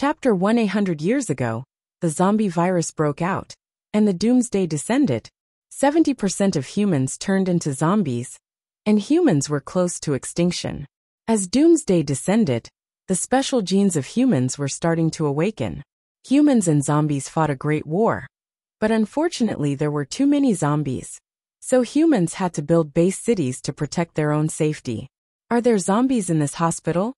Chapter 100 years ago, the zombie virus broke out, and the doomsday descended. 70% of humans turned into zombies, and humans were close to extinction. As doomsday descended, the special genes of humans were starting to awaken. Humans and zombies fought a great war. But unfortunately there were too many zombies. So humans had to build base cities to protect their own safety. Are there zombies in this hospital?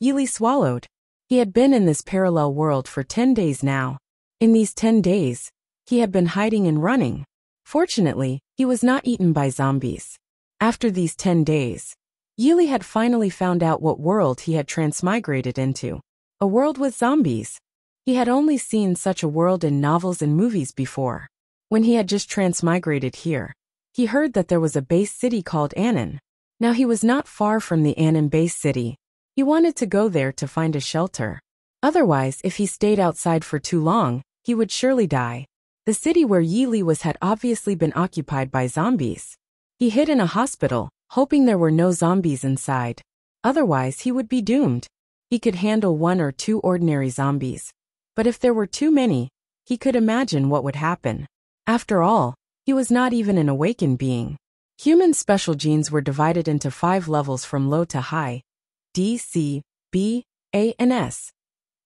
Yili swallowed. He had been in this parallel world for 10 days now. In these 10 days, he had been hiding and running. Fortunately, he was not eaten by zombies. After these 10 days, Yili had finally found out what world he had transmigrated into. A world with zombies. He had only seen such a world in novels and movies before. When he had just transmigrated here, he heard that there was a base city called Annan. Now he was not far from the Annan base city. He wanted to go there to find a shelter. Otherwise, if he stayed outside for too long, he would surely die. The city where Yili was had obviously been occupied by zombies. He hid in a hospital, hoping there were no zombies inside. Otherwise, he would be doomed. He could handle 1 or 2 ordinary zombies. But if there were too many, he could imagine what would happen. After all, he was not even an awakened being. Human special genes were divided into 5 levels from low to high. D, C, B, A, and S.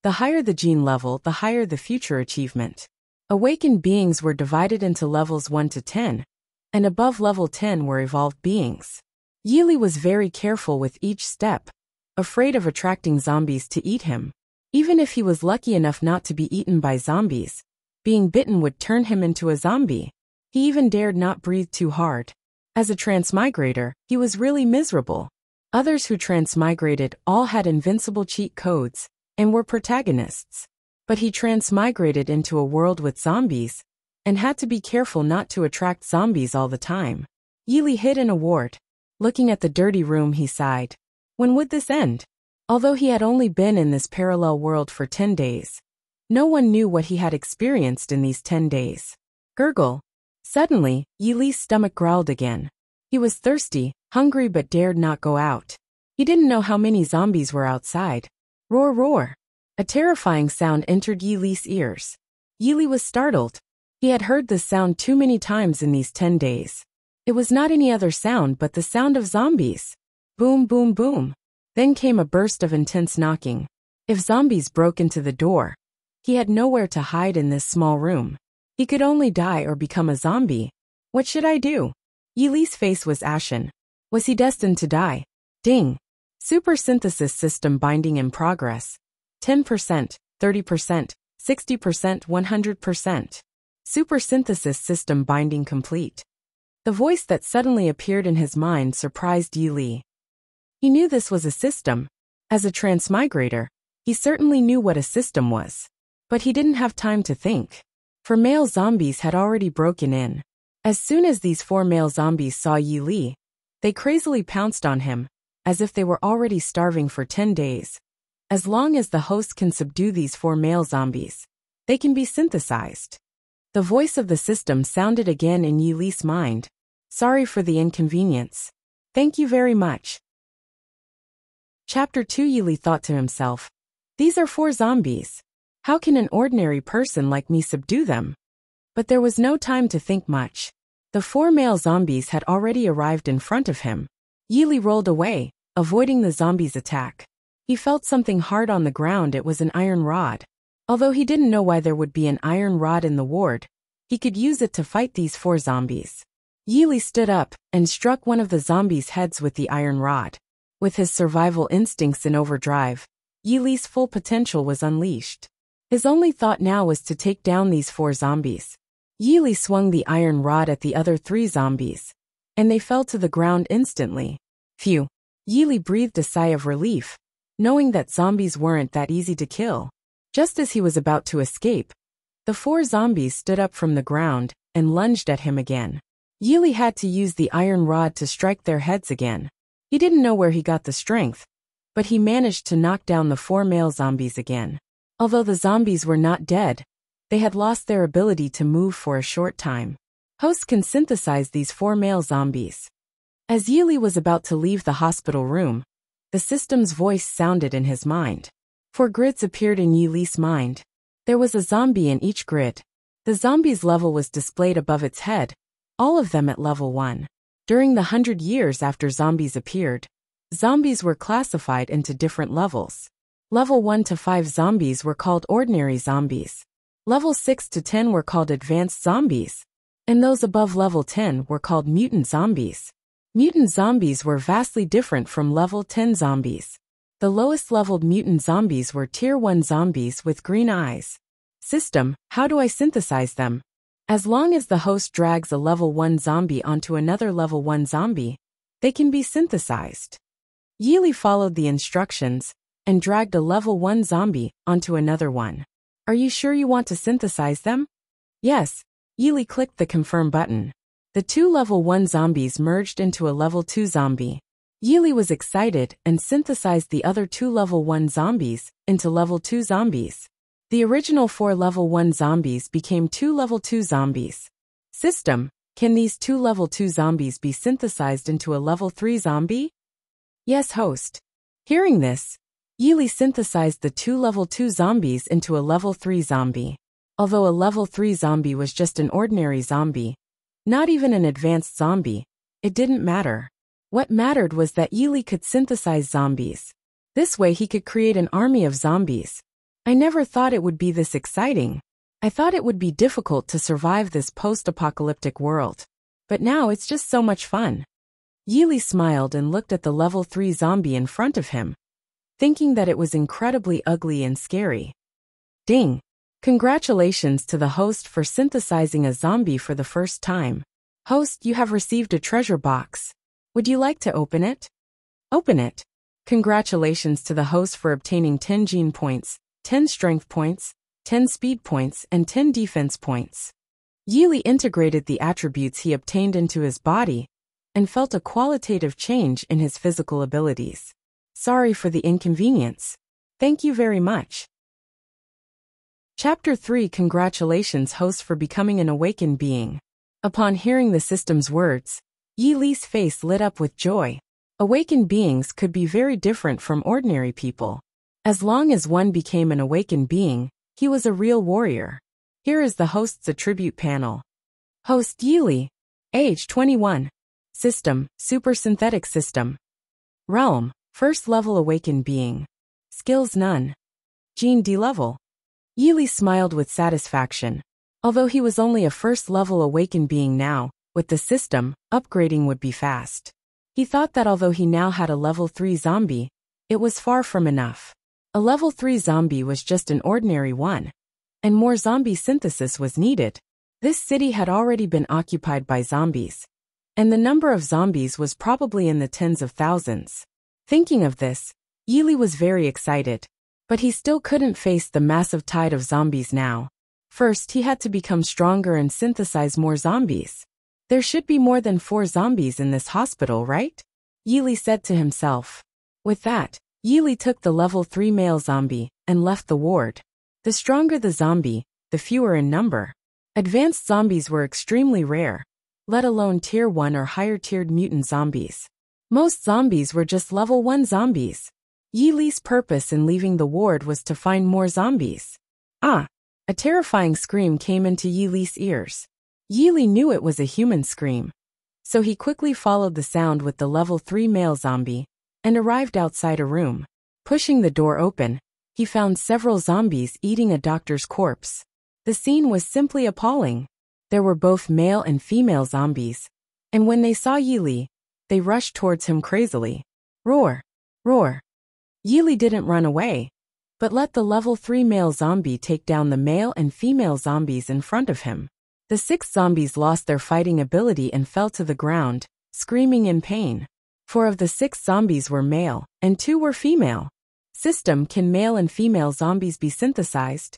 The higher the gene level, the higher the future achievement. Awakened beings were divided into levels 1 to 10, and above level 10 were evolved beings. Yili was very careful with each step, afraid of attracting zombies to eat him. Even if he was lucky enough not to be eaten by zombies, being bitten would turn him into a zombie. He even dared not breathe too hard. As a transmigrator, he was really miserable. Others who transmigrated all had invincible cheat codes and were protagonists. But he transmigrated into a world with zombies and had to be careful not to attract zombies all the time. Yili hid in a ward. Looking at the dirty room, he sighed. When would this end? Although he had only been in this parallel world for 10 days, no one knew what he had experienced in these 10 days. Gurgle. Suddenly, Yili's stomach growled again. He was thirsty, hungry but dared not go out. He didn't know how many zombies were outside. Roar, roar. A terrifying sound entered Yili's ears. Yili was startled. He had heard this sound too many times in these 10 days. It was not any other sound but the sound of zombies. Boom, boom, boom. Then came a burst of intense knocking. If zombies broke into the door, he had nowhere to hide in this small room. He could only die or become a zombie. What should I do? Yili's face was ashen. Was he destined to die? Ding. Super synthesis system binding in progress. 10%, 30%, 60%, 100%. Super synthesis system binding complete. The voice that suddenly appeared in his mind surprised Yili. He knew this was a system. As a transmigrator, he certainly knew what a system was. But he didn't have time to think. For male zombies had already broken in. As soon as these 4 male zombies saw Yili, they crazily pounced on him, as if they were already starving for 10 days. As long as the host can subdue these 4 male zombies, they can be synthesized. The voice of the system sounded again in Yili's mind. Sorry for the inconvenience. Thank you very much. Chapter 2. Yili thought to himself, these are 4 zombies. How can an ordinary person like me subdue them? But there was no time to think much. The 4 male zombies had already arrived in front of him. Yili rolled away, avoiding the zombies' attack. He felt something hard on the ground. It was an iron rod. Although he didn't know why there would be an iron rod in the ward, he could use it to fight these 4 zombies. Yili stood up and struck one of the zombies' heads with the iron rod. With his survival instincts in overdrive, Yili's full potential was unleashed. His only thought now was to take down these 4 zombies. Yili swung the iron rod at the other 3 zombies, and they fell to the ground instantly. Phew. Yili breathed a sigh of relief, knowing that zombies weren't that easy to kill. Just as he was about to escape, the 4 zombies stood up from the ground and lunged at him again. Yili had to use the iron rod to strike their heads again. He didn't know where he got the strength, but he managed to knock down the 4 male zombies again. Although the zombies were not dead, they had lost their ability to move for a short time. Host can synthesize these 4 male zombies. As Yili was about to leave the hospital room, the system's voice sounded in his mind. 4 grids appeared in Yili's mind. There was a zombie in each grid. The zombie's level was displayed above its head, all of them at level 1. During the 100 years after zombies appeared, zombies were classified into different levels. Level 1 to 5 zombies were called ordinary zombies. Level 6 to 10 were called advanced zombies. And those above level 10 were called mutant zombies. Mutant zombies were vastly different from level 10 zombies. The lowest leveled mutant zombies were Tier 1 zombies with green eyes. System, how do I synthesize them? As long as the host drags a level 1 zombie onto another level 1 zombie, they can be synthesized. Yili followed the instructions and dragged a level 1 zombie onto another one. Are you sure you want to synthesize them? Yes. Yili clicked the confirm button. The 2 level 1 zombies merged into a level 2 zombie. Yili was excited and synthesized the other 2 level 1 zombies into level 2 zombies. The original 4 level 1 zombies became 2 level 2 zombies. System, can these 2 level 2 zombies be synthesized into a level 3 zombie? Yes, host. Hearing this, Yili synthesized the 2 level 2 zombies into a level 3 zombie. Although a level 3 zombie was just an ordinary zombie, not even an advanced zombie, it didn't matter. What mattered was that Yili could synthesize zombies. This way he could create an army of zombies. I never thought it would be this exciting. I thought it would be difficult to survive this post-apocalyptic world. But now it's just so much fun. Yili smiled and looked at the level 3 zombie in front of him, thinking that it was incredibly ugly and scary. Ding! Congratulations to the host for synthesizing a zombie for the first time. Host, you have received a treasure box. Would you like to open it? Open it. Congratulations to the host for obtaining 10 gene points, 10 strength points, 10 speed points, and 10 defense points. Yili integrated the attributes he obtained into his body and felt a qualitative change in his physical abilities. Sorry for the inconvenience. Thank you very much. Chapter 3. Congratulations, host, for becoming an awakened being. Upon hearing the system's words, Yili's face lit up with joy. Awakened beings could be very different from ordinary people. As long as one became an awakened being, he was a real warrior. Here is the host's attribute panel. Host Yili. Age 21. System, Super Synthetic System. Realm, First Level Awakened Being. Skills none. Gene D level. Yili smiled with satisfaction. Although he was only a first level awakened being now, with the system, upgrading would be fast. He thought that although he now had a level 3 zombie, it was far from enough. A level 3 zombie was just an ordinary one, and more zombie synthesis was needed. This city had already been occupied by zombies, and the number of zombies was probably in the tens of thousands. Thinking of this, Yili was very excited, but he still couldn't face the massive tide of zombies now. First, he had to become stronger and synthesize more zombies. There should be more than 4 zombies in this hospital, right? Yili said to himself. With that, Yili took the level 3 male zombie and left the ward. The stronger the zombie, the fewer in number. Advanced zombies were extremely rare, let alone tier 1 or higher tiered mutant zombies. Most zombies were just level 1 zombies. Yili's purpose in leaving the ward was to find more zombies. Ah! A terrifying scream came into Yili's ears. Yili knew it was a human scream, so he quickly followed the sound with the level 3 male zombie and arrived outside a room. Pushing the door open, he found several zombies eating a doctor's corpse. The scene was simply appalling. There were both male and female zombies, and when they saw Yili, they rushed towards him crazily. Roar! Roar! Yili didn't run away, but let the level 3 male zombie take down the male and female zombies in front of him. The 6 zombies lost their fighting ability and fell to the ground, screaming in pain. 4 of the 6 zombies were male, and 2 were female. System, can male and female zombies be synthesized?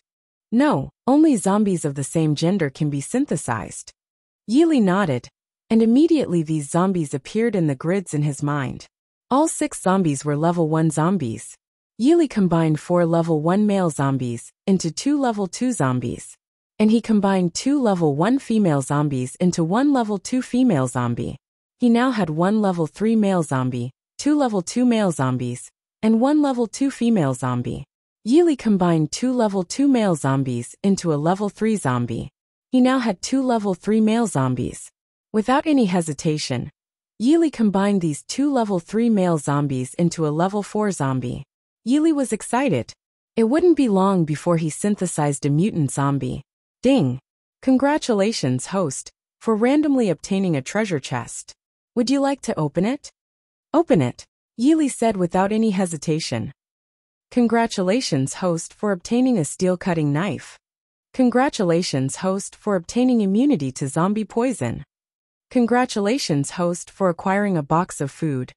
No, only zombies of the same gender can be synthesized. Yili nodded, and immediately these zombies appeared in the grids in his mind. All 6 zombies were level 1 zombies. Yili combined 4 level 1 male zombies into 2 level 2 zombies. And he combined 2 level 1 female zombies into 1 level 2 female zombie. He now had 1 level 3 male zombie, 2 level 2 male zombies, and 1 level 2 female zombie. Yili combined 2 level 2 male zombies into a level 3 zombie. He now had 2 level 3 male zombies. Without any hesitation, Yili combined these 2 level 3 male zombies into a level 4 zombie. Yili was excited. It wouldn't be long before he synthesized a mutant zombie. Ding! Congratulations, host, for randomly obtaining a treasure chest. Would you like to open it? Open it, Yili said without any hesitation. Congratulations, host, for obtaining a steel-cutting knife. Congratulations, host, for obtaining immunity to zombie poison. Congratulations, host, for acquiring a box of food.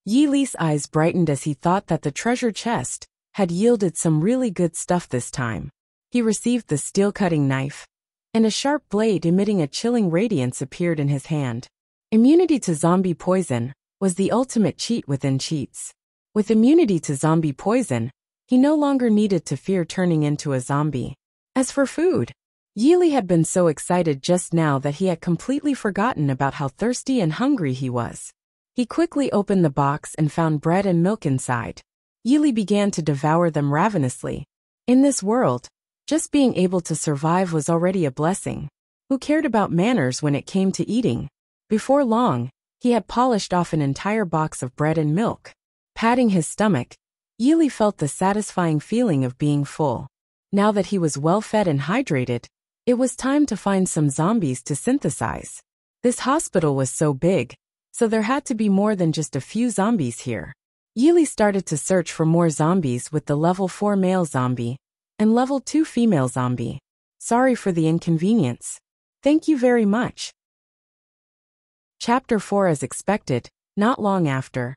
Yili's eyes brightened as he thought that the treasure chest had yielded some really good stuff this time. He received the steel-cutting knife, and a sharp blade emitting a chilling radiance appeared in his hand. Immunity to zombie poison was the ultimate cheat within cheats. With immunity to zombie poison, he no longer needed to fear turning into a zombie. As for food, Yili had been so excited just now that he had completely forgotten about how thirsty and hungry he was. He quickly opened the box and found bread and milk inside. Yili began to devour them ravenously. In this world, just being able to survive was already a blessing. Who cared about manners when it came to eating? Before long, he had polished off an entire box of bread and milk. Patting his stomach, Yili felt the satisfying feeling of being full. Now that he was well-fed and hydrated, it was time to find some zombies to synthesize. This hospital was so big, so there had to be more than just a few zombies here. Yili started to search for more zombies with the level 4 male zombie and level 2 female zombie. Sorry for the inconvenience. Thank you very much. Chapter 4. As expected, not long after,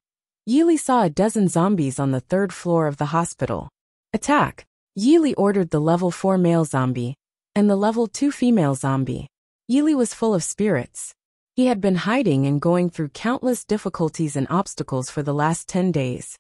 Yili saw a dozen zombies on the 3rd floor of the hospital. Attack! Yili ordered the level 4 male zombie and the level 2 female zombie. Yili was full of spirits. He had been hiding and going through countless difficulties and obstacles for the last 10 days.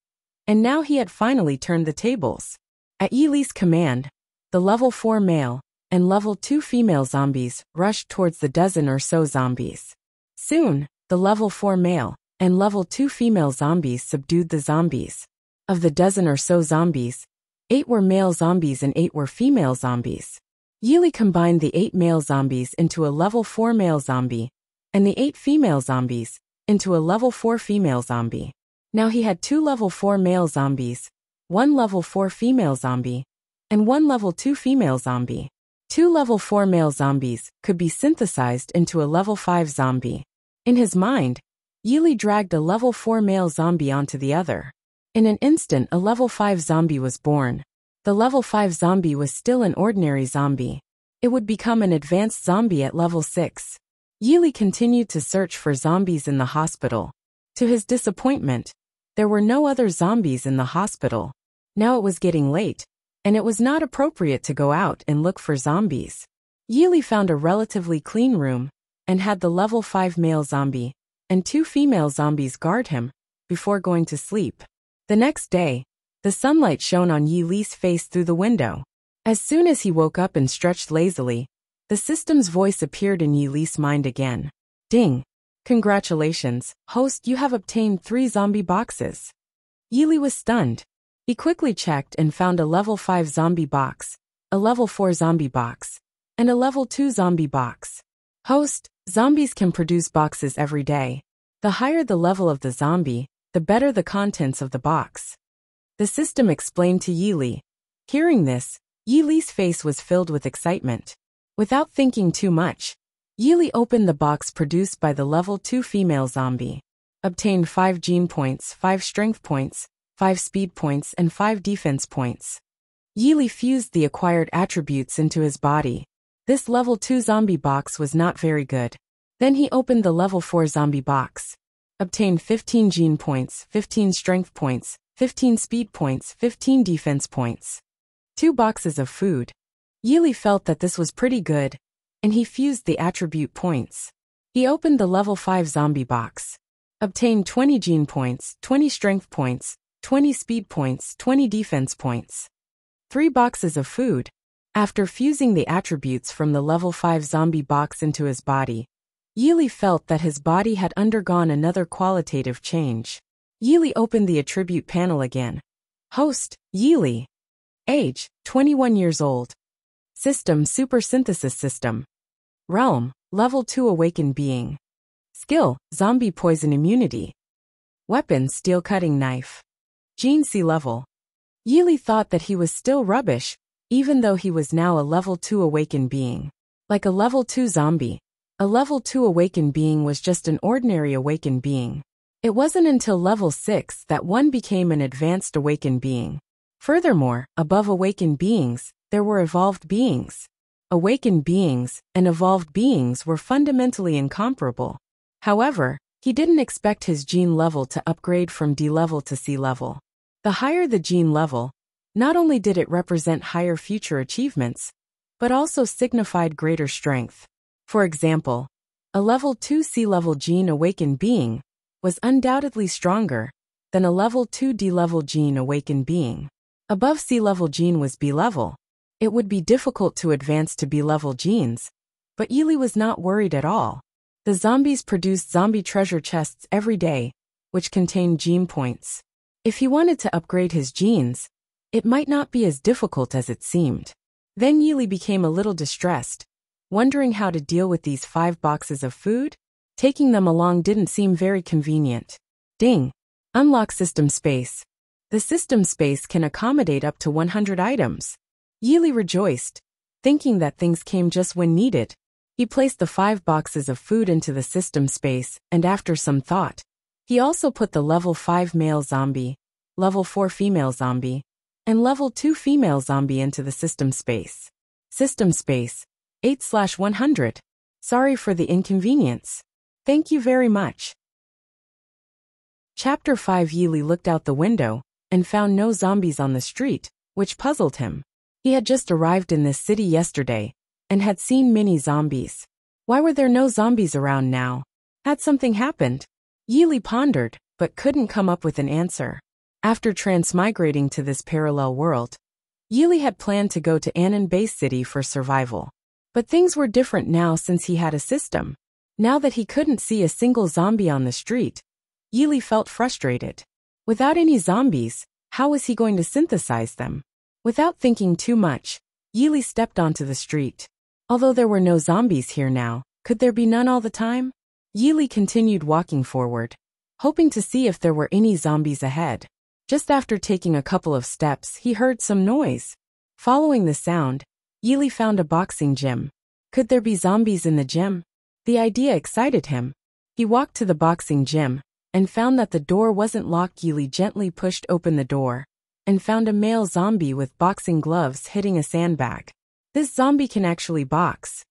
And now he had finally turned the tables. At Yili's command, the level 4 male and level 2 female zombies rushed towards the dozen or so zombies. Soon, the level 4 male and level 2 female zombies subdued the zombies. Of the dozen or so zombies, 8 were male zombies and 8 were female zombies. Yili combined the 8 male zombies into a level 4 male zombie and the 8 female zombies into a level 4 female zombie. Now he had 2 level 4 male zombies, 1 level 4 female zombie, and 1 level 2 female zombie. 2 level 4 male zombies could be synthesized into a level 5 zombie. In his mind, Yili dragged a level 4 male zombie onto the other. In an instant, a level 5 zombie was born. The level 5 zombie was still an ordinary zombie. It would become an advanced zombie at level 6. Yili continued to search for zombies in the hospital. To his disappointment, there were no other zombies in the hospital. Now it was getting late, and it was not appropriate to go out and look for zombies. Yili found a relatively clean room and had the level 5 male zombie and 2 female zombies guard him before going to sleep. The next day, the sunlight shone on Yili's face through the window. As soon as he woke up and stretched lazily, the system's voice appeared in Yili's mind again. Ding! Congratulations, host, you have obtained 3 zombie boxes. Yili was stunned. He quickly checked and found a level 5 zombie box, a level 4 zombie box, and a level 2 zombie box. Host, zombies can produce boxes every day. The higher the level of the zombie, the better the contents of the box. The system explained to Yili. Hearing this, Yili's face was filled with excitement. Without thinking too much, Yili opened the box produced by the level 2 female zombie. Obtained 5 gene points, 5 strength points, 5 speed points, and 5 defense points. Yili fused the acquired attributes into his body. This level 2 zombie box was not very good. Then he opened the level 4 zombie box. Obtained 15 gene points, 15 strength points, 15 speed points, 15 defense points. 2 boxes of food. Yili felt that this was pretty good, and he fused the attribute points. He opened the level 5 zombie box. Obtained 20 gene points, 20 strength points, 20 speed points, 20 defense points. 3 boxes of food. After fusing the attributes from the level 5 zombie box into his body, Yili felt that his body had undergone another qualitative change. Yili opened the attribute panel again. Host, Yili. Age, 21 years old. System, Super Synthesis System. Realm, Level 2 Awakened Being. Skill, Zombie Poison Immunity. Weapon, Steel Cutting Knife. Gene, C level. Yili thought that he was still rubbish, even though he was now a Level 2 Awakened Being. Like a Level 2 zombie, a Level 2 Awakened Being was just an ordinary Awakened Being. It wasn't until Level 6 that one became an Advanced Awakened Being. Furthermore, above Awakened Beings, there were Evolved Beings. Awakened Beings and Evolved Beings were fundamentally incomparable. However, he didn't expect his gene level to upgrade from D level to C level. The higher the gene level, not only did it represent higher future achievements, but also signified greater strength. For example, a Level 2 C level gene Awakened Being was undoubtedly stronger than a Level 2 D level gene Awakened Being. Above C level gene was B level. It would be difficult to advance to B level genes, but Yili was not worried at all. The zombies produced zombie treasure chests every day, which contained gene points. If he wanted to upgrade his genes, it might not be as difficult as it seemed. Then Yili became a little distressed, wondering how to deal with these 5 boxes of food. Taking them along didn't seem very convenient. Ding! Unlock system space. The system space can accommodate up to 100 items. Yili rejoiced, thinking that things came just when needed. He placed the 5 boxes of food into the system space, and after some thought, he also put the Level 5 male zombie, Level 4 female zombie, and Level 2 female zombie into the system space. System space, 8/100. Sorry for the inconvenience. Thank you very much. Chapter 5. Yili looked out the window and found no zombies on the street, which puzzled him. He had just arrived in this city yesterday and had seen many zombies. Why were there no zombies around now? Had something happened? Yili pondered, but couldn't come up with an answer. After transmigrating to this parallel world, Yili had planned to go to Annan Base City for survival. But things were different now since he had a system. Now that he couldn't see a single zombie on the street, Yili felt frustrated. Without any zombies, how was he going to synthesize them? Without thinking too much, Yili stepped onto the street. Although there were no zombies here now, could there be none all the time? Yili continued walking forward, hoping to see if there were any zombies ahead. Just after taking a couple of steps, he heard some noise. Following the sound, Yili found a boxing gym. Could there be zombies in the gym? The idea excited him. He walked to the boxing gym and found that the door wasn't locked. Yili gently pushed open the door and found a male zombie with boxing gloves hitting a sandbag. This zombie can actually box.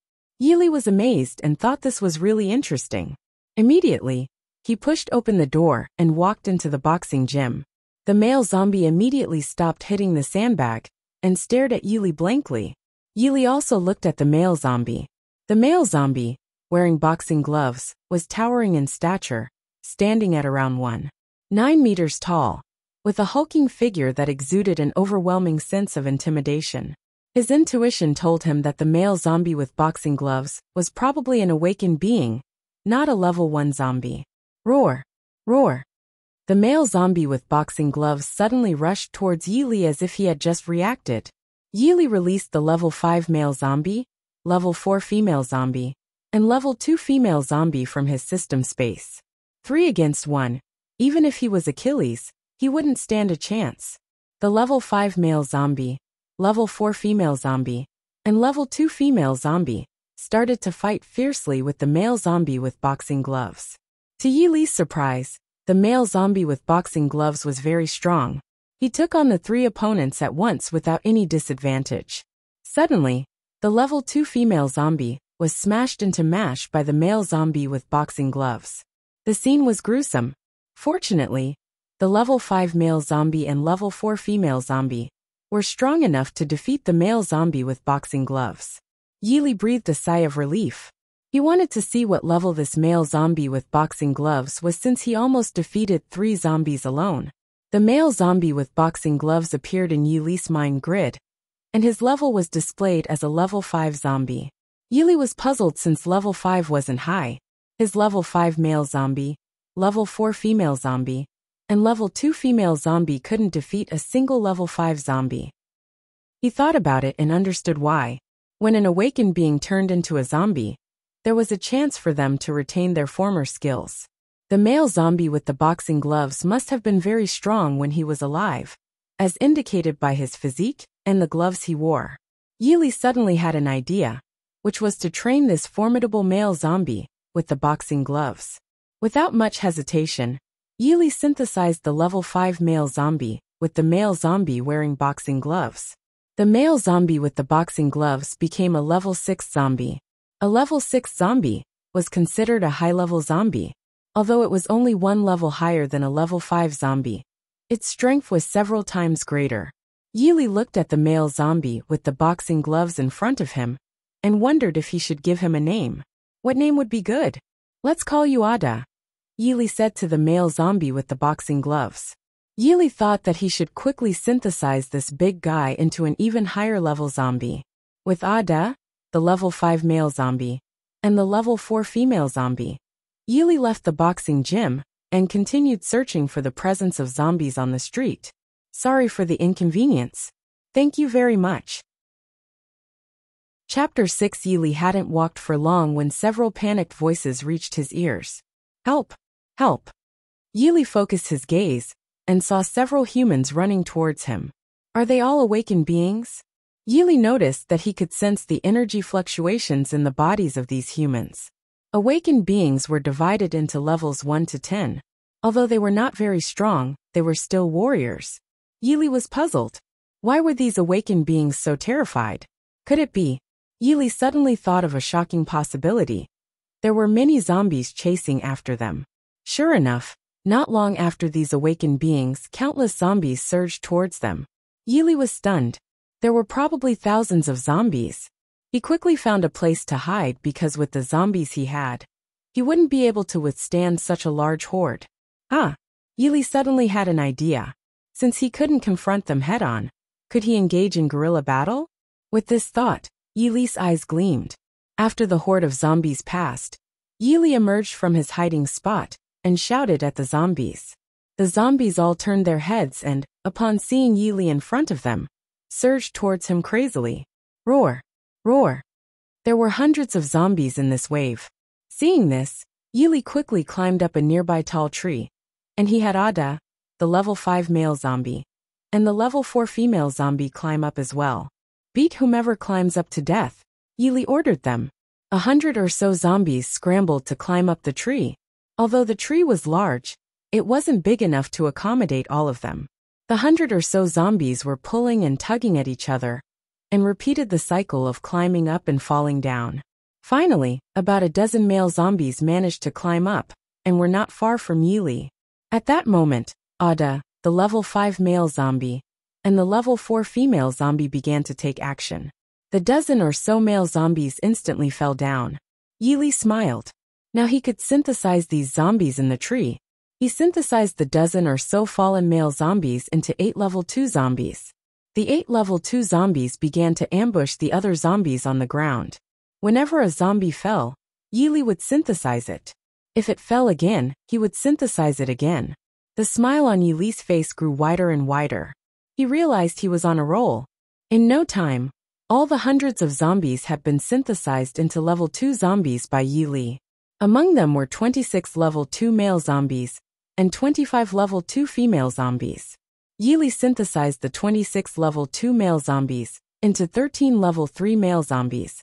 Yili was amazed and thought this was really interesting. Immediately, he pushed open the door and walked into the boxing gym. The male zombie immediately stopped hitting the sandbag and stared at Yili blankly. Yili also looked at the male zombie. The male zombie, wearing boxing gloves, was towering in stature, standing at around 1.9 meters tall, with a hulking figure that exuded an overwhelming sense of intimidation. His intuition told him that the male zombie with boxing gloves was probably an awakened being, not a level 1 zombie. Roar! Roar! The male zombie with boxing gloves suddenly rushed towards Yili as if he had just reacted. Yili released the level 5 male zombie, level 4 female zombie, and level 2 female zombie from his system space. 3 against 1. Even if he was Achilles, he wouldn't stand a chance. The level 5 male zombie, level 4 female zombie, and level 2 female zombie started to fight fiercely with the male zombie with boxing gloves. To Yili's surprise, the male zombie with boxing gloves was very strong. He took on the 3 opponents at once without any disadvantage. Suddenly, the level 2 female zombie was smashed into mash by the male zombie with boxing gloves. The scene was gruesome. Fortunately, the level 5 male zombie and level 4 female zombie were strong enough to defeat the male zombie with boxing gloves. Yili breathed a sigh of relief. He wanted to see what level this male zombie with boxing gloves was since he almost defeated 3 zombies alone. The male zombie with boxing gloves appeared in Yili's mind grid, and his level was displayed as a level 5 zombie. Yili was puzzled since level 5 wasn't high. His level 5 male zombie, level 4 female zombie, and level 2 female zombie couldn't defeat a single level 5 zombie. He thought about it and understood why. When an awakened being turned into a zombie, there was a chance for them to retain their former skills. The male zombie with the boxing gloves must have been very strong when he was alive, as indicated by his physique and the gloves he wore. Yili suddenly had an idea, which was to train this formidable male zombie with the boxing gloves. Without much hesitation, Yili synthesized the level 5 male zombie with the male zombie wearing boxing gloves. The male zombie with the boxing gloves became a level 6 zombie. A level 6 zombie was considered a high-level zombie, although it was only one level higher than a level 5 zombie. Its strength was several times greater. Yili looked at the male zombie with the boxing gloves in front of him and wondered if he should give him a name. What name would be good? Let's call you Ada, Yili said to the male zombie with the boxing gloves. Yili thought that he should quickly synthesize this big guy into an even higher level zombie. With Ada, the level 5 male zombie, and the level 4 female zombie, Yili left the boxing gym and continued searching for the presence of zombies on the street. Sorry for the inconvenience. Thank you very much. Chapter 6. Yili hadn't walked for long when several panicked voices reached his ears. Help! Help! Yili focused his gaze and saw several humans running towards him. Are they all awakened beings? Yili noticed that he could sense the energy fluctuations in the bodies of these humans. Awakened beings were divided into levels 1 to 10. Although they were not very strong, they were still warriors. Yili was puzzled. Why were these awakened beings so terrified? Could it be? Yili suddenly thought of a shocking possibility. There were many zombies chasing after them. Sure enough, not long after these awakened beings, countless zombies surged towards them. Yili was stunned. There were probably thousands of zombies. He quickly found a place to hide because with the zombies he had, he wouldn't be able to withstand such a large horde. Yili suddenly had an idea. Since he couldn't confront them head-on, could he engage in guerrilla battle? With this thought, Yili's eyes gleamed. After the horde of zombies passed, Yili emerged from his hiding spot and shouted at the zombies. The zombies all turned their heads and, upon seeing Yili in front of them, surged towards him crazily. Roar! Roar! There were hundreds of zombies in this wave. Seeing this, Yili quickly climbed up a nearby tall tree, and he had Ada, the level 5 male zombie, and the level 4 female zombie climb up as well. Beat whomever climbs up to death, Yili ordered them. 100 or so zombies scrambled to climb up the tree. Although the tree was large, it wasn't big enough to accommodate all of them. The 100 or so zombies were pulling and tugging at each other, and repeated the cycle of climbing up and falling down. Finally, about a dozen male zombies managed to climb up, and were not far from Yili. At that moment, Ada, the level 5 male zombie, and the level 4 female zombie began to take action. The dozen or so male zombies instantly fell down. Yili smiled. Now he could synthesize these zombies in the tree. He synthesized the dozen or so fallen male zombies into 8 level 2 zombies. The 8 level 2 zombies began to ambush the other zombies on the ground. Whenever a zombie fell, Yili would synthesize it. If it fell again, he would synthesize it again. The smile on Yili's face grew wider and wider. He realized he was on a roll. In no time, all the hundreds of zombies had been synthesized into level 2 zombies by Yili. Among them were 26 level 2 male zombies and 25 level 2 female zombies. Yili synthesized the 26 level 2 male zombies into 13 level 3 male zombies,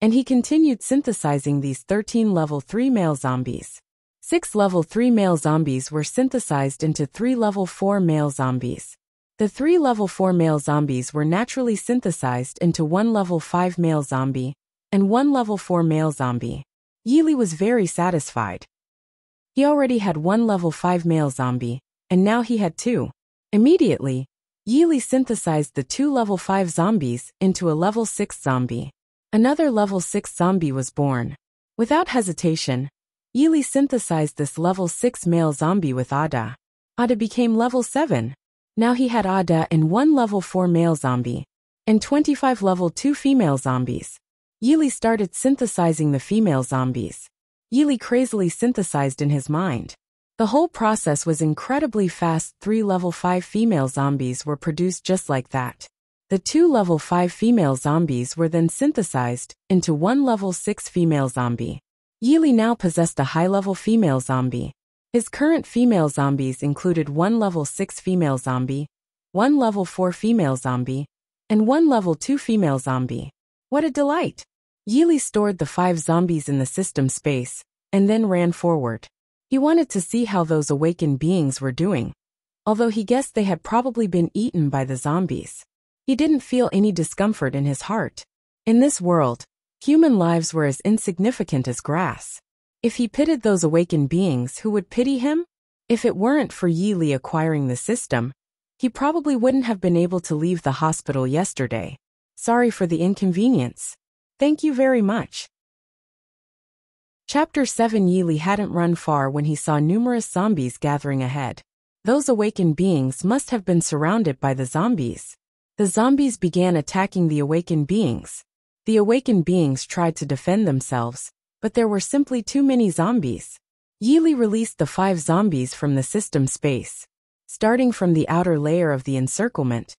and he continued synthesizing these 13 level 3 male zombies. 6 level 3 male zombies were synthesized into 3 level 4 male zombies. The 3 level 4 male zombies were naturally synthesized into 1 level 5 male zombie and 1 level 4 male zombie. Yili was very satisfied. He already had 1 level 5 male zombie, and now he had 2. Immediately, Yili synthesized the 2 level 5 zombies into a level 6 zombie. Another level 6 zombie was born. Without hesitation, Yili synthesized this level 6 male zombie with Ada. Ada became level 7. Now he had Ada and 1 level 4 male zombie, and 25 level 2 female zombies. Yili started synthesizing the female zombies. Yili crazily synthesized in his mind. The whole process was incredibly fast. 3 level 5 female zombies were produced just like that. The 2 level 5 female zombies were then synthesized into 1 level 6 female zombie. Yili now possessed a high-level female zombie. His current female zombies included 1 level 6 female zombie, 1 level 4 female zombie, and 1 level 2 female zombie. What a delight! Yili stored the 5 zombies in the system space, and then ran forward. He wanted to see how those awakened beings were doing, although he guessed they had probably been eaten by the zombies. He didn't feel any discomfort in his heart. In this world, human lives were as insignificant as grass. If he pitied those awakened beings, who would pity him? If it weren't for Yili acquiring the system, he probably wouldn't have been able to leave the hospital yesterday. Sorry for the inconvenience. Thank you very much. Chapter 7. Yili hadn't run far when he saw numerous zombies gathering ahead. Those awakened beings must have been surrounded by the zombies. The zombies began attacking the awakened beings. The awakened beings tried to defend themselves, but there were simply too many zombies. Yili released the 5 zombies from the system space. Starting from the outer layer of the encirclement,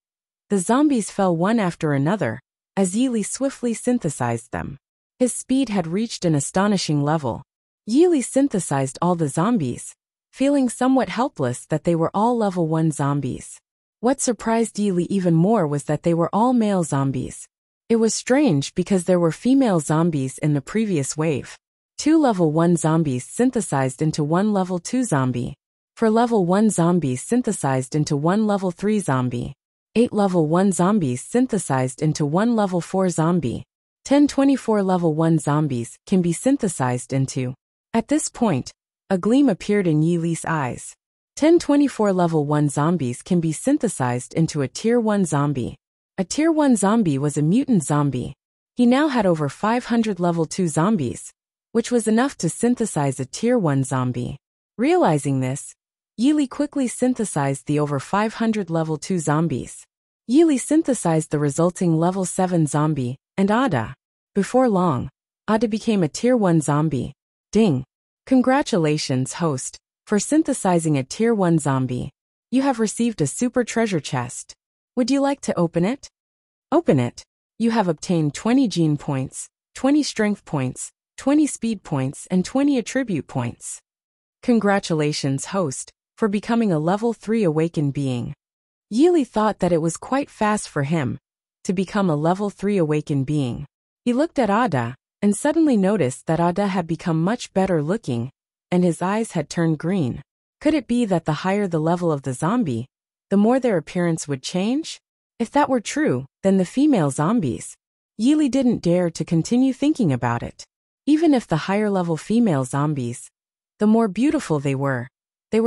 the zombies fell one after another, as Yili swiftly synthesized them. His speed had reached an astonishing level. Yili synthesized all the zombies, feeling somewhat helpless that they were all level 1 zombies. What surprised Yili even more was that they were all male zombies. It was strange because there were female zombies in the previous wave. 2 level 1 zombies synthesized into 1 level 2 zombie. 4 level 1 zombies synthesized into 1 level 3 zombie. 8 level 1 zombies synthesized into 1 level 4 zombie. 24 level 1 zombies can be synthesized into. At this point, a gleam appeared in Yili's eyes. 24 level 1 zombies can be synthesized into a tier 1 zombie. A tier 1 zombie was a mutant zombie. He now had over 500 level 2 zombies, which was enough to synthesize a tier 1 zombie. Realizing this, Yili quickly synthesized the over 500 level 2 zombies. Yili synthesized the resulting level 7 zombie, and Ada. Before long, Ada became a tier 1 zombie. Ding! Congratulations, host, for synthesizing a tier 1 zombie. You have received a super treasure chest. Would you like to open it? Open it. You have obtained 20 gene points, 20 strength points, 20 speed points, and 20 attribute points. Congratulations, host, for becoming a level 3 awakened being. Yili thought that it was quite fast for him to become a level 3 awakened being. He looked at Ada and suddenly noticed that Ada had become much better looking, and his eyes had turned green. Could it be that the higher the level of the zombie, the more their appearance would change? If that were true, then the female zombies. Yili didn't dare to continue thinking about it. Even if the higher level female zombies, the more beautiful they were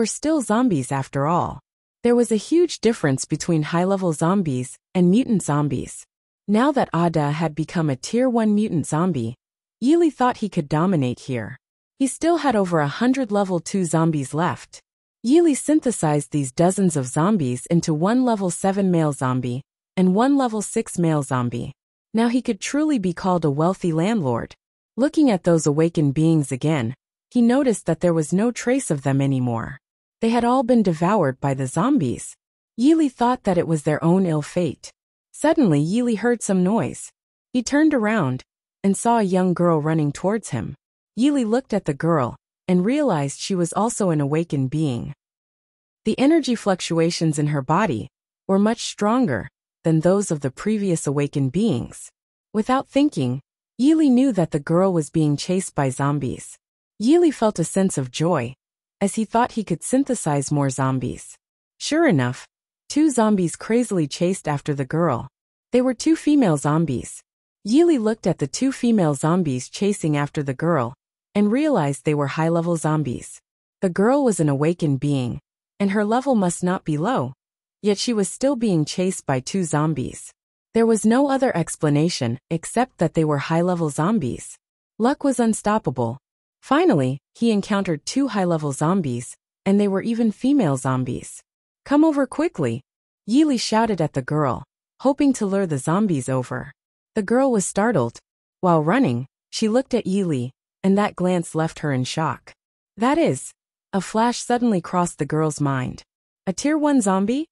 still zombies after all. There was a huge difference between high-level zombies and mutant zombies. Now that Ada had become a tier 1 mutant zombie, Yili thought he could dominate here. He still had over 100 level 2 zombies left. Yili synthesized these dozens of zombies into 1 level 7 male zombie and 1 level 6 male zombie. Now he could truly be called a wealthy landlord. Looking at those awakened beings again, he noticed that there was no trace of them anymore. They had all been devoured by the zombies. Yili thought that it was their own ill fate. Suddenly Yili heard some noise. He turned around and saw a young girl running towards him. Yili looked at the girl and realized she was also an awakened being. The energy fluctuations in her body were much stronger than those of the previous awakened beings. Without thinking, Yili knew that the girl was being chased by zombies. Yili felt a sense of joy, as he thought he could synthesize more zombies. Sure enough, 2 zombies crazily chased after the girl. They were 2 female zombies. Yili looked at the 2 female zombies chasing after the girl, and realized they were high-level zombies. The girl was an awakened being, and her level must not be low, yet she was still being chased by 2 zombies. There was no other explanation except that they were high-level zombies. Luck was unstoppable. Finally, he encountered 2 high-level zombies, and they were even female zombies. Come over quickly, Yili shouted at the girl, hoping to lure the zombies over. The girl was startled. While running, she looked at Yili, and that glance left her in shock. That is, a flash suddenly crossed the girl's mind. A tier 1 zombie?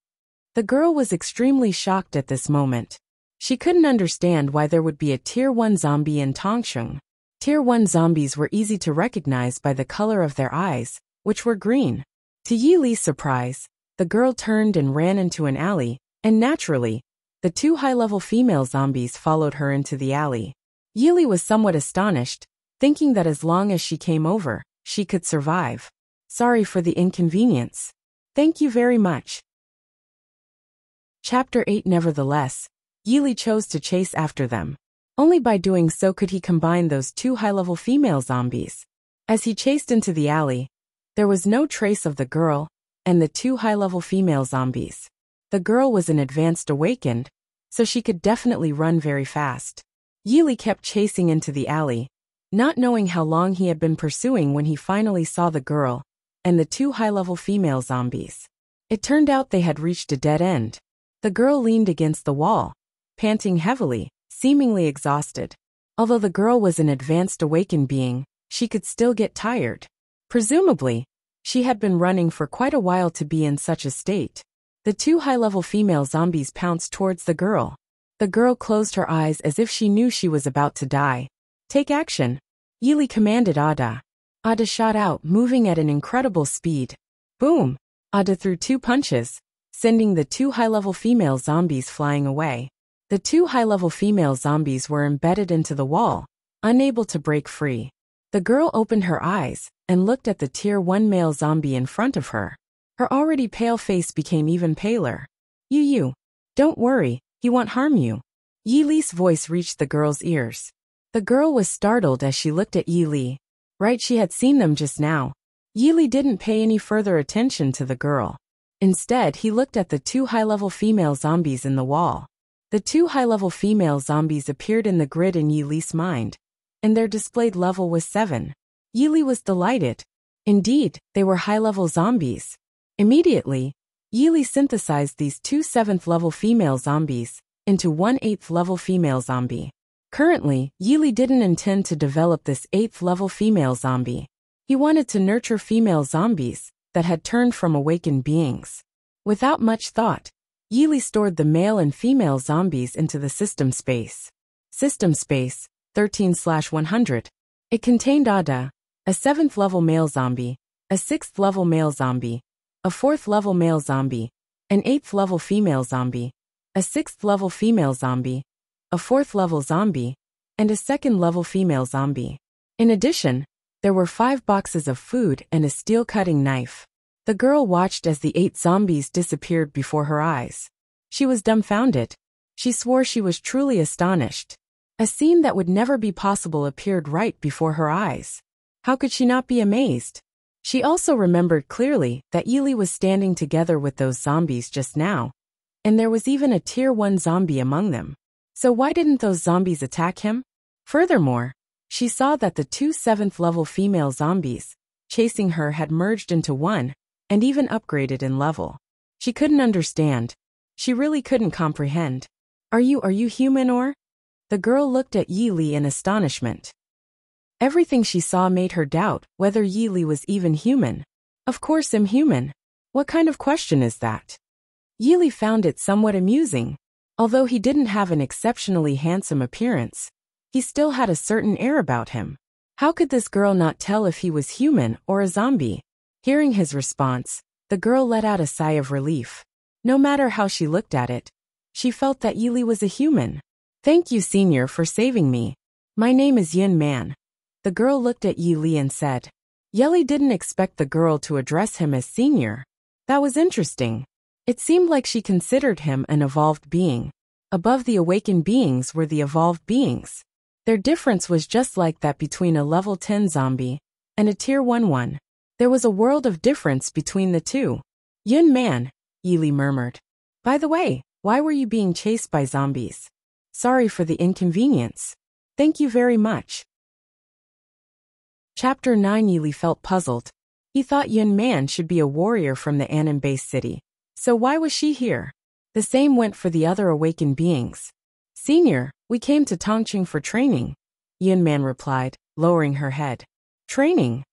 The girl was extremely shocked at this moment. She couldn't understand why there would be a Tier 1 zombie in Tongcheng. Tier 1 zombies were easy to recognize by the color of their eyes, which were green. To Yi Li's surprise, the girl turned and ran into an alley, and naturally, the two high-level female zombies followed her into the alley. Yi Li was somewhat astonished, thinking that as long as she came over, she could survive. Sorry for the inconvenience. Thank you very much. Chapter 8. Nevertheless, Yi Li chose to chase after them. Only by doing so could he combine those two high-level female zombies. As he chased into the alley, there was no trace of the girl and the two high-level female zombies. The girl was an advanced awakened, so she could definitely run very fast. Yi Li kept chasing into the alley, not knowing how long he had been pursuing when he finally saw the girl and the two high-level female zombies. It turned out they had reached a dead end. The girl leaned against the wall, panting heavily, seemingly exhausted. Although the girl was an advanced awakened being, she could still get tired. Presumably, she had been running for quite a while to be in such a state. The two high-level female zombies pounced towards the girl. The girl closed her eyes as if she knew she was about to die. Take action, Yi Li commanded Ada. Ada shot out, moving at an incredible speed. Boom! Ada threw two punches, sending the two high-level female zombies flying away. The two high-level female zombies were embedded into the wall, unable to break free. The girl opened her eyes and looked at the Tier 1 male zombie in front of her. Her already pale face became even paler. You, don't worry, he won't harm you. Yi Li's voice reached the girl's ears. The girl was startled as she looked at Yi Li. Right, she had seen them just now. Yi Li didn't pay any further attention to the girl. Instead, he looked at the two high-level female zombies in the wall. The two high-level female zombies appeared in the grid in Yi Li's mind, and their displayed level was 7. Yi Li was delighted. Indeed, they were high-level zombies. Immediately, Yi Li synthesized these two 7th-level female zombies into one 8th-level female zombie. Currently, Yi Li didn't intend to develop this 8th-level female zombie. He wanted to nurture female zombies that had turned from awakened beings. Without much thought, Yi Li stored the male and female zombies into the system space. System space, 13/100. It contained Ada, a 7th-level male zombie, a 6th-level male zombie, a 4th-level male zombie, an 8th-level female zombie, a 6th-level female zombie, a 4th-level zombie, and a 2nd-level female zombie. In addition, there were 5 boxes of food and a steel cutting knife. The girl watched as the 8 zombies disappeared before her eyes. She was dumbfounded. She swore she was truly astonished. A scene that would never be possible appeared right before her eyes. How could she not be amazed? She also remembered clearly that Yi Li was standing together with those zombies just now, and there was even a Tier 1 zombie among them. So why didn't those zombies attack him? Furthermore, she saw that the two 7th-level female zombies chasing her had merged into one and even upgraded in level. She couldn't understand. She really couldn't comprehend. Are you human or? The girl looked at Yi Li in astonishment. Everything she saw made her doubt whether Yi Li was even human. Of course I'm human. What kind of question is that? Yi Li found it somewhat amusing. Although he didn't have an exceptionally handsome appearance, he still had a certain air about him. How could this girl not tell if he was human or a zombie? Hearing his response, the girl let out a sigh of relief. No matter how she looked at it, she felt that Yi Li was a human. Thank you, Senior, for saving me. My name is Yun Man. The girl looked at Yi Li and said. Yi Li didn't expect the girl to address him as Senior. That was interesting. It seemed like she considered him an evolved being. Above the awakened beings were the evolved beings. Their difference was just like that between a level 10 zombie and a Tier 1 one. There was a world of difference between the two. Yun Man, Yi Li murmured. By the way, why were you being chased by zombies? Sorry for the inconvenience. Thank you very much. Chapter 9. Yi Li felt puzzled. He thought Yun Man should be a warrior from the Anan-based city. So why was she here? The same went for the other awakened beings. Senior, we came to Tongcheng for training, Yun Man replied, lowering her head. Training?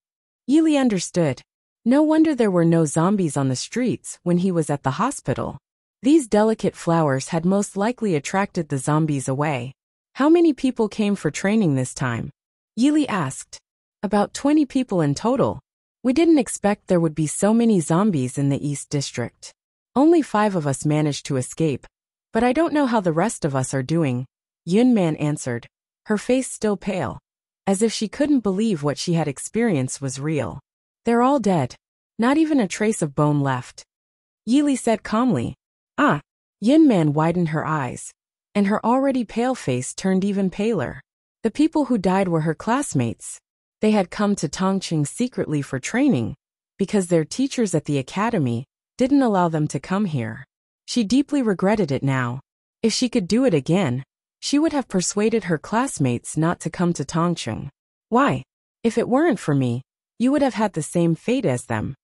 Yi Li understood. No wonder there were no zombies on the streets when he was at the hospital. These delicate flowers had most likely attracted the zombies away. How many people came for training this time? Yili asked. About 20 people in total. We didn't expect there would be so many zombies in the East District. Only 5 of us managed to escape, but I don't know how the rest of us are doing, Yunman answered, her face still pale, as if she couldn't believe what she had experienced was real. They're all dead. Not even a trace of bone left. Yili said calmly. Ah. Yunman widened her eyes, and her already pale face turned even paler. The people who died were her classmates. They had come to Tongqing secretly for training, because their teachers at the academy didn't allow them to come here. She deeply regretted it now. If she could do it again, she would have persuaded her classmates not to come to Tongqing. Why? If it weren't for me, you would have had the same fate as them.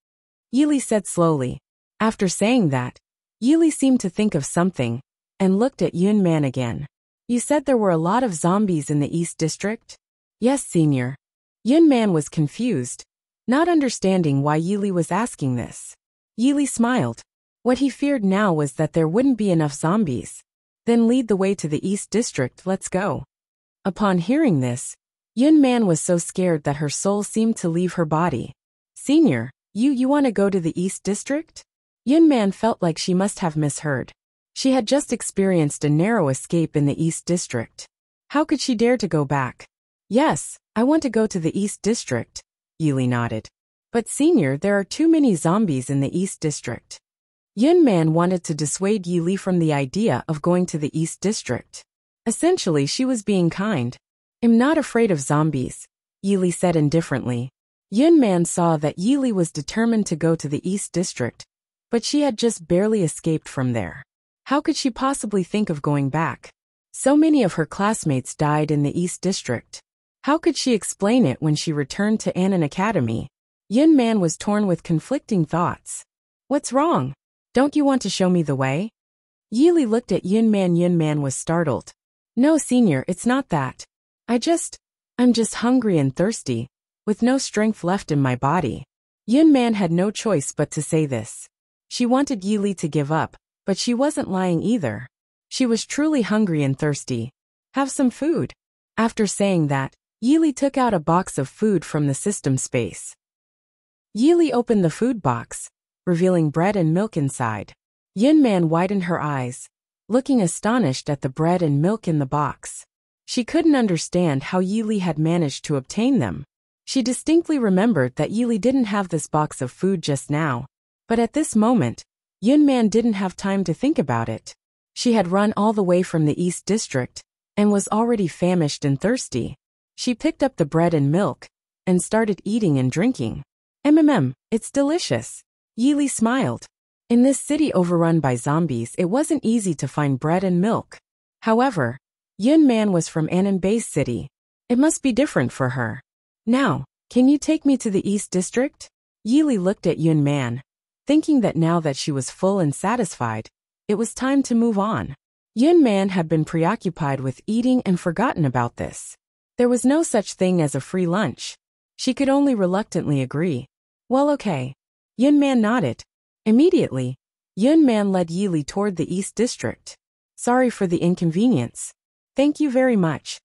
Yili said slowly. After saying that, Yili seemed to think of something, and looked at Yunman again. You said there were a lot of zombies in the East District? Yes, senior. Yunman was confused, not understanding why Yili was asking this. Yili smiled. What he feared now was that there wouldn't be enough zombies. Then lead the way to the East District, let's go. Upon hearing this, Yunman was so scared that her soul seemed to leave her body. Senior, you want to go to the East District? Yunman felt like she must have misheard. She had just experienced a narrow escape in the East District. How could she dare to go back? Yes, I want to go to the East District, Yili nodded. But senior, there are too many zombies in the East District. Yunman wanted to dissuade Yili from the idea of going to the East District. Essentially, she was being kind. I'm not afraid of zombies, Yili said indifferently. Yunman saw that Yili was determined to go to the East District, but she had just barely escaped from there. How could she possibly think of going back? So many of her classmates died in the East District. How could she explain it when she returned to Annan Academy? Yunman was torn with conflicting thoughts. What's wrong? Don't you want to show me the way? Yili looked at Yunman. Yunman was startled. No, senior, it's not that. I'm just hungry and thirsty, with no strength left in my body. Yunman had no choice but to say this. She wanted Yili to give up, but she wasn't lying either. She was truly hungry and thirsty. Have some food. After saying that, Yili took out a box of food from the system space. Yili opened the food box, revealing bread and milk inside. Yunman widened her eyes, looking astonished at the bread and milk in the box. She couldn't understand how Yili had managed to obtain them. She distinctly remembered that Yili didn't have this box of food just now, but at this moment, Yunman didn't have time to think about it. She had run all the way from the East District, and was already famished and thirsty. She picked up the bread and milk, and started eating and drinking. It's delicious. Yili smiled. In this city overrun by zombies, it wasn't easy to find bread and milk. However, Yunman was from Annan Base City. It must be different for her. Now, can you take me to the East District? Yili looked at Yunman, thinking that now that she was full and satisfied, it was time to move on. Yunman had been preoccupied with eating and forgotten about this. There was no such thing as a free lunch. She could only reluctantly agree. Well, okay. Yunman nodded. Immediately, Yunman led Yili toward the East District. Sorry for the inconvenience. Thank you very much.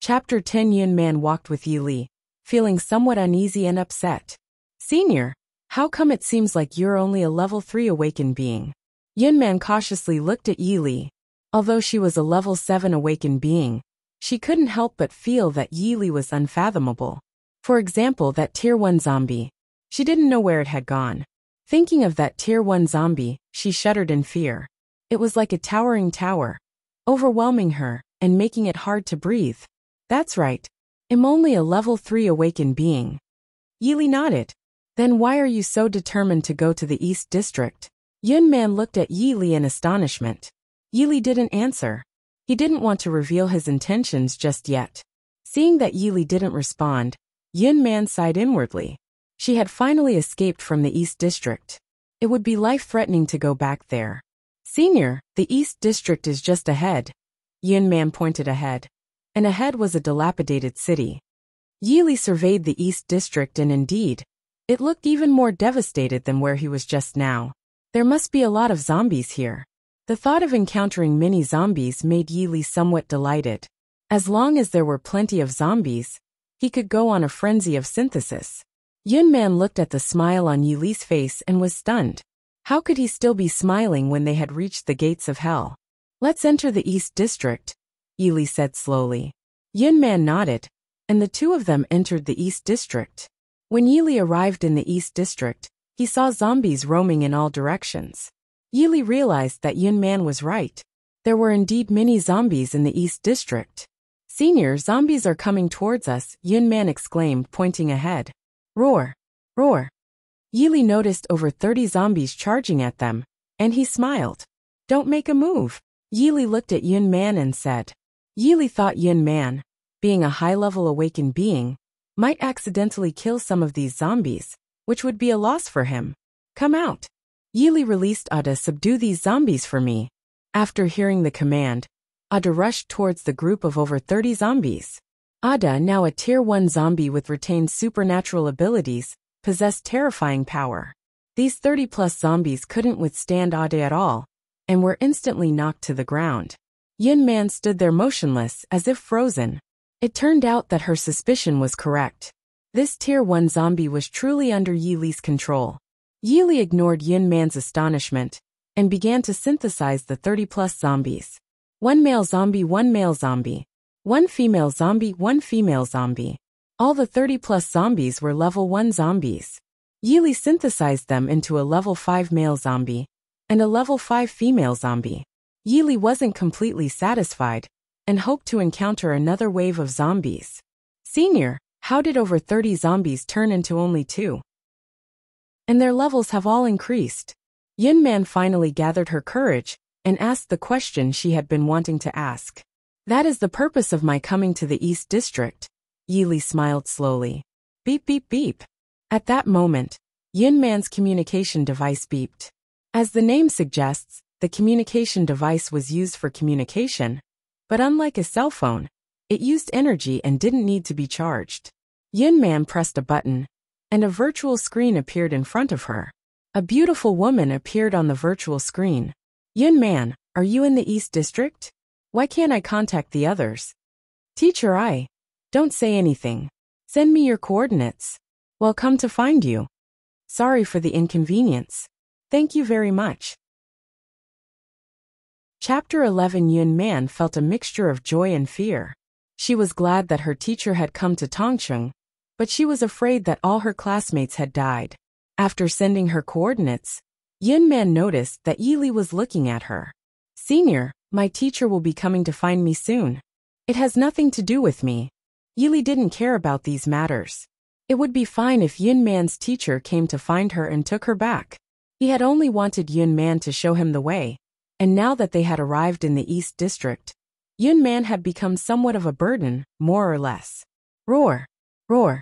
Chapter 10. Yunman walked with Yili, feeling somewhat uneasy and upset. Senior, how come it seems like you're only a level 3 awakened being? Yunman cautiously looked at Yili. Although she was a level 7 awakened being, she couldn't help but feel that Yili was unfathomable. For example, that Tier 1 zombie. She didn't know where it had gone. Thinking of that Tier 1 zombie, she shuddered in fear. It was like a towering tower, overwhelming her, and making it hard to breathe. That's right. I'm only a level 3 awakened being. Yili nodded. Then why are you so determined to go to the East District? Yunman looked at Yili in astonishment. Yili didn't answer. He didn't want to reveal his intentions just yet. Seeing that Yili didn't respond, Yunman sighed inwardly. She had finally escaped from the East District. It would be life-threatening to go back there. Senior, the East District is just ahead. Yunman pointed ahead. And ahead was a dilapidated city. Yili surveyed the East District and indeed, it looked even more devastated than where he was just now. There must be a lot of zombies here. The thought of encountering many zombies made Yili somewhat delighted. As long as there were plenty of zombies, he could go on a frenzy of synthesis. Yunman looked at the smile on Yili's face and was stunned. How could he still be smiling when they had reached the gates of hell? Let's enter the East District, Yili said slowly. Yunman nodded, and the two of them entered the East District. When Yili arrived in the East District, he saw zombies roaming in all directions. Yili realized that Yunman was right. There were indeed many zombies in the East District. Senior, zombies are coming towards us, Yunman exclaimed, pointing ahead. Roar! Roar! Yili noticed over 30 zombies charging at them, and he smiled. Don't make a move. Yili looked at Yunman and said. Yili thought Yunman, being a high-level awakened being, might accidentally kill some of these zombies, which would be a loss for him. Come out. Yili released Ada. Subdue these zombies for me. After hearing the command, Ada rushed towards the group of over 30 zombies. Ada, now a Tier 1 zombie with retained supernatural abilities, possessed terrifying power. These 30-plus zombies couldn't withstand Ada at all, and were instantly knocked to the ground. Yunman stood there motionless, as if frozen. It turned out that her suspicion was correct. This Tier 1 zombie was truly under Yili's control. Yili ignored Yunman's astonishment, and began to synthesize the 30-plus zombies. One male zombie, one male zombie. One female zombie, one female zombie. All the 30-plus zombies were level 1 zombies. Yili synthesized them into a level 5 male zombie, and a level 5 female zombie. Yili wasn't completely satisfied, and hoped to encounter another wave of zombies. Senior, how did over 30 zombies turn into only 2? And their levels have all increased. Yunman finally gathered her courage, and asked the question she had been wanting to ask. That is the purpose of my coming to the East District. Yili smiled slowly. Beep beep beep. At that moment, Yunman's communication device beeped. As the name suggests, the communication device was used for communication, but unlike a cell phone, it used energy and didn't need to be charged. Yunman pressed a button, and a virtual screen appeared in front of her. A beautiful woman appeared on the virtual screen. Yunman, are you in the East District? Why can't I contact the others? Teacher, don't say anything. Send me your coordinates. Well, come to find you. Sorry for the inconvenience. Thank you very much. Chapter 11. Yunman felt a mixture of joy and fear. She was glad that her teacher had come to Tongcheng, but she was afraid that all her classmates had died. After sending her coordinates, Yunman noticed that Yili was looking at her. Senior, my teacher will be coming to find me soon. It has nothing to do with me. Yili didn't care about these matters. It would be fine if Yunman's teacher came to find her and took her back. He had only wanted Yunman to show him the way, and now that they had arrived in the East District, Yunman had become somewhat of a burden, more or less. Roar! Roar!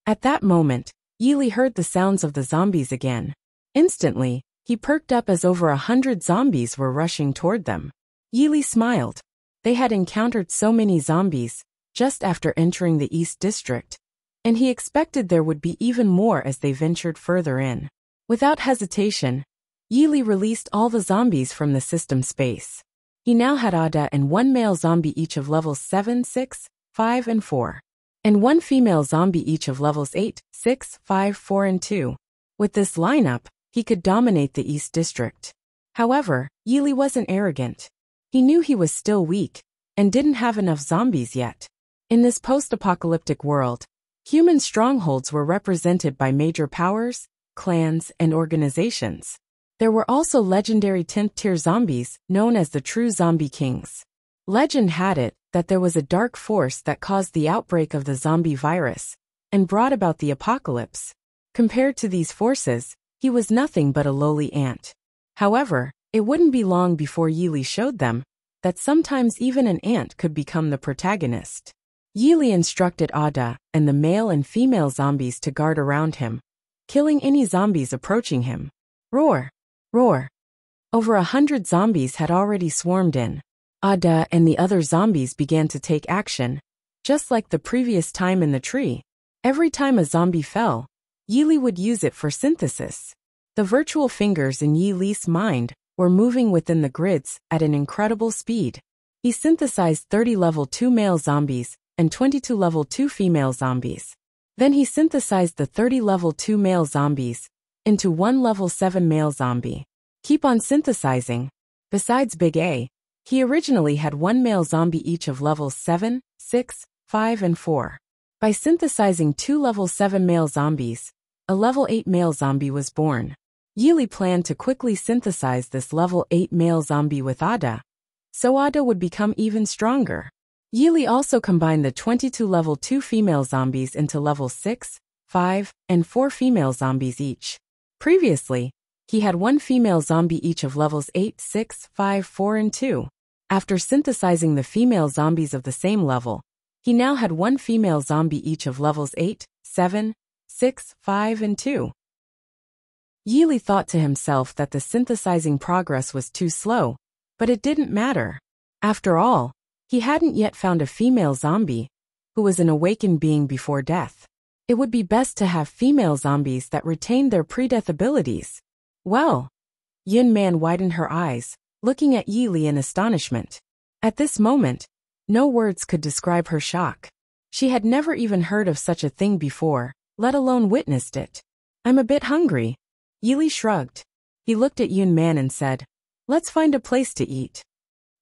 At that moment, Yili heard the sounds of the zombies again. Instantly, he perked up as over 100 zombies were rushing toward them. Yili smiled. They had encountered so many zombies just after entering the East District, and he expected there would be even more as they ventured further in. Without hesitation, Yili released all the zombies from the system space. He now had Ada and one male zombie each of levels 7, 6, 5, and 4, and one female zombie each of levels 8, 6, 5, 4, and 2. With this lineup, he could dominate the East District. However, Yili wasn't arrogant. He knew he was still weak, and didn't have enough zombies yet. In this post-apocalyptic world, human strongholds were represented by major powers, clans, and organizations. There were also legendary 10th tier zombies, known as the true zombie kings. Legend had it that there was a dark force that caused the outbreak of the zombie virus, and brought about the apocalypse. Compared to these forces, he was nothing but a lowly ant. However, it wouldn't be long before Yili showed them that sometimes even an ant could become the protagonist. Yili instructed Ada and the male and female zombies to guard around him, killing any zombies approaching him. Roar! Roar! Over 100 zombies had already swarmed in. Ada and the other zombies began to take action, just like the previous time in the tree. Every time a zombie fell, Yili would use it for synthesis. The virtual fingers in Yi Li's mind were moving within the grids at an incredible speed. He synthesized 30 level 2 male zombies and 22 level 2 female zombies. Then he synthesized the 30 level 2 male zombies into one level 7 male zombie. Keep on synthesizing. Besides Big A, he originally had one male zombie each of levels 7, 6, 5, and 4. By synthesizing 2 level 7 male zombies, a level 8 male zombie was born. Yi Li planned to quickly synthesize this level 8 male zombie with Ada, so Ada would become even stronger. Yi Li also combined the 22 level 2 female zombies into level 6, 5, and 4 female zombies each. Previously, he had one female zombie each of levels 8, 6, 5, 4, and 2. After synthesizing the female zombies of the same level, he now had one female zombie each of levels 8, 7, 6, 5, and 2. Yi Li thought to himself that the synthesizing progress was too slow, but it didn't matter. After all, he hadn't yet found a female zombie who was an awakened being before death. It would be best to have female zombies that retained their pre-death abilities. Well, Yun Man widened her eyes, looking at Yi Li in astonishment. At this moment, no words could describe her shock. She had never even heard of such a thing before, let alone witnessed it. I'm a bit hungry. Yi Li shrugged. He looked at Yun Man and said, let's find a place to eat.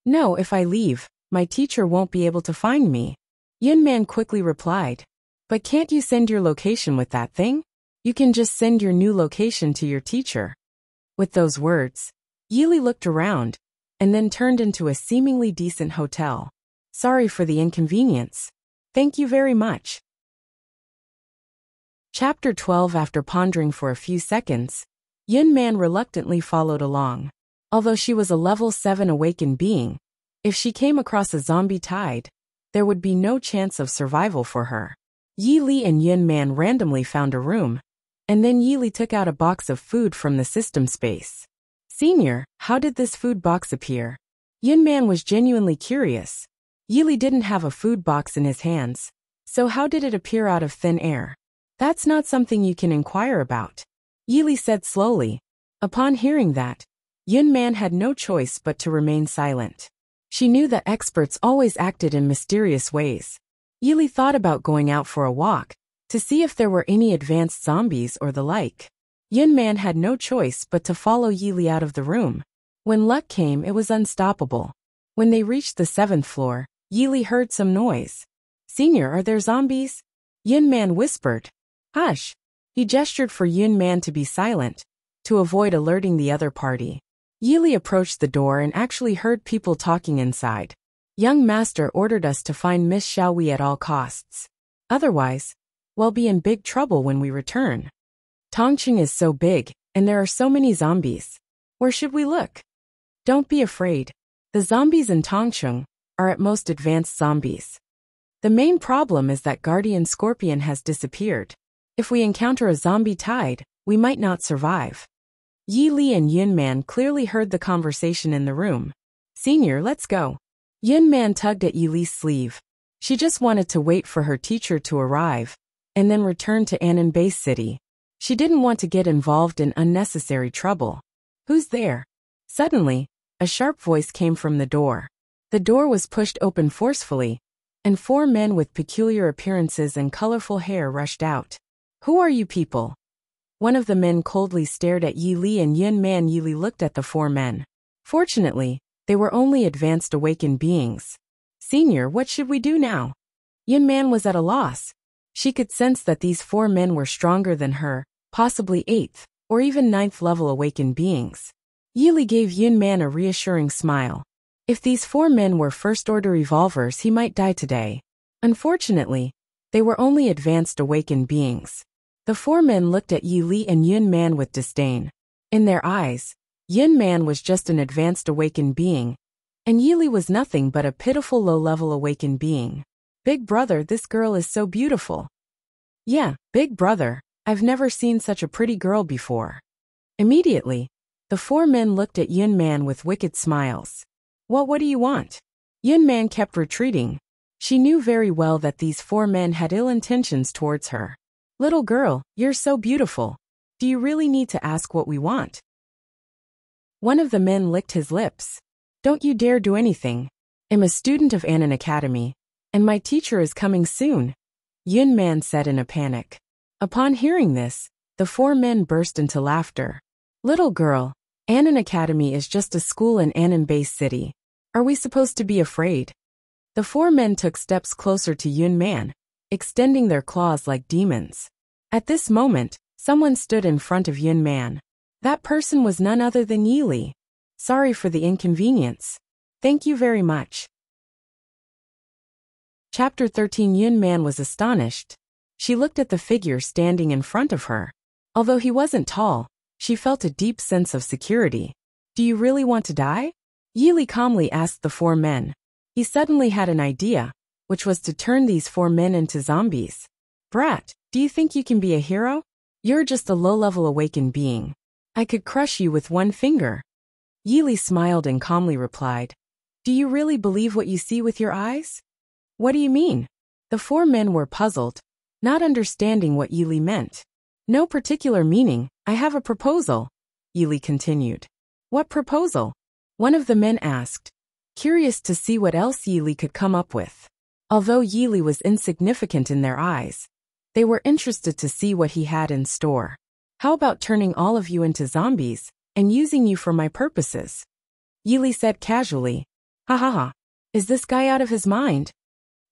No, if I leave, my teacher won't be able to find me. Yun Man quickly replied, but can't you send your location with that thing? You can just send your new location to your teacher. With those words, Yi Li looked around, and then turned into a seemingly decent hotel. Sorry for the inconvenience. Thank you very much. Chapter 12. After pondering for a few seconds, Yun Man reluctantly followed along. Although she was a level 7 awakened being, if she came across a zombie tide, there would be no chance of survival for her. Yi Li and Yun Man randomly found a room, and then Yi Li took out a box of food from the system space. Senior, how did this food box appear? Yun Man was genuinely curious. Yi Li didn't have a food box in his hands, so how did it appear out of thin air? That's not something you can inquire about, Yi Li said slowly. Upon hearing that, Yun Man had no choice but to remain silent. She knew that experts always acted in mysterious ways. Yi Li thought about going out for a walk, to see if there were any advanced zombies or the like. Yun Man had no choice but to follow Yi Li out of the room. When luck came, it was unstoppable. When they reached the 7th floor, Yi Li heard some noise. Senior, are there zombies? Yun Man whispered. Hush. He gestured for Yun Man to be silent, to avoid alerting the other party. Yi Li approached the door and actually heard people talking inside. Young master ordered us to find Miss Xiaowei at all costs. Otherwise, we'll be in big trouble when we return. Tongqing is so big, and there are so many zombies. Where should we look? Don't be afraid. The zombies in Tongqing are at most advanced zombies. The main problem is that Guardian Scorpion has disappeared. If we encounter a zombie tide, we might not survive. Yi Li and Yun Man clearly heard the conversation in the room. Senior, let's go. Yun Man tugged at Yi Li's sleeve. She just wanted to wait for her teacher to arrive, and then return to Annan Base City. She didn't want to get involved in unnecessary trouble. Who's there? Suddenly, a sharp voice came from the door. The door was pushed open forcefully, and 4 men with peculiar appearances and colorful hair rushed out. Who are you people? One of the men coldly stared at Yi Li and Yun Man. Yi Li looked at the 4 men. Fortunately, they were only advanced awakened beings. Senior, what should we do now? Yun Man was at a loss. She could sense that these 4 men were stronger than her, possibly 8th, or even 9th level awakened beings. Yi Li gave Yun Man a reassuring smile. If these 4 men were first-order evolvers, he might die today. Unfortunately, they were only advanced awakened beings. The 4 men looked at Yi Li and Yun Man with disdain. In their eyes, Yun Man was just an advanced awakened being, and Yi Li was nothing but a pitiful low-level awakened being. Big brother, this girl is so beautiful. Yeah, big brother, I've never seen such a pretty girl before. Immediately, the 4 men looked at Yun Man with wicked smiles. What do you want? Yun Man kept retreating. She knew very well that these 4 men had ill intentions towards her. Little girl, you're so beautiful. Do you really need to ask what we want? One of the men licked his lips. Don't you dare do anything. I'm a student of Annan Academy, and my teacher is coming soon, Yun Man said in a panic. Upon hearing this, the four men burst into laughter. Little girl, Annan Academy is just a school in Annan Base City. Are we supposed to be afraid? The four men took steps closer to Yun Man, extending their claws like demons. At this moment, someone stood in front of Yun Man. That person was none other than Yi Li. Sorry for the inconvenience. Thank you very much. Chapter 13. Yun Man was astonished. She looked at the figure standing in front of her. Although he wasn't tall, she felt a deep sense of security. Do you really want to die? Yi Li calmly asked the four men. He suddenly had an idea, which was to turn these four men into zombies. Brat, do you think you can be a hero? You're just a low-level awakened being. I could crush you with one finger. Yi Li smiled and calmly replied. Do you really believe what you see with your eyes? What do you mean? The four men were puzzled, not understanding what Yi Li meant. No particular meaning. I have a proposal, Yi Li continued. What proposal? One of the men asked, curious to see what else Yi Li could come up with. Although Yi Li was insignificant in their eyes, they were interested to see what he had in store. How about turning all of you into zombies, and using you for my purposes? Yi Li said casually. Ha ha ha. Is this guy out of his mind?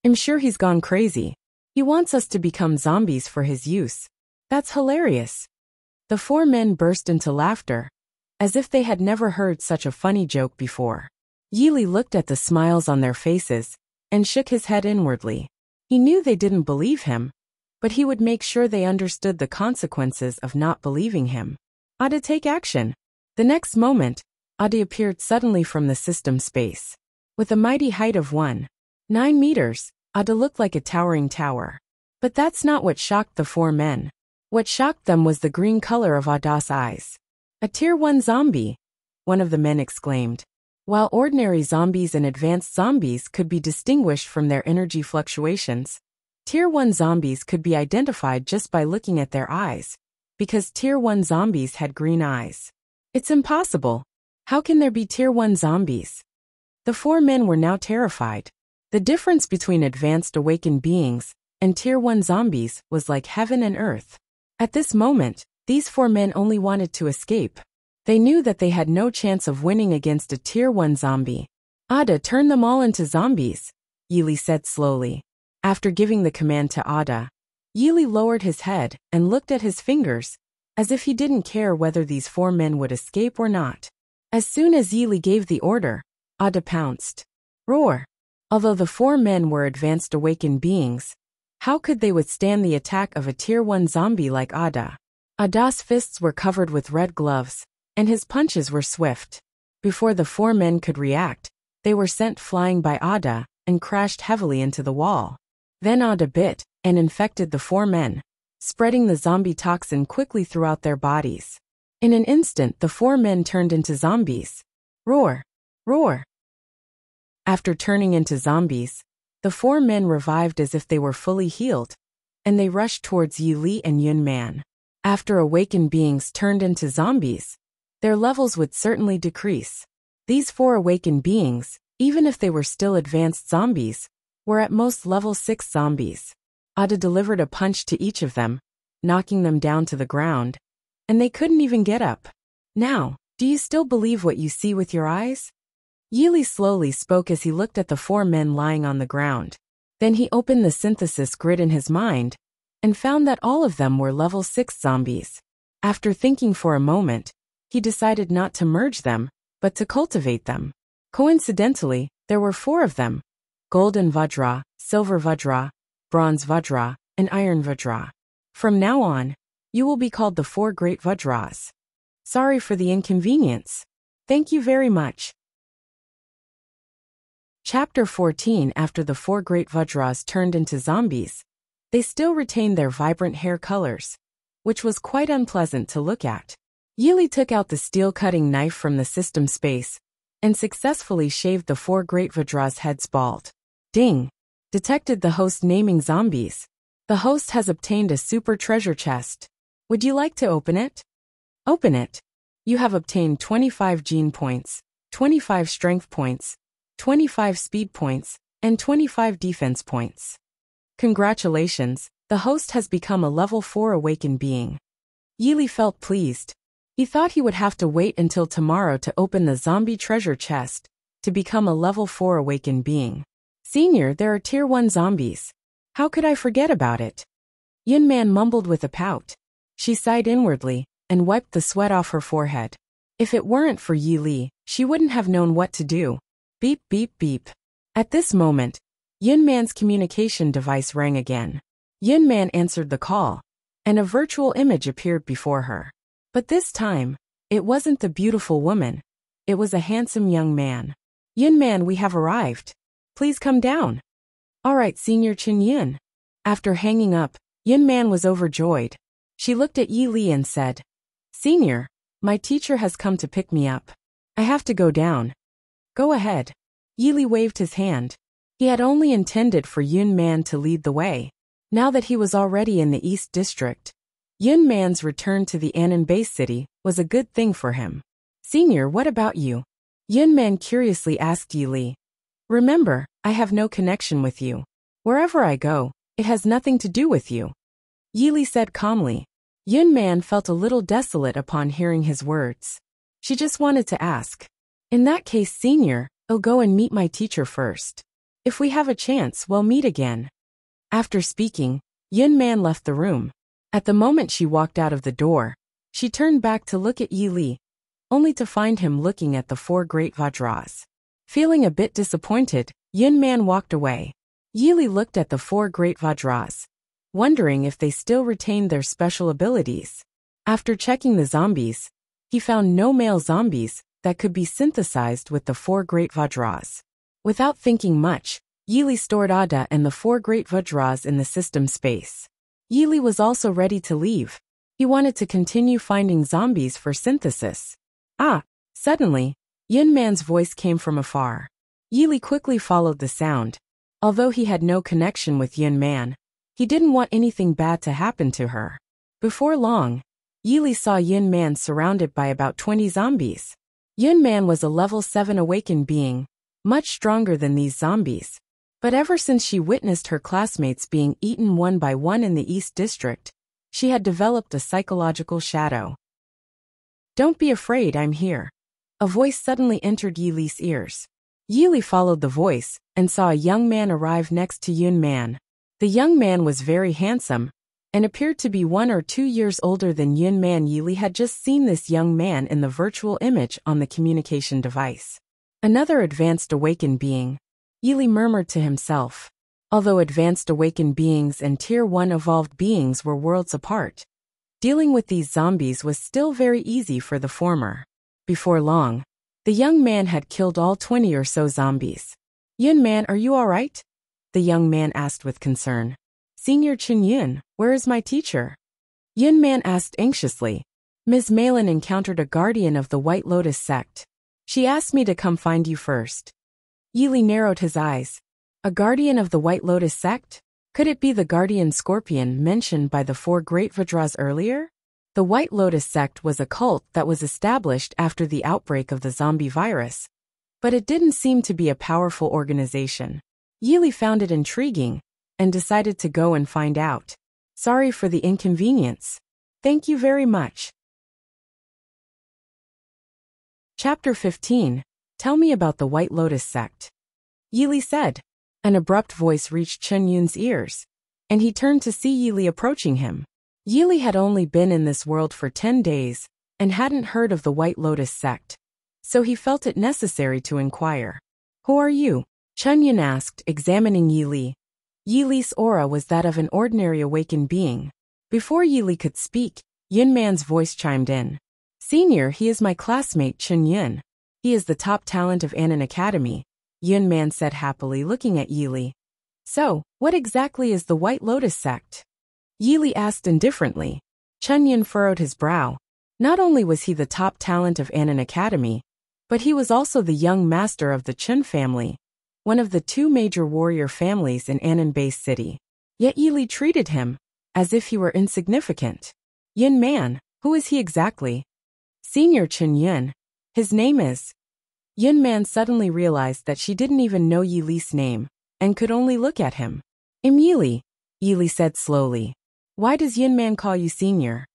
I'm sure he's gone crazy. He wants us to become zombies for his use. That's hilarious. The four men burst into laughter, as if they had never heard such a funny joke before. Yi Li looked at the smiles on their faces, and shook his head inwardly. He knew they didn't believe him, but he would make sure they understood the consequences of not believing him. Ada, take action. The next moment, Ada appeared suddenly from the system space. With a mighty height of 1.9 meters, Ada looked like a towering tower. But that's not what shocked the four men. What shocked them was the green color of Ada's eyes. A Tier 1 zombie, one of the men exclaimed. While ordinary zombies and advanced zombies could be distinguished from their energy fluctuations, Tier 1 zombies could be identified just by looking at their eyes, because Tier 1 zombies had green eyes. It's impossible. How can there be Tier 1 zombies? The four men were now terrified. The difference between advanced awakened beings and Tier 1 zombies was like heaven and earth. At this moment, these four men only wanted to escape. They knew that they had no chance of winning against a Tier 1 zombie. Ada, turn them all into zombies, Yi Li said slowly. After giving the command to Ada, Yi Li lowered his head and looked at his fingers, as if he didn't care whether these four men would escape or not. As soon as Yi Li gave the order, Ada pounced. Roar! Although the four men were advanced awakened beings, how could they withstand the attack of a Tier 1 zombie like Ada? Ada's fists were covered with red gloves, and his punches were swift. Before the four men could react, they were sent flying by Ada and crashed heavily into the wall. Then Ada bit and infected the four men, spreading the zombie toxin quickly throughout their bodies. In an instant, the four men turned into zombies. Roar! Roar! After turning into zombies, the four men revived as if they were fully healed, and they rushed towards Yi Li and Yun Man. After awakened beings turned into zombies, their levels would certainly decrease. These four awakened beings, even if they were still advanced zombies, were at most level 6 zombies. Ada delivered a punch to each of them, knocking them down to the ground, and they couldn't even get up. Now, do you still believe what you see with your eyes? Yi Li slowly spoke as he looked at the four men lying on the ground. Then he opened the synthesis grid in his mind, and found that all of them were level 6 zombies. After thinking for a moment, he decided not to merge them, but to cultivate them. Coincidentally, there were 4 of them: Golden Vajra, Silver Vajra, Bronze Vajra, and Iron Vajra. From now on, you will be called the 4 Great Vajras. Sorry for the inconvenience. Thank you very much. Chapter 14. After the 4 Great Vajras turned into zombies, they still retained their vibrant hair colors, which was quite unpleasant to look at. Yi Li took out the steel-cutting knife from the system space and successfully shaved the 4 Great Vajras' heads bald. Ding! Detected the host naming zombies. The host has obtained a super treasure chest. Would you like to open it? Open it. You have obtained 25 gene points, 25 strength points, 25 speed points, and 25 defense points. Congratulations, the host has become a level 4 awakened being. Yili felt pleased. He thought he would have to wait until tomorrow to open the zombie treasure chest to become a level 4 awakened being. Senior, there are tier 1 zombies. How could I forget about it? Yunman mumbled with a pout. She sighed inwardly and wiped the sweat off her forehead. If it weren't for Yi Li, she wouldn't have known what to do. Beep, beep, beep. At this moment, Yunman's communication device rang again. Yunman answered the call, and a virtual image appeared before her. But this time, it wasn't the beautiful woman. It was a handsome young man. Yunman, we have arrived. Please come down. All right, Senior Chen Yun. After hanging up, Yunman was overjoyed. She looked at Yi Li and said, Senior, my teacher has come to pick me up. I have to go down. Go ahead. Yi Li waved his hand. He had only intended for Yunman to lead the way. Now that he was already in the East District, Yunman's return to the Anan base city was a good thing for him. Senior, what about you? Yunman curiously asked Yi Li. Remember, I have no connection with you. Wherever I go, it has nothing to do with you. Yi Li said calmly. Yunman felt a little desolate upon hearing his words. She just wanted to ask. In that case, Senior, I'll go and meet my teacher first. If we have a chance, we'll meet again. After speaking, Yunman left the room. At the moment she walked out of the door, she turned back to look at Yi Li, only to find him looking at the 4 great Vajras. Feeling a bit disappointed, Yunman walked away. Yi Li looked at the 4 great Vajras, wondering if they still retained their special abilities. After checking the zombies, he found no male zombies that could be synthesized with the 4 great Vajras. Without thinking much, Yi Li stored Ada and the 4 great Vajras in the system space. Yi Li was also ready to leave. He wanted to continue finding zombies for synthesis. Suddenly, Yunman's voice came from afar. Yi Li quickly followed the sound. Although he had no connection with Yunman, he didn't want anything bad to happen to her. Before long, Yi Li saw Yunman surrounded by about 20 zombies. Yunman was a level 7 awakened being, much stronger than these zombies. But ever since she witnessed her classmates being eaten one by one in the East District, she had developed a psychological shadow. Don't be afraid, I'm here. A voice suddenly entered Yi Li's ears. Yi Li followed the voice and saw a young man arrive next to Yunman. The young man was very handsome and appeared to be 1 or 2 years older than Yunman. Yi Li had just seen this young man in the virtual image on the communication device. Another advanced awakened being. Yi Li murmured to himself. Although advanced awakened beings and tier 1 evolved beings were worlds apart, dealing with these zombies was still very easy for the former. Before long, the young man had killed all 20 or so zombies. Yunman, are you alright? The young man asked with concern. Senior Chen Yun, where is my teacher? Yunman asked anxiously. Ms. Malin encountered a guardian of the White Lotus sect. She asked me to come find you first. Yi Li narrowed his eyes. A guardian of the White Lotus sect? Could it be the guardian scorpion mentioned by the 4 great Vajras earlier? The White Lotus sect was a cult that was established after the outbreak of the zombie virus, but it didn't seem to be a powerful organization. Yi Li found it intriguing and decided to go and find out. Sorry for the inconvenience. Thank you very much. Chapter 15. Tell me about the White Lotus sect. Yi Li said. An abrupt voice reached Chen Yun's ears, and he turned to see Yi Li approaching him. Yi Li had only been in this world for 10 days and hadn't heard of the White Lotus sect, so he felt it necessary to inquire. Who are you? Chen Yun asked, examining Yi Li. Yi Li's aura was that of an ordinary awakened being. Before Yi Li could speak, Yunman's voice chimed in. Senior, he is my classmate Chen Yun. He is the top talent of Anan Academy, Yunman said happily, looking at Yi Li. So, what exactly is the White Lotus sect? Yi Li asked indifferently. Chen Yun furrowed his brow. Not only was he the top talent of Anan Academy, but he was also the young master of the Chen family, one of the 2 major warrior families in Anan Base City. Yet Yi Li treated him as if he were insignificant. Yin Man, who is he exactly? Senior Chen Yun. His name is. Yin Man suddenly realized that she didn't even know Yi Li's name, and could only look at him. Yi Li, Yi Li said slowly. Why does Yin Man call you senior?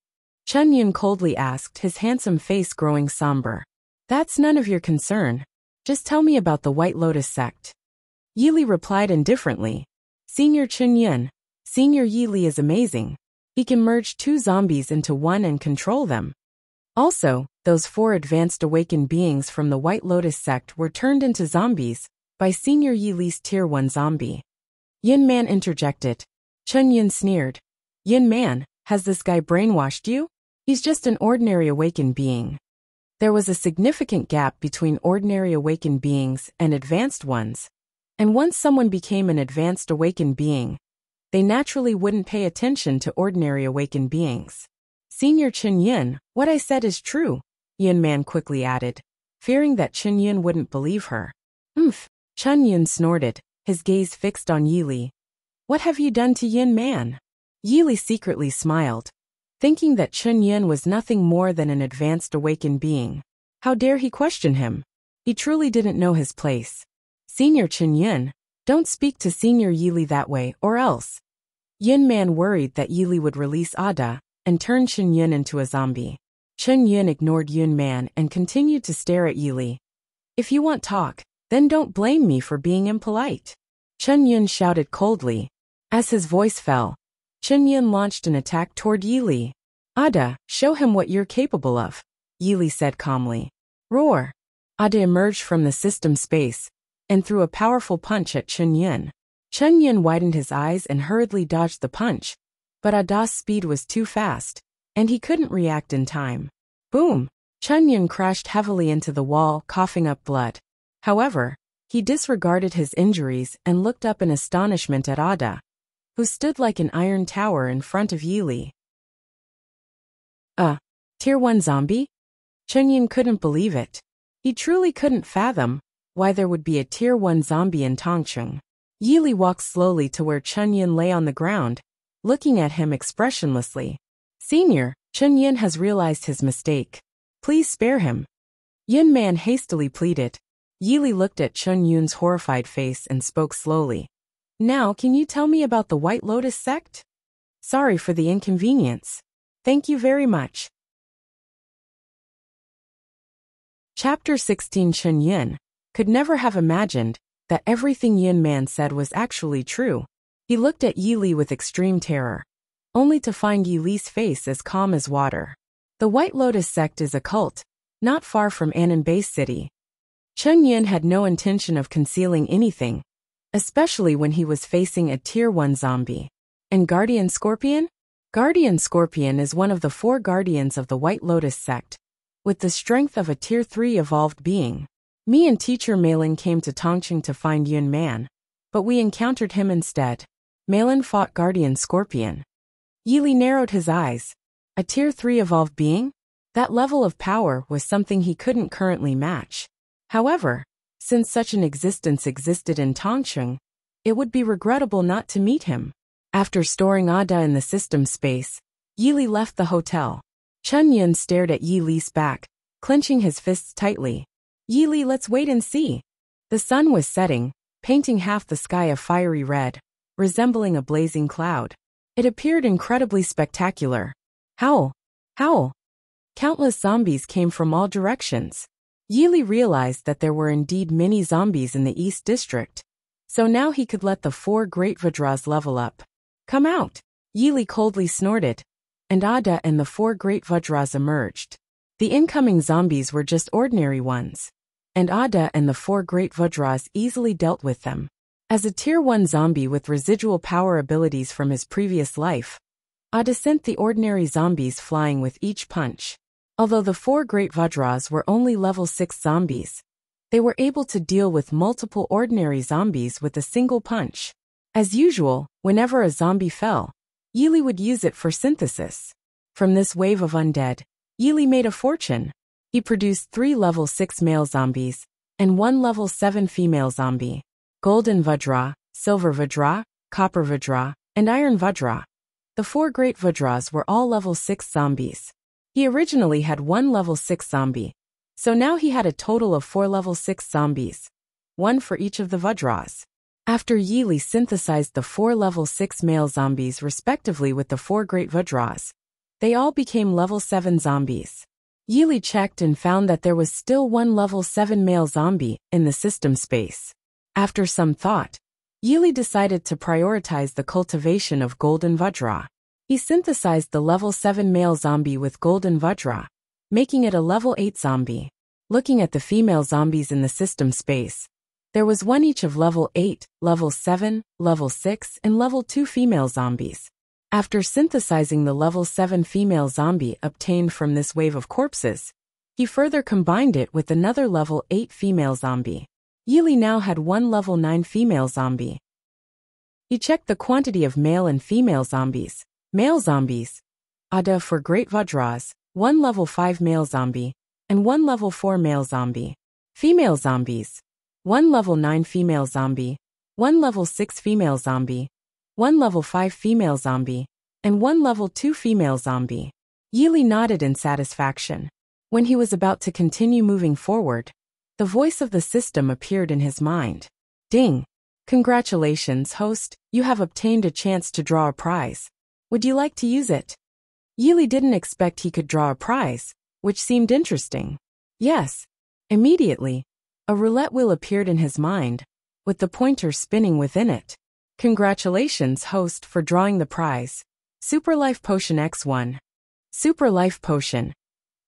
Chen Yun coldly asked, his handsome face growing somber. That's none of your concern. Just tell me about the White Lotus sect. Yi Li replied indifferently. Senior Chen Yun, Senior Yi Li is amazing. He can merge 2 zombies into one and control them. Also, those 4 advanced awakened beings from the White Lotus sect were turned into zombies by Senior Yi Li's Tier 1 zombie. Yin Man interjected. Chen Yun sneered. Yin Man, has this guy brainwashed you? He's just an ordinary awakened being. There was a significant gap between ordinary awakened beings and advanced ones. And once someone became an advanced awakened being, they naturally wouldn't pay attention to ordinary awakened beings. Senior Chen Yun, what I said is true, Yin Man quickly added, fearing that Chen Yun wouldn't believe her. Chen Yun snorted, his gaze fixed on Yi Li. What have you done to Yin Man? Yi Li secretly smiled, thinking that Chen Yun was nothing more than an advanced awakened being. How dare he question him? He truly didn't know his place. Senior Chen Yun, don't speak to Senior Yi Li that way, or else. Yin Man worried that Yi Li would release Ada and turn Chen Yun into a zombie. Chen Yun ignored Yin Man and continued to stare at Yi Li. If you want talk, then don't blame me for being impolite. Chen Yun shouted coldly. As his voice fell, Chen Yun launched an attack toward Yi Li. Ada, show him what you're capable of, Yi Li said calmly. Roar! Ada emerged from the system space and threw a powerful punch at Chen Yun. Chen Yun widened his eyes and hurriedly dodged the punch, but Ada's speed was too fast, and he couldn't react in time. Boom! Chen Yun crashed heavily into the wall, coughing up blood. However, he disregarded his injuries and looked up in astonishment at Ada, who stood like an iron tower in front of Yi Li. Tier 1 zombie? Chen Yun couldn't believe it. He truly couldn't fathom why there would be a Tier 1 zombie in Tongcheng. Yi Li walked slowly to where Chen Yun lay on the ground, looking at him expressionlessly. Senior, Chen Yun has realized his mistake. Please spare him. Yin Man hastily pleaded. Yi Li looked at Chen Yun's horrified face and spoke slowly. Now can you tell me about the White Lotus sect? Sorry for the inconvenience. Thank you very much. Chapter 16. Chen Yun could never have imagined that everything Yin Man said was actually true. He looked at Yi Li with extreme terror, only to find Yi Li's face as calm as water. The White Lotus sect is a cult, not far from Ananbei City. Chen Yun had no intention of concealing anything, especially when he was facing a Tier 1 zombie. And Guardian Scorpion? Guardian Scorpion is one of the 4 guardians of the White Lotus sect, with the strength of a Tier 3 evolved being. Me and Teacher Malin came to Tongcheng to find Yun Man, but we encountered him instead. Malin fought Guardian Scorpion. Yi Li narrowed his eyes. A Tier 3 evolved being? That level of power was something he couldn't currently match. However, since such an existence existed in Tongcheng, it would be regrettable not to meet him. After storing Ada in the system space, Yi Li left the hotel. Chen Yun stared at Yi Li's back, clenching his fists tightly. Yi Li, let's wait and see. The sun was setting, painting half the sky a fiery red, resembling a blazing cloud. It appeared incredibly spectacular. Howl! Howl! Countless zombies came from all directions. Yi Li realized that there were indeed many zombies in the East District, so now he could let the 4 great Vajras level up. Come out! Yi Li coldly snorted, and Ada and the 4 great Vajras emerged. The incoming zombies were just ordinary ones, and Ada and the 4 great Vajras easily dealt with them. As a Tier 1 zombie with residual power abilities from his previous life, Ada sent the ordinary zombies flying with each punch. Although the 4 great Vajras were only level 6 zombies, they were able to deal with multiple ordinary zombies with a single punch. As usual, whenever a zombie fell, Yi Li would use it for synthesis. From this wave of undead, Yi Li made a fortune. He produced 3 level 6 male zombies and 1 level 7 female zombie. Golden Vajra, Silver Vajra, Copper Vajra, and Iron Vajra. The 4 great Vajras were all level 6 zombies. He originally had 1 level 6 zombie, so now he had a total of 4 level 6 zombies, 1 for each of the Vajras. After Yili synthesized the 4 level 6 male zombies respectively with the 4 great Vajras, they all became level 7 zombies. Yili checked and found that there was still 1 level 7 male zombie in the system space. After some thought, Yili decided to prioritize the cultivation of Golden Vajra. He synthesized the level 7 male zombie with Golden Vajra, making it a level 8 zombie. Looking at the female zombies in the system space, there was one each of level 8, level 7, level 6, and level 2 female zombies. After synthesizing the level 7 female zombie obtained from this wave of corpses, he further combined it with another level 8 female zombie. Yili now had 1 level 9 female zombie. He checked the quantity of male and female zombies. Male zombies, Ada for Great Vajras, 1 level 5 male zombie, and 1 level 4 male zombie. Female zombies, 1 level 9 female zombie, 1 level 6 female zombie, 1 level 5 female zombie, and 1 level 2 female zombie. Yili nodded in satisfaction. When he was about to continue moving forward, the voice of the system appeared in his mind. Ding! Congratulations, host, you have obtained a chance to draw a prize. Would you like to use it? Yili didn't expect he could draw a prize, which seemed interesting. Yes. Immediately, a roulette wheel appeared in his mind, with the pointer spinning within it. Congratulations, host, for drawing the prize. Super Life Potion X1. Super Life Potion.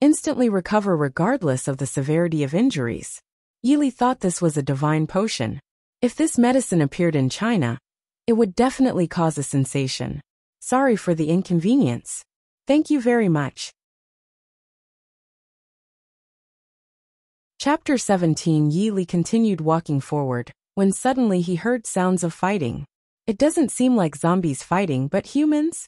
Instantly recover regardless of the severity of injuries. Yili thought this was a divine potion. If this medicine appeared in China, it would definitely cause a sensation. Sorry for the inconvenience. Thank you very much. Chapter 17. Yili continued walking forward, when suddenly he heard sounds of fighting. It doesn't seem like zombies fighting but humans?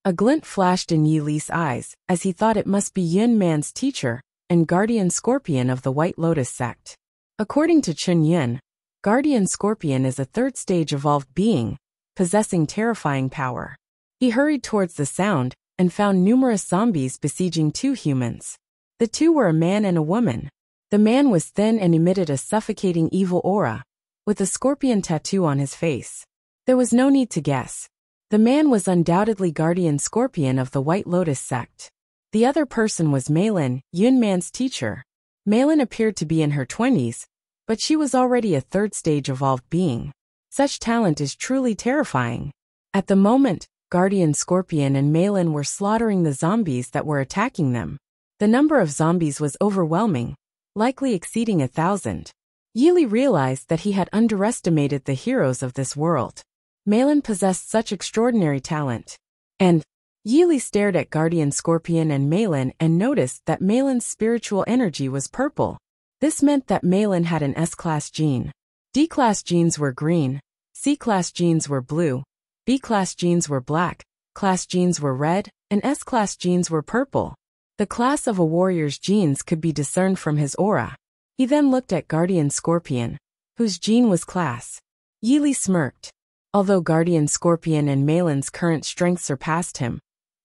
A glint flashed in Yili's eyes, as he thought it must be Yun Man's teacher, and guardian scorpion of the White Lotus sect. According to Chun Yun, Guardian Scorpion is a third-stage evolved being, possessing terrifying power. He hurried towards the sound, and found numerous zombies besieging 2 humans. The 2 were a man and a woman. The man was thin and emitted a suffocating evil aura, with a scorpion tattoo on his face. There was no need to guess. The man was undoubtedly Guardian Scorpion of the White Lotus sect. The other person was Meilin, Yun Man's teacher. Meilin appeared to be in her 20s, but she was already a third-stage evolved being. Such talent is truly terrifying. At the moment, Guardian Scorpion and Meilin were slaughtering the zombies that were attacking them. The number of zombies was overwhelming, likely exceeding 1,000. Yili realized that he had underestimated the heroes of this world. Meilin possessed such extraordinary talent. And Yili stared at Guardian Scorpion and Meilin and noticed that Meilin's spiritual energy was purple. This meant that Meilin had an S-class gene. D-class genes were green, C-class genes were blue, B-class genes were black, class genes were red, and S-class genes were purple. The class of a warrior's genes could be discerned from his aura. He then looked at Guardian Scorpion, whose gene was class. Yili smirked. Although Guardian Scorpion and Meilin's current strength surpassed him,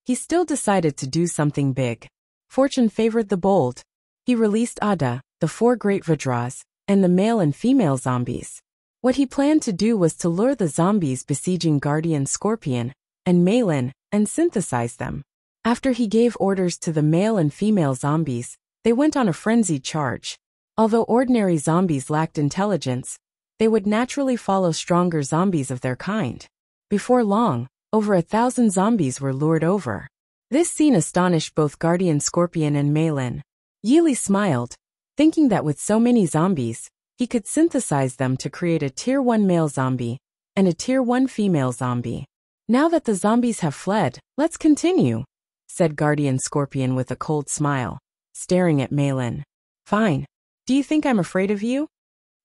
he still decided to do something big. Fortune favored the bold. He released Ada, the 4 great Vajras, and the male and female zombies. What he planned to do was to lure the zombies besieging Guardian Scorpion and Meilin and synthesize them. After he gave orders to the male and female zombies, they went on a frenzied charge. Although ordinary zombies lacked intelligence, they would naturally follow stronger zombies of their kind. Before long, over 1,000 zombies were lured over. This scene astonished both Guardian Scorpion and Meilin. Yili smiled, thinking that with so many zombies, he could synthesize them to create a Tier 1 male zombie and a Tier 1 female zombie. Now that the zombies have fled, let's continue, said Guardian Scorpion with a cold smile, staring at Meilin. Fine. Do you think I'm afraid of you?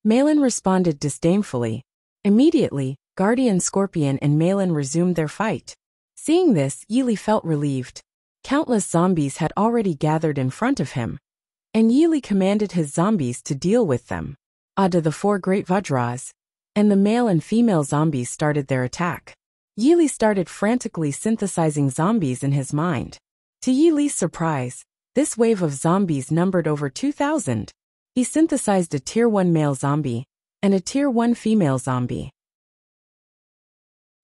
Meilin responded disdainfully. Immediately, Guardian Scorpion and Meilin resumed their fight. Seeing this, Yili felt relieved. Countless zombies had already gathered in front of him, and Yili commanded his zombies to deal with them. Ada the 4 great Vajras, and the male and female zombies started their attack. Yili started frantically synthesizing zombies in his mind. To Yili's surprise, this wave of zombies numbered over 2,000. He synthesized a Tier 1 male zombie and a Tier 1 female zombie.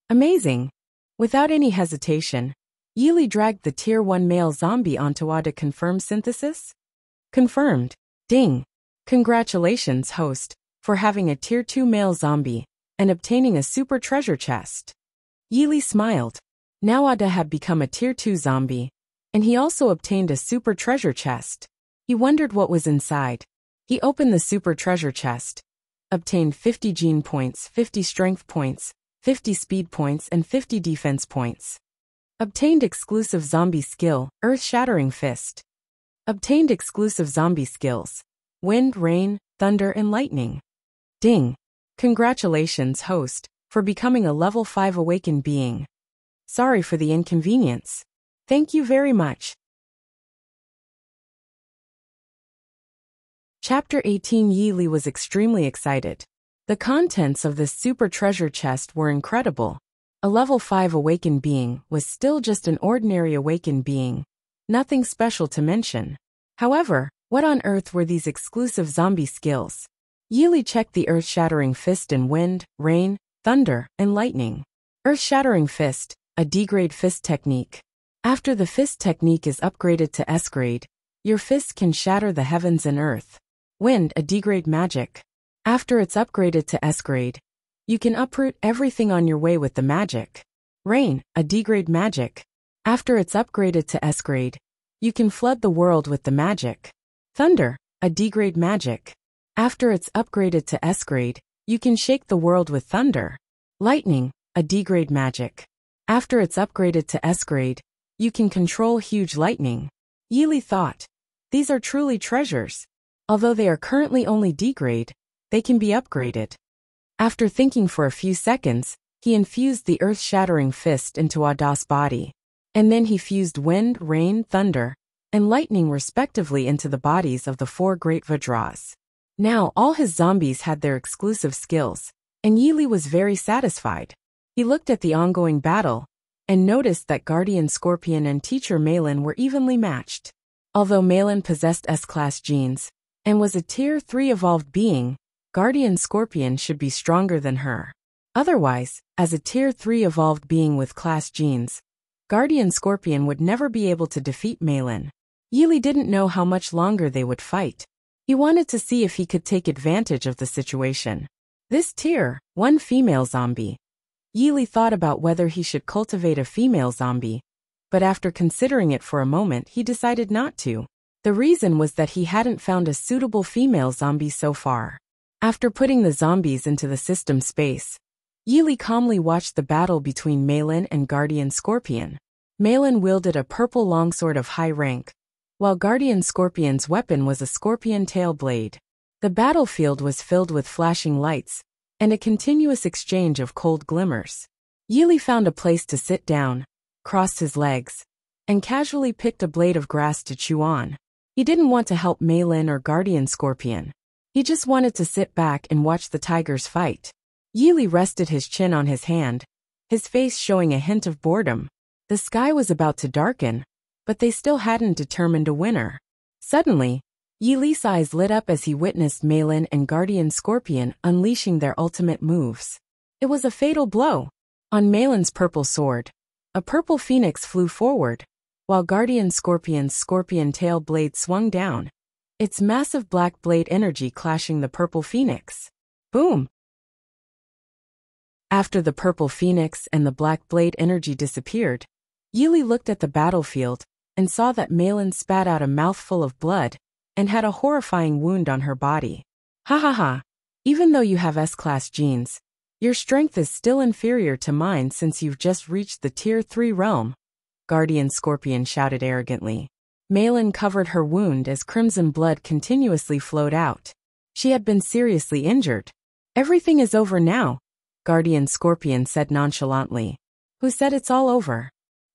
Amazing! Without any hesitation, Yili dragged the Tier 1 male zombie onto A to confirm synthesis. Confirmed. Ding! Congratulations, host, for having a Tier 2 male zombie and obtaining a super treasure chest. Yili smiled. Now Ada had become a Tier 2 zombie, and he also obtained a super treasure chest. He wondered what was inside. He opened the super treasure chest, obtained 50 gene points, 50 strength points, 50 speed points, and 50 defense points. Obtained exclusive zombie skill, Earth-Shattering Fist. Obtained exclusive zombie skills, Wind, Rain, Thunder, and Lightning. Ding! Congratulations, host, for becoming a level 5 awakened being. Sorry for the inconvenience. Thank you very much. Chapter 18. Yili was extremely excited. The contents of this super treasure chest were incredible. A level 5 awakened being was still just an ordinary awakened being. Nothing special to mention. However, what on earth were these exclusive zombie skills? Yili checked the Earth-Shattering Fist in Wind, Rain, Thunder, and Lightning. Earth-Shattering Fist, a D-grade fist technique. After the fist technique is upgraded to S-grade, your fist can shatter the heavens and earth. Wind, a D-grade magic. After it's upgraded to S-grade, you can uproot everything on your way with the magic. Rain, a D-grade magic. After it's upgraded to S-grade, you can flood the world with the magic. Thunder, a D-grade magic. After it's upgraded to S-grade, you can shake the world with thunder. Lightning, a D-grade magic. After it's upgraded to S-grade, you can control huge lightning. Yili thought, these are truly treasures. Although they are currently only D-grade, they can be upgraded. After thinking for a few seconds, he infused the Earth-Shattering Fist into Ada's body. And then he fused Wind, Rain, Thunder, and Lightning respectively into the bodies of the 4 great Vajras. Now all his zombies had their exclusive skills, and Yili was very satisfied. He looked at the ongoing battle, and noticed that Guardian Scorpion and Teacher Malin were evenly matched. Although Malin possessed S-class genes, and was a Tier 3 evolved being, Guardian Scorpion should be stronger than her. Otherwise, as a Tier 3 evolved being with class genes, Guardian Scorpion would never be able to defeat Malin. Yili didn't know how much longer they would fight. He wanted to see if he could take advantage of the situation. This Tier 1 female zombie. Yili thought about whether he should cultivate a female zombie, but after considering it for a moment he decided not to. The reason was that he hadn't found a suitable female zombie so far. After putting the zombies into the system space, Yili calmly watched the battle between Malin and Guardian Scorpion. Malin wielded a purple longsword of high rank, while Guardian Scorpion's weapon was a scorpion tail blade. The battlefield was filled with flashing lights, and a continuous exchange of cold glimmers. Yili found a place to sit down, crossed his legs, and casually picked a blade of grass to chew on. He didn't want to help Malin or Guardian Scorpion. He just wanted to sit back and watch the tigers fight. Yili rested his chin on his hand, his face showing a hint of boredom. The sky was about to darken, but they still hadn't determined a winner. Suddenly, Yili's eyes lit up as he witnessed Malin and Guardian Scorpion unleashing their ultimate moves. It was a fatal blow. On Malin's purple sword, a purple phoenix flew forward, while Guardian Scorpion's scorpion tail blade swung down, its massive black blade energy clashing the purple phoenix. Boom! After the purple phoenix and the black blade energy disappeared, Yili looked at the battlefield and saw that Malin spat out a mouthful of blood and had a horrifying wound on her body. Ha ha ha! Even though you have S-class genes, your strength is still inferior to mine since you've just reached the Tier 3 realm, Guardian Scorpion shouted arrogantly. Malin covered her wound as crimson blood continuously flowed out. She had been seriously injured. Everything is over now, Guardian Scorpion said nonchalantly. Who said it's all over?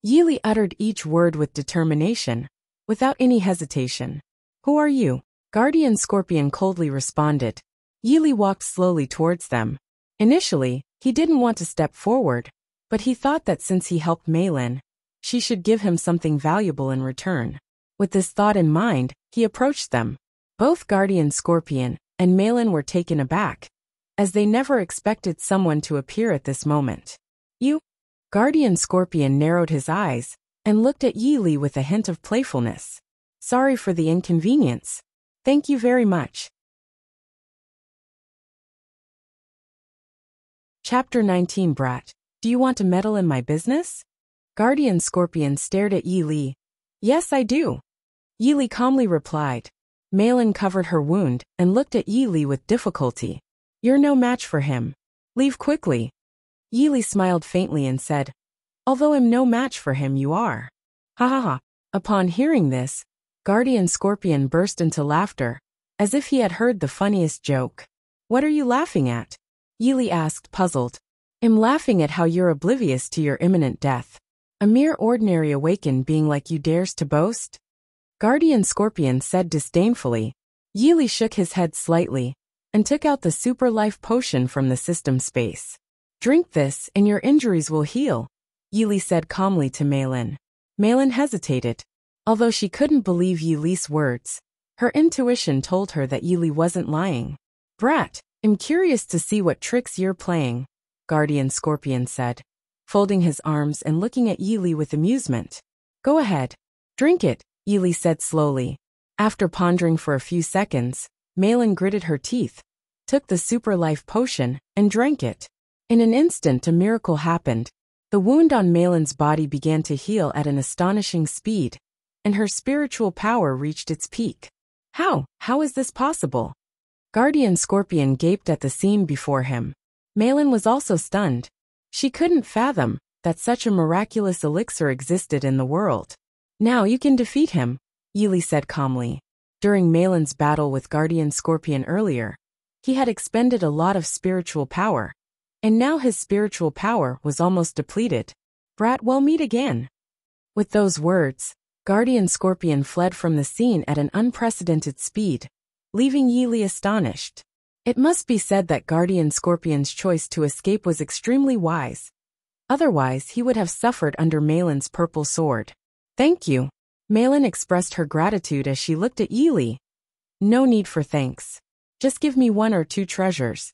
Yili uttered each word with determination, without any hesitation. Who are you? Guardian Scorpion coldly responded. Yili walked slowly towards them. Initially, he didn't want to step forward, But he thought that since he helped Malin, she should give him something valuable in return. With this thought in mind, he approached them. Both Guardian Scorpion and Malin were taken aback, as they never expected someone to appear at this moment. You? Guardian Scorpion narrowed his eyes and looked at Yi Li with a hint of playfulness. Sorry for the inconvenience. Thank you very much. Chapter 19. Brat, do you want to meddle in my business? Guardian Scorpion stared at Yi Li. Yes, I do. Yi Li calmly replied. Malin covered her wound and looked at Yi Li with difficulty. You're no match for him. Leave quickly. Yi Li smiled faintly and said, although I'm no match for him, you are. Ha ha ha. Upon hearing this, Guardian Scorpion burst into laughter, as if he had heard the funniest joke. What are you laughing at? Yi Li asked, puzzled. I'm laughing at how you're oblivious to your imminent death. A mere ordinary awakened being like you dares to boast? Guardian Scorpion said disdainfully. Yi Li shook his head slightly and took out the super life potion from the system space. Drink this and your injuries will heal, Yi Li said calmly to Malin. Malin hesitated. Although she couldn't believe Yi Li's words, her intuition told her that Yi Li wasn't lying. Brat, I'm curious to see what tricks you're playing, Guardian Scorpion said, folding his arms and looking at Yi Li with amusement. Go ahead. Drink it, Yi Li said slowly. After pondering for a few seconds, Malin gritted her teeth, took the super life potion, and drank it. In an instant a miracle happened. The wound on Malin's body began to heal at an astonishing speed, and her spiritual power reached its peak. How is this possible? Guardian Scorpion gaped at the scene before him. Malin was also stunned. She couldn't fathom that such a miraculous elixir existed in the world. Now you can defeat him, Yi Li said calmly. During Malin's battle with Guardian Scorpion earlier, he had expended a lot of spiritual power, and now his spiritual power was almost depleted. Brat, we'll meet again. With those words, Guardian Scorpion fled from the scene at an unprecedented speed, leaving Yi Li astonished. It must be said that Guardian Scorpion's choice to escape was extremely wise. Otherwise, he would have suffered under Malin's purple sword. Thank you. Malin expressed her gratitude as she looked at Yi Li. No need for thanks. Just give me 1 or 2 treasures.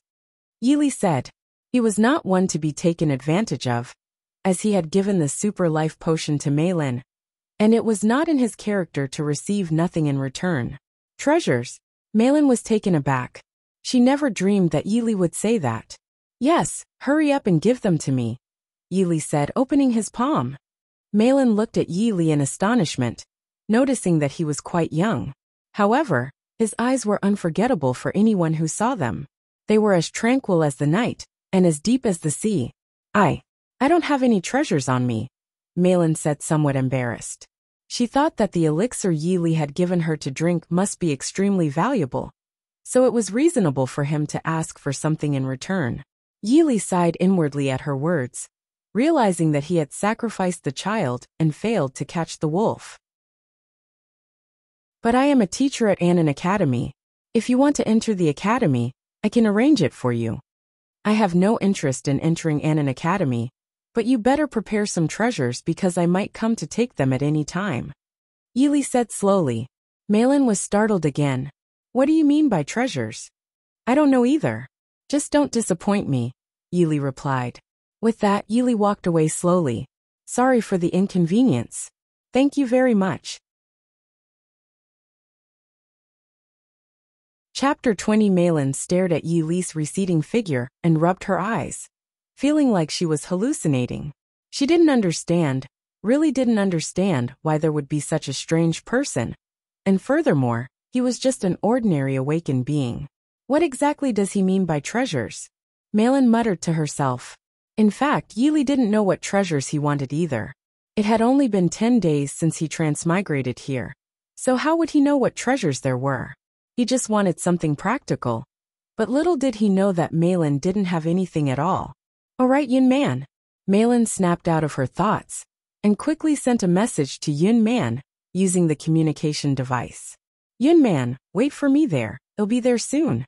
Yi Li said. He was not one to be taken advantage of, as he had given the super life potion to Malin, and it was not in his character to receive nothing in return. Treasures? Malin was taken aback. She never dreamed that Yi Li would say that. Yes, hurry up and give them to me, Yi Li said, opening his palm. Malin looked at Yi Li in astonishment, noticing that he was quite young. However, his eyes were unforgettable for anyone who saw them. They were as tranquil as the night, and as deep as the sea. I don't have any treasures on me, Malin said, somewhat embarrassed. She thought that the elixir Yi Li had given her to drink must be extremely valuable, so it was reasonable for him to ask for something in return. Yi Li sighed inwardly at her words, realizing that he had sacrificed the child and failed to catch the wolf. But I am a teacher at an academy. If you want to enter the academy, I can arrange it for you. I have no interest in entering an academy, but you better prepare some treasures because I might come to take them at any time, Yi Li said slowly. Malin was startled again. What do you mean by treasures? I don't know either. Just don't disappoint me, Yi Li replied. With that, Yi Li walked away slowly. Sorry for the inconvenience. Thank you very much. Chapter 20. Malin stared at Yi Li's receding figure and rubbed her eyes, feeling like she was hallucinating. She really didn't understand why there would be such a strange person. And furthermore, he was just an ordinary awakened being. What exactly does he mean by treasures? Malin muttered to herself. In fact, Yi Li didn't know what treasures he wanted either. It had only been 10 days since he transmigrated here, so how would he know what treasures there were? He just wanted something practical. But little did he know that Malin didn't have anything at all. All right, Yun Man. Malin snapped out of her thoughts and quickly sent a message to Yun Man using the communication device. Yun Man, wait for me there. I'll be there soon.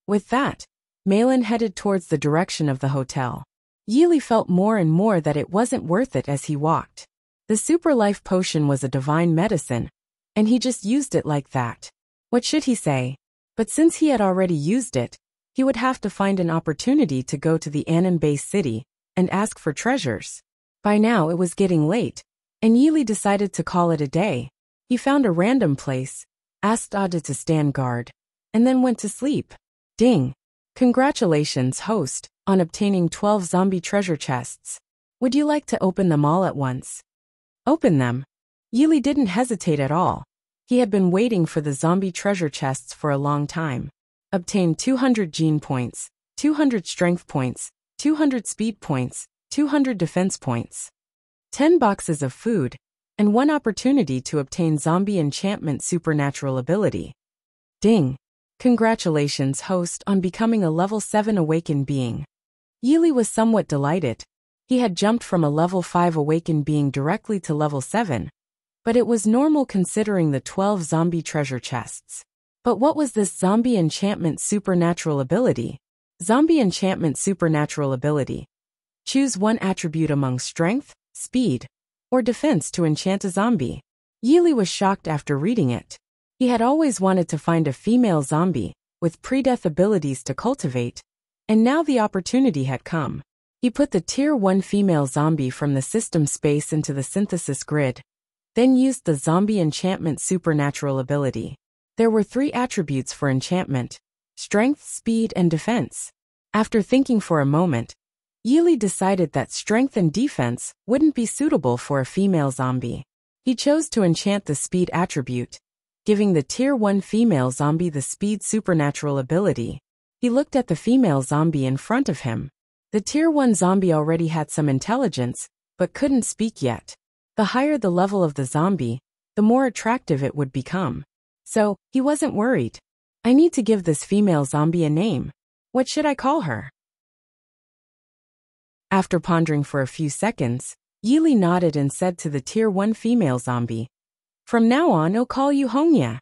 With that, Malin headed towards the direction of the hotel. Yili felt more and more that it wasn't worth it as he walked. The super life potion was a divine medicine, and he just used it like that. What should he say? But since he had already used it, he would have to find an opportunity to go to the Anon base city and ask for treasures. By now it was getting late, and Yili decided to call it a day. He found a random place, asked Ada to stand guard, and then went to sleep. Ding! Congratulations, host, on obtaining 12 zombie treasure chests. Would you like to open them all at once? Open them. Yili didn't hesitate at all. He had been waiting for the zombie treasure chests for a long time. Obtain 200 gene points, 200 strength points, 200 speed points, 200 defense points. 10 boxes of food, and 1 opportunity to obtain zombie enchantment supernatural ability. Ding! Congratulations, host, on becoming a level 7 awakened being. Yili was somewhat delighted. He had jumped from a level 5 awakened being directly to level 7, but it was normal considering the 12 zombie treasure chests. But what was this zombie enchantment supernatural ability? Zombie enchantment supernatural ability. Choose one attribute among strength, speed, or defense to enchant a zombie. Yili was shocked after reading it. He had always wanted to find a female zombie with pre-death abilities to cultivate, and now the opportunity had come. He put the Tier 1 female zombie from the system space into the synthesis grid, then used the zombie enchantment supernatural ability. There were 3 attributes for enchantment: strength, speed, and defense. After thinking for a moment, Yili decided that strength and defense wouldn't be suitable for a female zombie. He chose to enchant the speed attribute, giving the Tier 1 female zombie the speed supernatural ability. He looked at the female zombie in front of him. The Tier 1 zombie already had some intelligence, but couldn't speak yet. The higher the level of the zombie, the more attractive it would become. So, he wasn't worried. I need to give this female zombie a name. What should I call her? After pondering for a few seconds, Yili nodded and said to the Tier 1 female zombie, "From now on I'll call you Wuxia."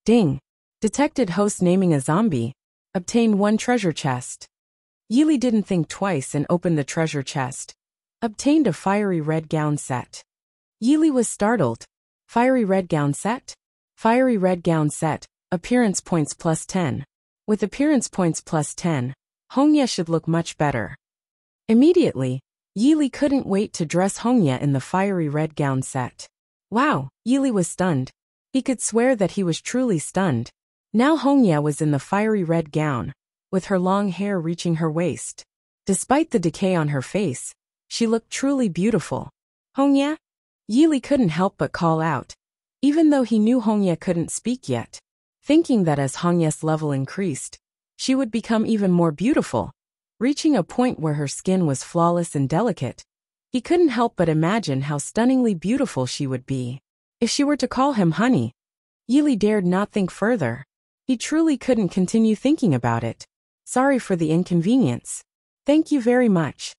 Ding! Detected host naming a zombie. Obtain 1 treasure chest. Yili didn't think twice and opened the treasure chest. Obtained a fiery red gown set. Yili was startled. Fiery red gown set? Fiery red gown set, appearance points plus 10. With appearance points plus 10, Wuxia should look much better. Immediately, Yili couldn't wait to dress Wuxia in the fiery red gown set. Wow, Yili was stunned. He could swear that he was truly stunned. Now Wuxia was in the fiery red gown, with her long hair reaching her waist. Despite the decay on her face, she looked truly beautiful. Wuxia? Yili couldn't help but call out, even though he knew Wuxia couldn't speak yet. Thinking that as Wuxia's level increased, she would become even more beautiful, reaching a point where her skin was flawless and delicate. He couldn't help but imagine how stunningly beautiful she would be. If she were to call him honey, Yili dared not think further. He truly couldn't continue thinking about it. Sorry for the inconvenience. Thank you very much.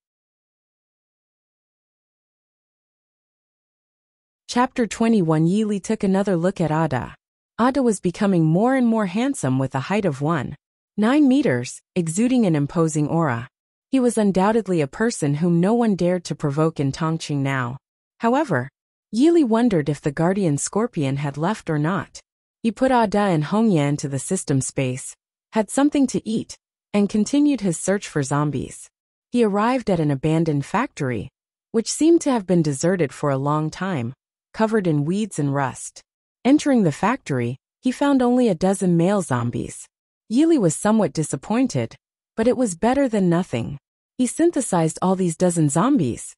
Chapter 21. Yili took another look at Ada. Ada was becoming more and more handsome with a height of 1.9 meters, exuding an imposing aura. He was undoubtedly a person whom no one dared to provoke in Tongqing now. However, Yili wondered if the guardian scorpion had left or not. He put Ada and Wuxia into the system space, had something to eat, and continued his search for zombies. He arrived at an abandoned factory, which seemed to have been deserted for a long time, covered in weeds and rust. Entering the factory, he found only a dozen male zombies. Yili was somewhat disappointed, but it was better than nothing. He synthesized all these dozen zombies.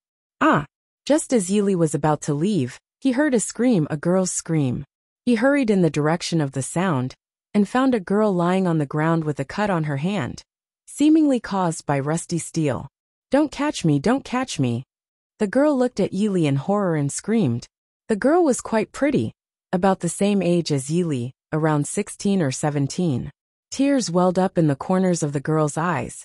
Just as Yili was about to leave, he heard a girl's scream. He hurried in the direction of the sound, and found a girl lying on the ground with a cut on her hand, seemingly caused by rusty steel. Don't catch me, don't catch me. The girl looked at Yili in horror and screamed. The girl was quite pretty, about the same age as Yili, around 16 or 17. Tears welled up in the corners of the girl's eyes,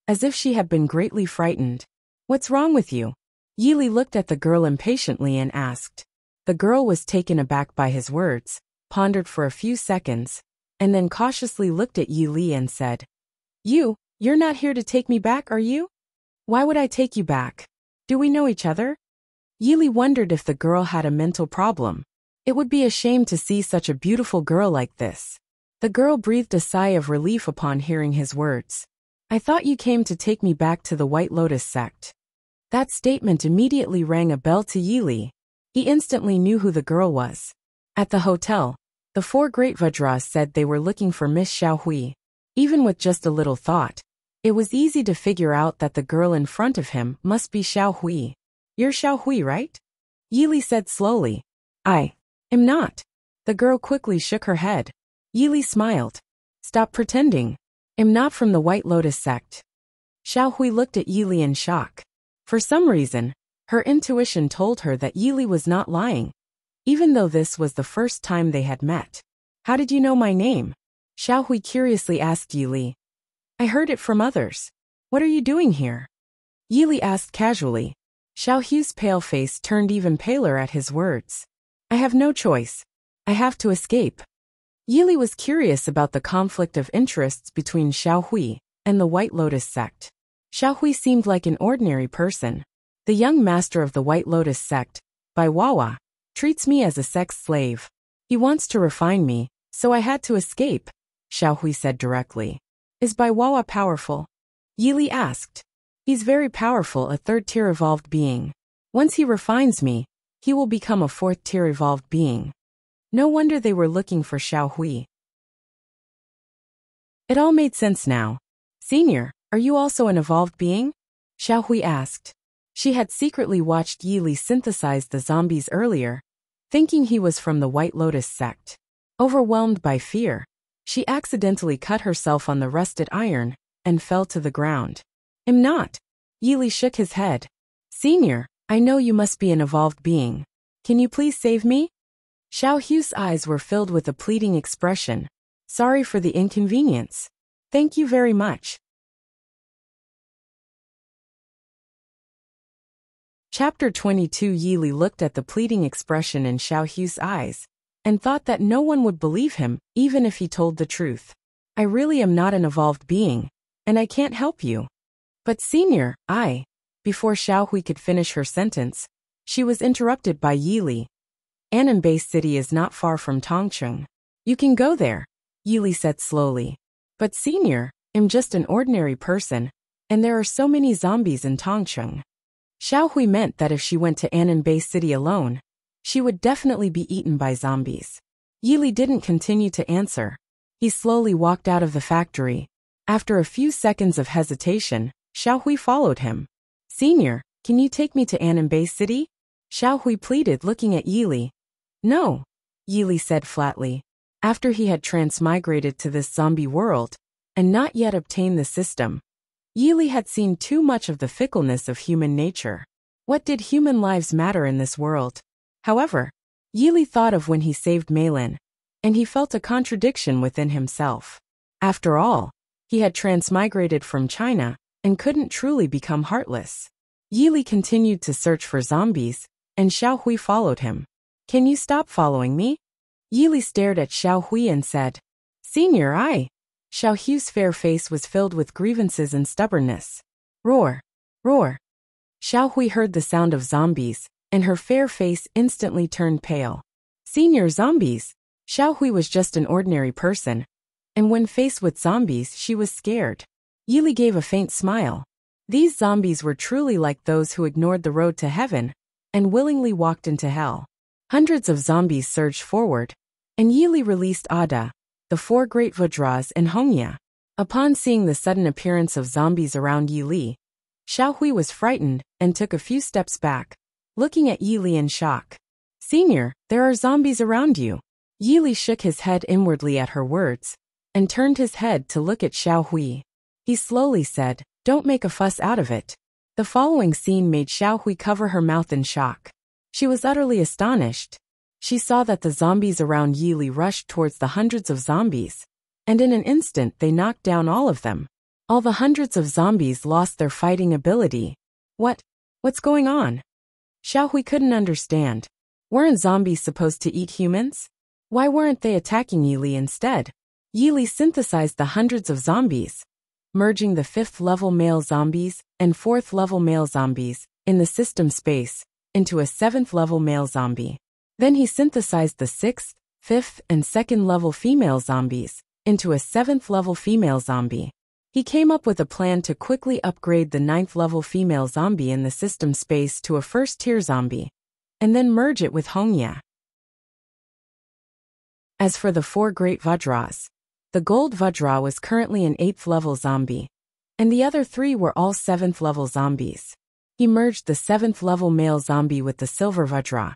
as if she had been greatly frightened. What's wrong with you? Yili looked at the girl impatiently and asked. The girl was taken aback by his words, pondered for a few seconds, and then cautiously looked at Yili and said, You're not here to take me back, are you? Why would I take you back? Do we know each other? Yili wondered if the girl had a mental problem. It would be a shame to see such a beautiful girl like this. The girl breathed a sigh of relief upon hearing his words. I thought you came to take me back to the White Lotus sect. That statement immediately rang a bell to Yili. He instantly knew who the girl was. At the hotel, the four great Vajras said they were looking for Miss Xiaohui. Even with just a little thought, it was easy to figure out that the girl in front of him must be Xiaohui. You're Xiaohui, right? Yili said slowly. I am not. The girl quickly shook her head. Yili smiled. Stop pretending. I'm not from the White Lotus sect. Xiaohui looked at Yili in shock. For some reason, her intuition told her that Yili was not lying, even though this was the first time they had met. How did you know my name? Xiaohui curiously asked Yili. I heard it from others. What are you doing here? Yili asked casually. Xiaohui's pale face turned even paler at his words. I have no choice. I have to escape. Yili was curious about the conflict of interests between Xiaohui and the White Lotus sect. Xiaohui seemed like an ordinary person. The young master of the White Lotus sect, Bai Wawa, treats me as a sex slave. He wants to refine me, so I had to escape, Xiaohui said directly. Is Bai Wawa powerful? Yili asked. He's very powerful, a third-tier evolved being. Once he refines me, he will become a fourth-tier evolved being. No wonder they were looking for Xiaohui. It all made sense now. Senior, are you also an evolved being? Xiaohui asked. She had secretly watched Yili synthesize the zombies earlier, thinking he was from the White Lotus sect. Overwhelmed by fear, she accidentally cut herself on the rusted iron and fell to the ground. I'm not. Yili shook his head. Senior, I know you must be an evolved being. Can you please save me? Xiaohui's eyes were filled with a pleading expression. Sorry for the inconvenience. Thank you very much. Chapter 22. Yili looked at the pleading expression in Xiaohui's eyes and thought that no one would believe him, even if he told the truth. I really am not an evolved being, and I can't help you. But senior, Before Xiaohui could finish her sentence, she was interrupted by Yili. Ananbei City is not far from Tongcheng. You can go there, Yili said slowly. But senior, I'm just an ordinary person, and there are so many zombies in Tongcheng. Xiaohui meant that if she went to Ananbei City alone, she would definitely be eaten by zombies. Yili didn't continue to answer. He slowly walked out of the factory. After a few seconds of hesitation, Xiaohui followed him. Senior, can you take me to Ananbei City? Xiaohui pleaded, looking at Yili. No, Yili said flatly. After he had transmigrated to this zombie world, and not yet obtained the system, Yili had seen too much of the fickleness of human nature. What did human lives matter in this world? However, Yili thought of when he saved Meilin, and he felt a contradiction within himself. After all, he had transmigrated from China and couldn't truly become heartless. Yili continued to search for zombies, and Xiaohui followed him. Can you stop following me? Yili stared at Xiaohui and said, Senior, Xiaohui's fair face was filled with grievances and stubbornness. Roar! Roar! Xiaohui heard the sound of zombies, and her fair face instantly turned pale. Senior, zombies! Xiaohui was just an ordinary person, and when faced with zombies she was scared. Yili gave a faint smile. These zombies were truly like those who ignored the road to heaven and willingly walked into hell. Hundreds of zombies surged forward, and Yili released Ada, the four great Vajras, and Hongya. Upon seeing the sudden appearance of zombies around Yili, Xiaohui was frightened and took a few steps back, looking at Yili in shock. Senior, there are zombies around you. Yili shook his head inwardly at her words and turned his head to look at Xiaohui. He slowly said, Don't make a fuss out of it. The following scene made Xiaohui cover her mouth in shock. She was utterly astonished. She saw that the zombies around Yili rushed towards the hundreds of zombies, and in an instant they knocked down all of them. All the hundreds of zombies lost their fighting ability. What's going on? Xiaohui couldn't understand. Weren't zombies supposed to eat humans? Why weren't they attacking Yili instead? Yili synthesized the hundreds of zombies. merging the 5th-level male zombies and 4th-level male zombies in the system space into a 7th-level male zombie. Then he synthesized the 6th, 5th, and 2nd-level female zombies into a 7th-level female zombie. He came up with a plan to quickly upgrade the 9th-level female zombie in the system space to a first-tier zombie, and then merge it with Wuxia. As for the 4 great Vajras, the gold Vajra was currently an 8th-level zombie, and the other 3 were all 7th-level zombies. He merged the 7th-level male zombie with the silver Vajra,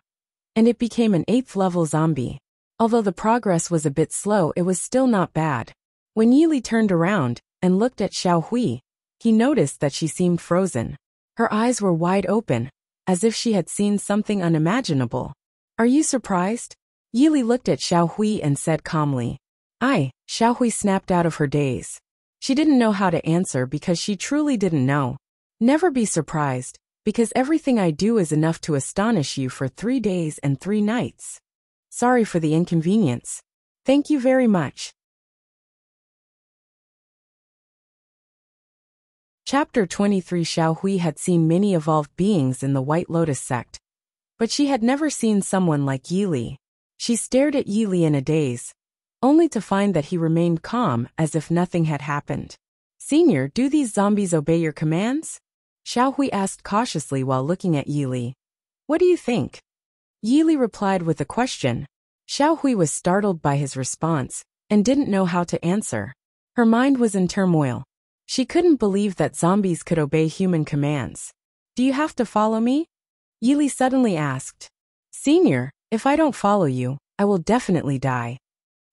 and it became an 8th-level zombie. Although the progress was a bit slow, it was still not bad. When Yili turned around and looked at Xiao Hui, he noticed that she seemed frozen. Her eyes were wide open, as if she had seen something unimaginable. "Are you surprised?" Yili looked at Xiao Hui and said calmly. Xiao Hui snapped out of her daze. She didn't know how to answer because she truly didn't know. "Never be surprised, because everything I do is enough to astonish you for 3 days and 3 nights. Sorry for the inconvenience. Thank you very much." Chapter 23. Xiao Hui had seen many evolved beings in the White Lotus sect, but she had never seen someone like Yili. She stared at Yili in a daze, only to find that he remained calm as if nothing had happened. "Senior, do these zombies obey your commands?" Xiao Hui asked cautiously while looking at Yili. "What do you think?" Yili replied with a question. Xiao Hui was startled by his response and didn't know how to answer. Her mind was in turmoil. She couldn't believe that zombies could obey human commands. "Do you have to follow me?" Yili suddenly asked. "Senior, if I don't follow you, I will definitely die."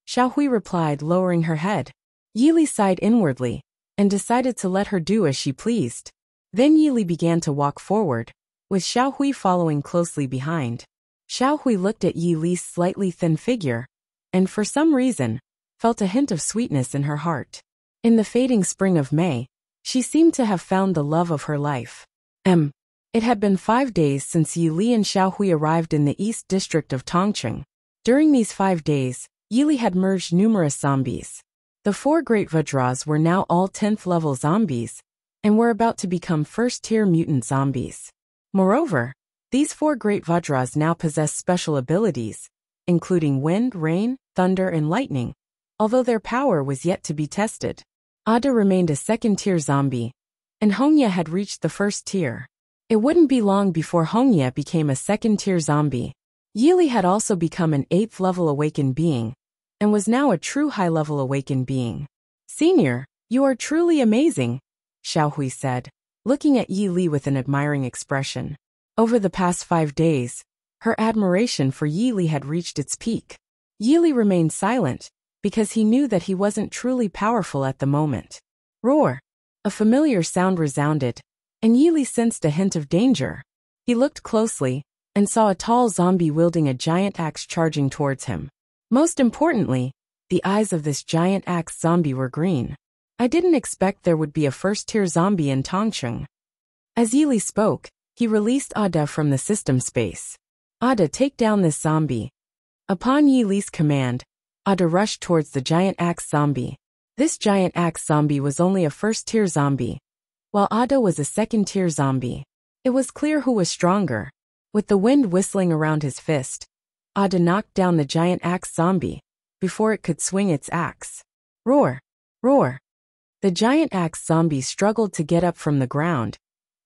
Xiao Hui replied, lowering her head. Yili sighed inwardly and decided to let her do as she pleased. Then Yili began to walk forward, with Xiao Hui following closely behind. Xiao Hui looked at Yili's slightly thin figure, and for some reason, felt a hint of sweetness in her heart. In the fading spring of May, she seemed to have found the love of her life. It had been 5 days since Yili and Xiao Hui arrived in the East District of Tongcheng. During these 5 days, Yili had merged numerous zombies. The 4 great Vajras were now all 10th-level zombies, and were about to become first-tier mutant zombies. Moreover, these 4 great Vajras now possess special abilities, including wind, rain, thunder, and lightning, although their power was yet to be tested. Ada remained a 2nd-tier zombie, and Wuxia had reached the 1st tier. It wouldn't be long before Wuxia became a 2nd-tier zombie. Yili had also become an 8th-level awakened being, and was now a true high-level awakened being. "Senior, you are truly amazing," Xiao Hui said, looking at Yili with an admiring expression. Over the past 5 days, her admiration for Yili had reached its peak. Yili remained silent, because he knew that he wasn't truly powerful at the moment. Roar! A familiar sound resounded, and Yili sensed a hint of danger. He looked closely, and saw a tall zombie wielding a giant axe charging towards him. Most importantly, the eyes of this giant axe zombie were green. "I didn't expect there would be a first-tier zombie in Tongcheng." As Yili spoke, he released Ada from the system space. "Ada, take down this zombie." Upon Yili's command, Ada rushed towards the giant axe zombie. This giant axe zombie was only a first-tier zombie, while Ada was a 2nd-tier zombie. It was clear who was stronger. With the wind whistling around his fist, Ada knocked down the giant axe zombie before it could swing its axe. Roar! Roar! The giant axe zombie struggled to get up from the ground,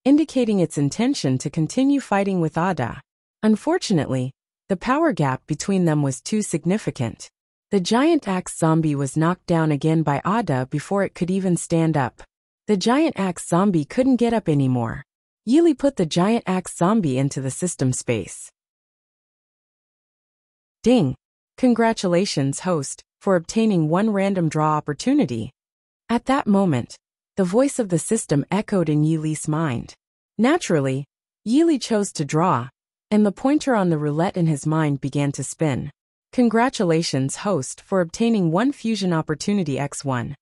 indicating its intention to continue fighting with Ada. Unfortunately, the power gap between them was too significant. The giant axe zombie was knocked down again by Ada before it could even stand up. The giant axe zombie couldn't get up anymore. Yili put the giant axe zombie into the system space. Ding! Congratulations, host, for obtaining 1 random draw opportunity. At that moment, the voice of the system echoed in Yili's mind. Naturally, Yili chose to draw, and the pointer on the roulette in his mind began to spin. Congratulations, host, for obtaining 1 fusion opportunity x1.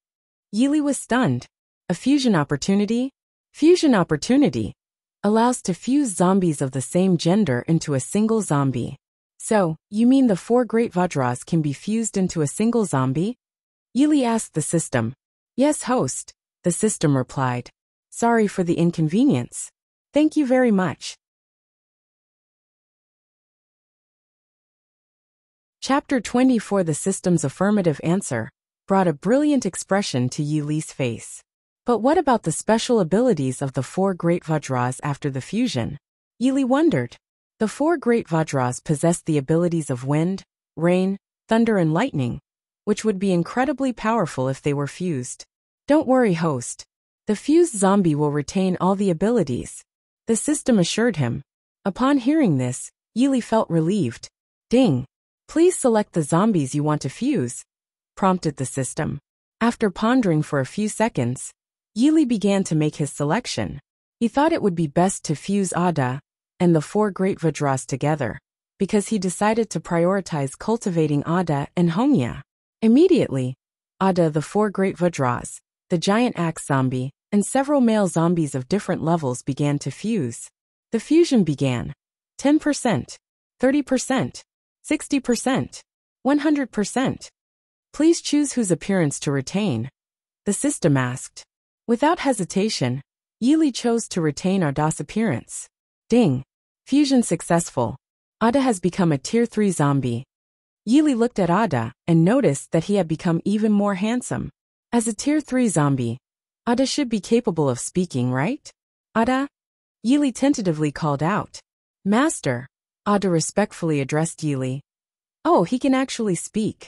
Yili was stunned. A fusion opportunity? Fusion opportunity allows to fuse zombies of the same gender into a single zombie. So, you mean the 4 great Vajras can be fused into a single zombie? Yili asked the system. Yes, host. the system replied. Sorry for the inconvenience. Thank you very much. Chapter 24. The system's affirmative answer brought a brilliant expression to Yi Li's face. But what about the special abilities of the 4 great Vajras after the fusion? Yi Li wondered. The 4 great Vajras possessed the abilities of wind, rain, thunder and lightning, which would be incredibly powerful if they were fused. Don't worry, host. The fused zombie will retain all the abilities, the system assured him. Upon hearing this, Yi Li felt relieved. Ding. Please select the zombies you want to fuse, prompted the system. After pondering for a few seconds, Yi Li began to make his selection. He thought it would be best to fuse Ada and the 4 great Vajras together, because he decided to prioritize cultivating Ada and Hongya. Immediately, Ada, the 4 great Vajras, the giant axe zombie, and several male zombies of different levels began to fuse. The fusion began. 10%, 30%, 60%, 100%. Please choose whose appearance to retain, the system asked. Without hesitation, Yi Li chose to retain Ada's appearance. Ding. Fusion successful. Ada has become a Tier 3 zombie. Yi Li looked at Ada and noticed that he had become even more handsome. As a Tier 3 zombie, Ada should be capable of speaking, right? Ada? Yi Li tentatively called out. Master. Ada respectfully addressed Yi Li. Oh, he can actually speak.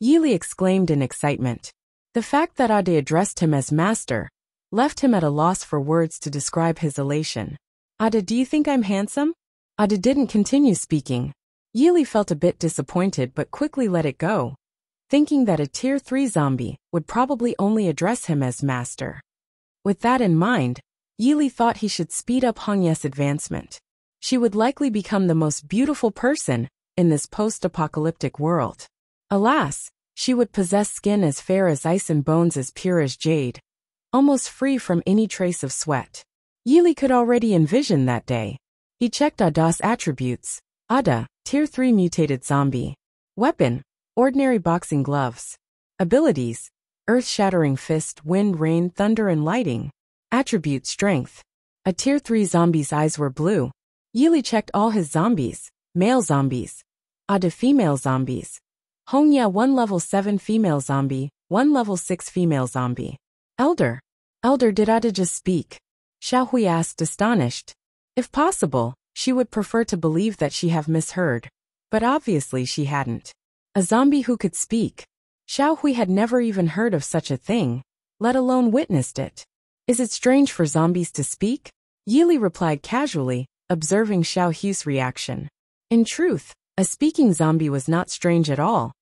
Yi Li exclaimed in excitement. The fact that Ada addressed him as master left him at a loss for words to describe his elation. Ada, do you think I'm handsome? Ada didn't continue speaking. Yi Li felt a bit disappointed but quickly let it go, thinking that a Tier 3 zombie would probably only address him as master. With that in mind, Yi Li thought he should speed up Hongya's advancement. She would likely become the most beautiful person in this post-apocalyptic world. Alas, she would possess skin as fair as ice and bones as pure as jade, almost free from any trace of sweat. Yi Li could already envision that day. He checked Ada's attributes. Ada, Tier 3 mutated zombie. Weapon, ordinary boxing gloves. Abilities, earth-shattering fist, wind, rain, thunder and lighting. Attribute, strength. A Tier 3 zombie's eyes were blue. Yi Li checked all his zombies. Male zombies. Ada, female zombies. Hongya, 1 level 7 female zombie, 1 level 6 female zombie. Elder. Elder, did Ada just speak? Xiaohui asked, astonished. If possible, she would prefer to believe that she have misheard, but obviously she hadn't. A zombie who could speak. Xiaohui had never even heard of such a thing, let alone witnessed it. Is it strange for zombies to speak? Yi Li replied casually, observing Xiaohui's reaction. In truth, a speaking zombie was not strange at all,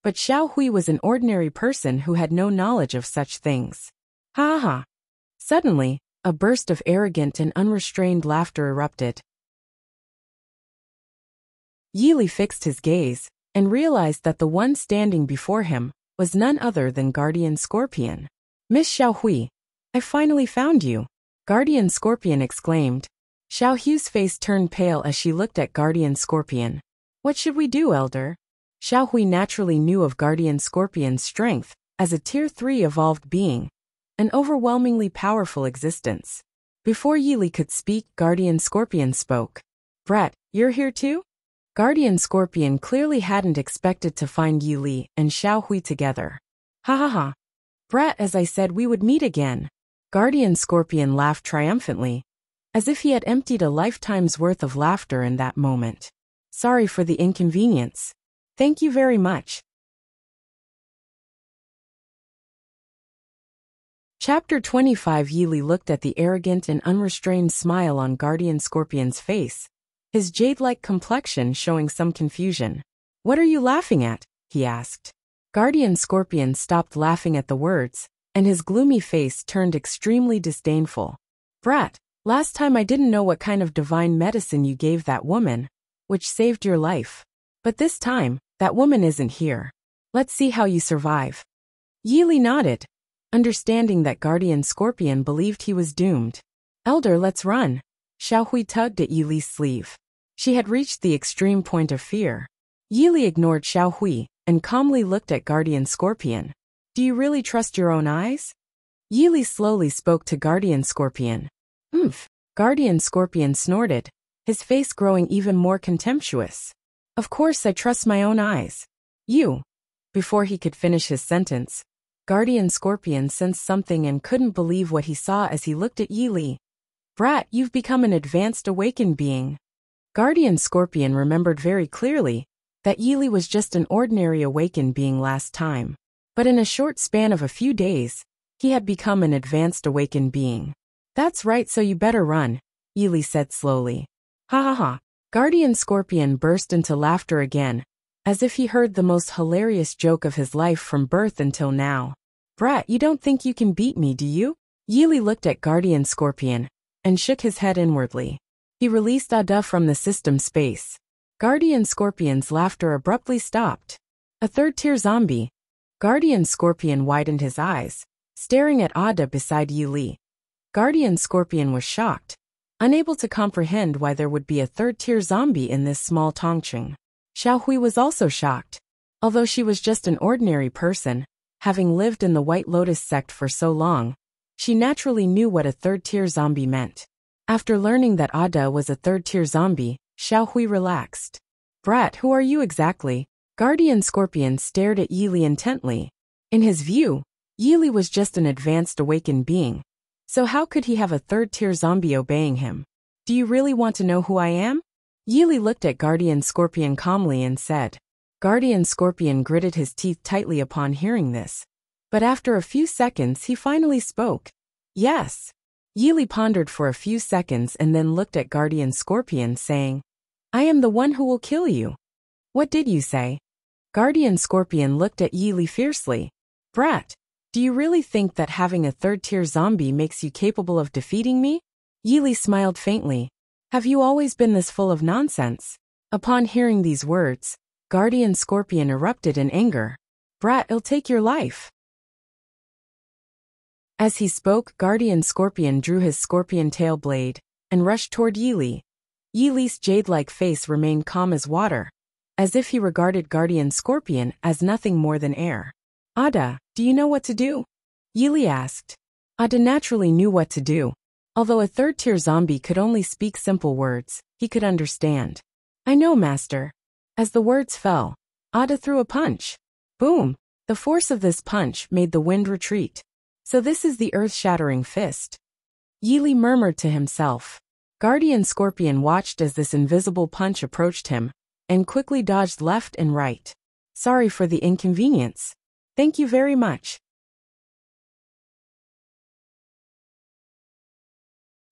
but Xiaohui was an ordinary person who had no knowledge of such things. Ha ha! Suddenly, a burst of arrogant and unrestrained laughter erupted. Yi Li fixed his gaze and realized that the one standing before him was none other than Guardian Scorpion. Miss Xiaohui, I finally found you, Guardian Scorpion exclaimed. Xiaohui's face turned pale as she looked at Guardian Scorpion. What should we do, Elder? Xiaohui naturally knew of Guardian Scorpion's strength as a Tier 3 evolved being, an overwhelmingly powerful existence. Before Yi Li could speak, Guardian Scorpion spoke. Brett, you're here too? Guardian Scorpion clearly hadn't expected to find Yi Li and Xiaohui together. Ha ha ha. Brett, as I said we would meet again. Guardian Scorpion laughed triumphantly, as if he had emptied a lifetime's worth of laughter in that moment. Sorry for the inconvenience. Thank you very much. Chapter 25. Yi Li looked at the arrogant and unrestrained smile on Guardian Scorpion's face, his jade-like complexion showing some confusion. What are you laughing at? He asked. Guardian Scorpion stopped laughing at the words, and his gloomy face turned extremely disdainful. Brat, last time I didn't know what kind of divine medicine you gave that woman, which saved your life. But this time, that woman isn't here. Let's see how you survive. Yi Li nodded, understanding that Guardian Scorpion believed he was doomed. Elder, let's run. Xiaohui tugged at Yi Li's sleeve. She had reached the extreme point of fear. Yi Li ignored Xiaohui and calmly looked at Guardian Scorpion. Do you really trust your own eyes? Yili slowly spoke to Guardian Scorpion. Oomph. Guardian Scorpion snorted, his face growing even more contemptuous. Of course I trust my own eyes. You. Before he could finish his sentence, Guardian Scorpion sensed something and couldn't believe what he saw as he looked at Yili. Brat, you've become an advanced awakened being. Guardian Scorpion remembered very clearly that Yili was just an ordinary awakened being last time. But in a short span of a few days, he had become an advanced awakened being. That's right, so you better run, Yili said slowly. Ha ha ha. Guardian Scorpion burst into laughter again, as if he heard the most hilarious joke of his life from birth until now. Brat, you don't think you can beat me, do you? Yili looked at Guardian Scorpion and shook his head inwardly. He released Ada from the system space. Guardian Scorpion's laughter abruptly stopped. A third-tier zombie. Guardian Scorpion widened his eyes, staring at Ada beside Yili. Guardian Scorpion was shocked, unable to comprehend why there would be a third-tier zombie in this small Tongcheng. Xiaohui was also shocked. Although she was just an ordinary person, having lived in the White Lotus sect for so long, she naturally knew what a third-tier zombie meant. After learning that Ada was a third-tier zombie, Xiaohui relaxed. Brat, who are you exactly? Guardian Scorpion stared at Yili intently. In his view, Yili was just an advanced awakened being. So how could he have a third-tier zombie obeying him? Do you really want to know who I am? Yili looked at Guardian Scorpion calmly and said. Guardian Scorpion gritted his teeth tightly upon hearing this. But after a few seconds he finally spoke. Yes. Yili pondered for a few seconds and then looked at Guardian Scorpion saying, I am the one who will kill you. What did you say? Guardian Scorpion looked at Yili fiercely. Brat, do you really think that having a third-tier zombie makes you capable of defeating me? Yili smiled faintly. Have you always been this full of nonsense? Upon hearing these words, Guardian Scorpion erupted in anger. Brat, it'll take your life. As he spoke, Guardian Scorpion drew his scorpion tail blade and rushed toward Yili. Yili's jade-like face remained calm as water, as if he regarded Guardian Scorpion as nothing more than air. Ada, do you know what to do? Yili asked. Ada naturally knew what to do. Although a third-tier zombie could only speak simple words, he could understand. I know, Master. As the words fell, Ada threw a punch. Boom! The force of this punch made the wind retreat. So this is the earth-shattering fist. Yili murmured to himself. Guardian Scorpion watched as this invisible punch approached him, and quickly dodged left and right. Sorry for the inconvenience. Thank you very much.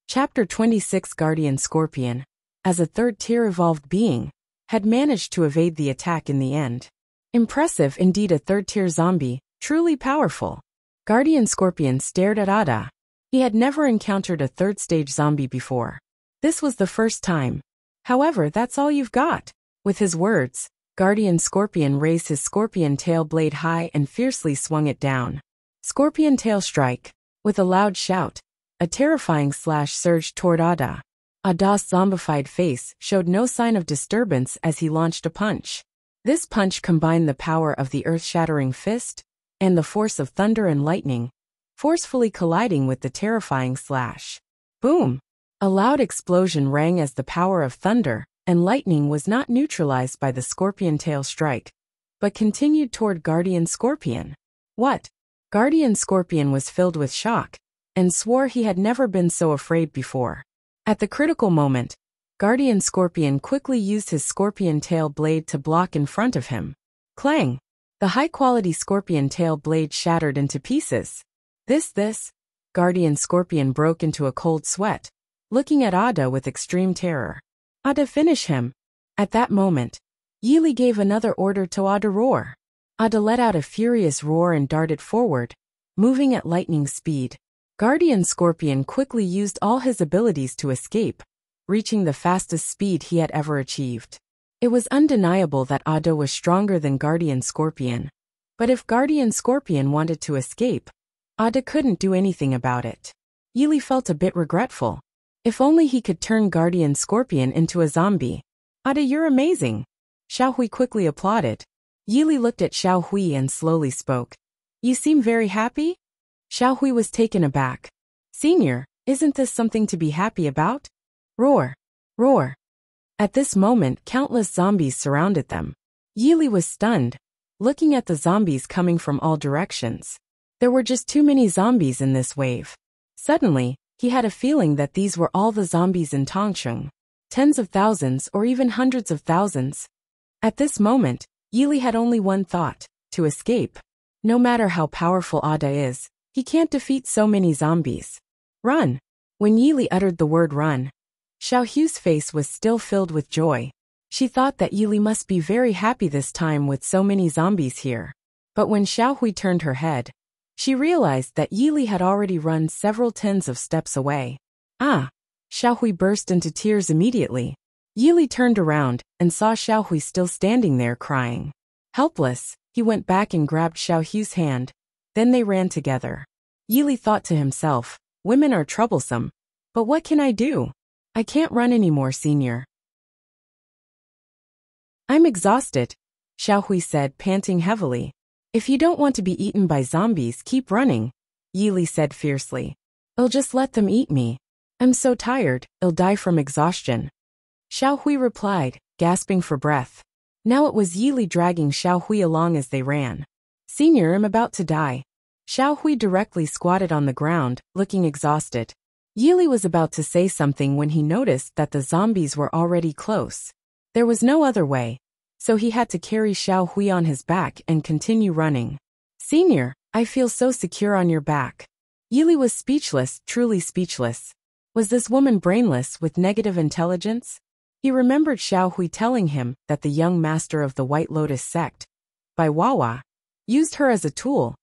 Chapter 26 Guardian Scorpion, as a third-tier evolved being, had managed to evade the attack in the end. Impressive indeed, a third-tier zombie, truly powerful. Guardian Scorpion stared at Ada. He had never encountered a third-stage zombie before. This was the first time. However, that's all you've got. With his words, Guardian Scorpion raised his scorpion tail blade high and fiercely swung it down. Scorpion tail strike. With a loud shout, a terrifying slash surged toward Ada. Ada's zombified face showed no sign of disturbance as he launched a punch. This punch combined the power of the earth-shattering fist and the force of thunder and lightning, forcefully colliding with the terrifying slash. Boom! A loud explosion rang as the power of thunder and lightning was not neutralized by the scorpion tail strike, but continued toward Guardian Scorpion. What? Guardian Scorpion was filled with shock, and swore he had never been so afraid before. At the critical moment, Guardian Scorpion quickly used his scorpion tail blade to block in front of him. Clang! The high-quality scorpion tail blade shattered into pieces. This, Guardian Scorpion broke into a cold sweat, looking at Ada with extreme terror. Ada, finish him. At that moment, Yili gave another order to Ada, roar. Ada let out a furious roar and darted forward, moving at lightning speed. Guardian Scorpion quickly used all his abilities to escape, reaching the fastest speed he had ever achieved. It was undeniable that Ada was stronger than Guardian Scorpion, but if Guardian Scorpion wanted to escape, Ada couldn't do anything about it. Yili felt a bit regretful. If only he could turn Guardian Scorpion into a zombie. Ada, you're amazing. Xiaohui quickly applauded. Yili looked at Xiaohui and slowly spoke. You seem very happy? Xiao Hui was taken aback. Senior, isn't this something to be happy about? Roar! Roar! At this moment, countless zombies surrounded them. Yili was stunned, looking at the zombies coming from all directions. There were just too many zombies in this wave. Suddenly, he had a feeling that these were all the zombies in Tongcheng. Tens of thousands or even hundreds of thousands. At this moment, Yili had only one thought: to escape. No matter how powerful Ada is, he can't defeat so many zombies. Run! When Yili uttered the word run, Xiao Hu's face was still filled with joy. She thought that Yili must be very happy this time with so many zombies here. But when Xiao Hui turned her head, she realized that Yili had already run several tens of steps away. Ah! Xiao Hui burst into tears immediately. Yili turned around and saw Xiao Hui still standing there crying. Helpless, he went back and grabbed Xiao Hu's hand. Then they ran together. Yili thought to himself, women are troublesome. But what can I do? I can't run anymore, Senior. I'm exhausted, Xiao Hui said, panting heavily. If you don't want to be eaten by zombies, keep running, Yili said fiercely. I'll just let them eat me. I'm so tired, I'll die from exhaustion. Xiao Hui replied, gasping for breath. Now it was Yili dragging Xiao Hui along as they ran. Senior, I'm about to die. Xiao Hui directly squatted on the ground, looking exhausted. Yili was about to say something when he noticed that the zombies were already close. There was no other way, so he had to carry Xiao Hui on his back and continue running. Senior, I feel so secure on your back. Yili was speechless, truly speechless. Was this woman brainless with negative intelligence? He remembered Xiao Hui telling him that the young master of the White Lotus sect, Bai Wawa, used her as a tool,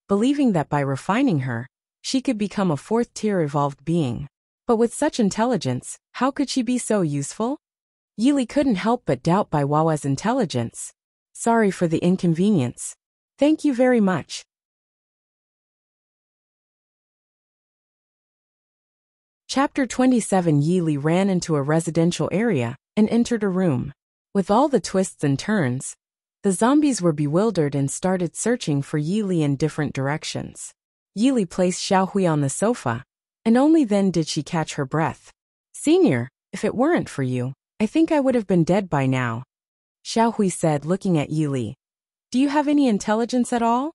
believing that by refining her, she could become a fourth-tier evolved being. But with such intelligence, how could she be so useful? Yili couldn't help but doubt Bai Wawa's intelligence. Sorry for the inconvenience. Thank you very much. Chapter 27. Yili ran into a residential area and entered a room. With all the twists and turns, the zombies were bewildered and started searching for Yili in different directions. Yili placed Xiao Hui on the sofa, and only then did she catch her breath. Senior, if it weren't for you, I think I would have been dead by now, Xiao Hui said, looking at Yili. Do you have any intelligence at all?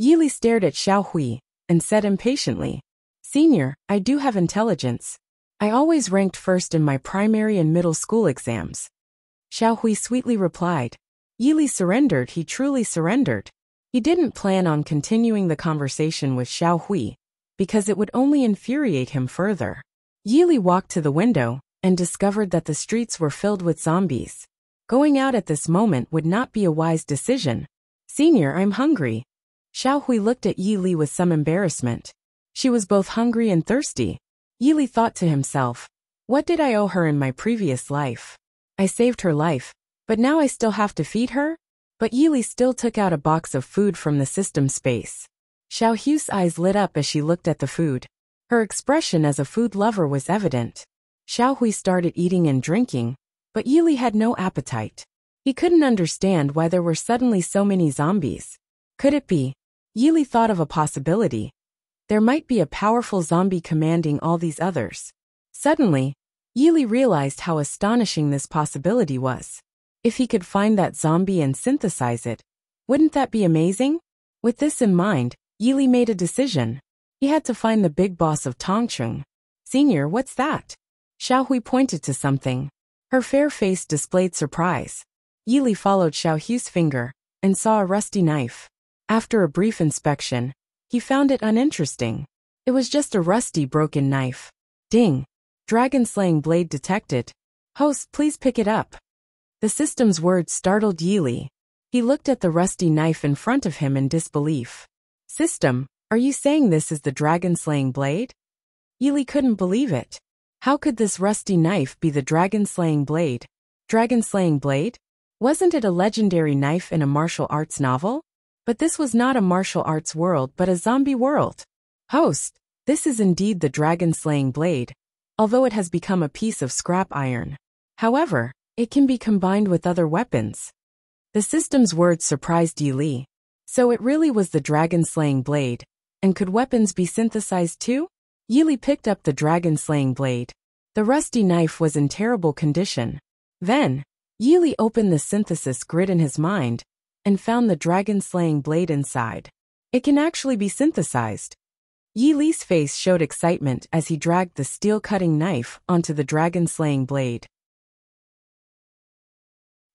Yili stared at Xiao Hui and said impatiently, Senior, I do have intelligence. I always ranked first in my primary and middle school exams. Xiao Hui sweetly replied. Yili surrendered, he truly surrendered. He didn't plan on continuing the conversation with Xiao Hui, because it would only infuriate him further. Yili walked to the window and discovered that the streets were filled with zombies. Going out at this moment would not be a wise decision. Senior, I'm hungry. Xiao Hui looked at Yili with some embarrassment. She was both hungry and thirsty. Yili thought to himself, what did I owe her in my previous life? I saved her life, but now I still have to feed her? But Yili still took out a box of food from the system space. Xiao Hu's eyes lit up as she looked at the food. Her expression as a food lover was evident. Xiao Hui started eating and drinking, but Yili had no appetite. He couldn't understand why there were suddenly so many zombies. Could it be? Yili thought of a possibility. There might be a powerful zombie commanding all these others. Suddenly, Yili realized how astonishing this possibility was. If he could find that zombie and synthesize it, wouldn't that be amazing? With this in mind, Yili made a decision. He had to find the big boss of Tongcheng. Senior, what's that? Xiao Hui pointed to something. Her fair face displayed surprise. Yili followed Xiao Hu's finger and saw a rusty knife. After a brief inspection, he found it uninteresting. It was just a rusty, broken knife. Ding! Dragon-slaying blade detected. Host, please pick it up. The system's words startled Yili. He looked at the rusty knife in front of him in disbelief. System, are you saying this is the dragon-slaying blade? Yili couldn't believe it. How could this rusty knife be the dragon-slaying blade? Dragon-slaying blade? Wasn't it a legendary knife in a martial arts novel? But this was not a martial arts world but a zombie world. Host, this is indeed the dragon-slaying blade, although it has become a piece of scrap iron. However, it can be combined with other weapons. The system's words surprised Yili. So it really was the dragon-slaying blade. And could weapons be synthesized too? Yili picked up the dragon-slaying blade. The rusty knife was in terrible condition. Then, Yili opened the synthesis grid in his mind and found the dragon-slaying blade inside. It can actually be synthesized. Yili's face showed excitement as he dragged the steel-cutting knife onto the dragon-slaying blade.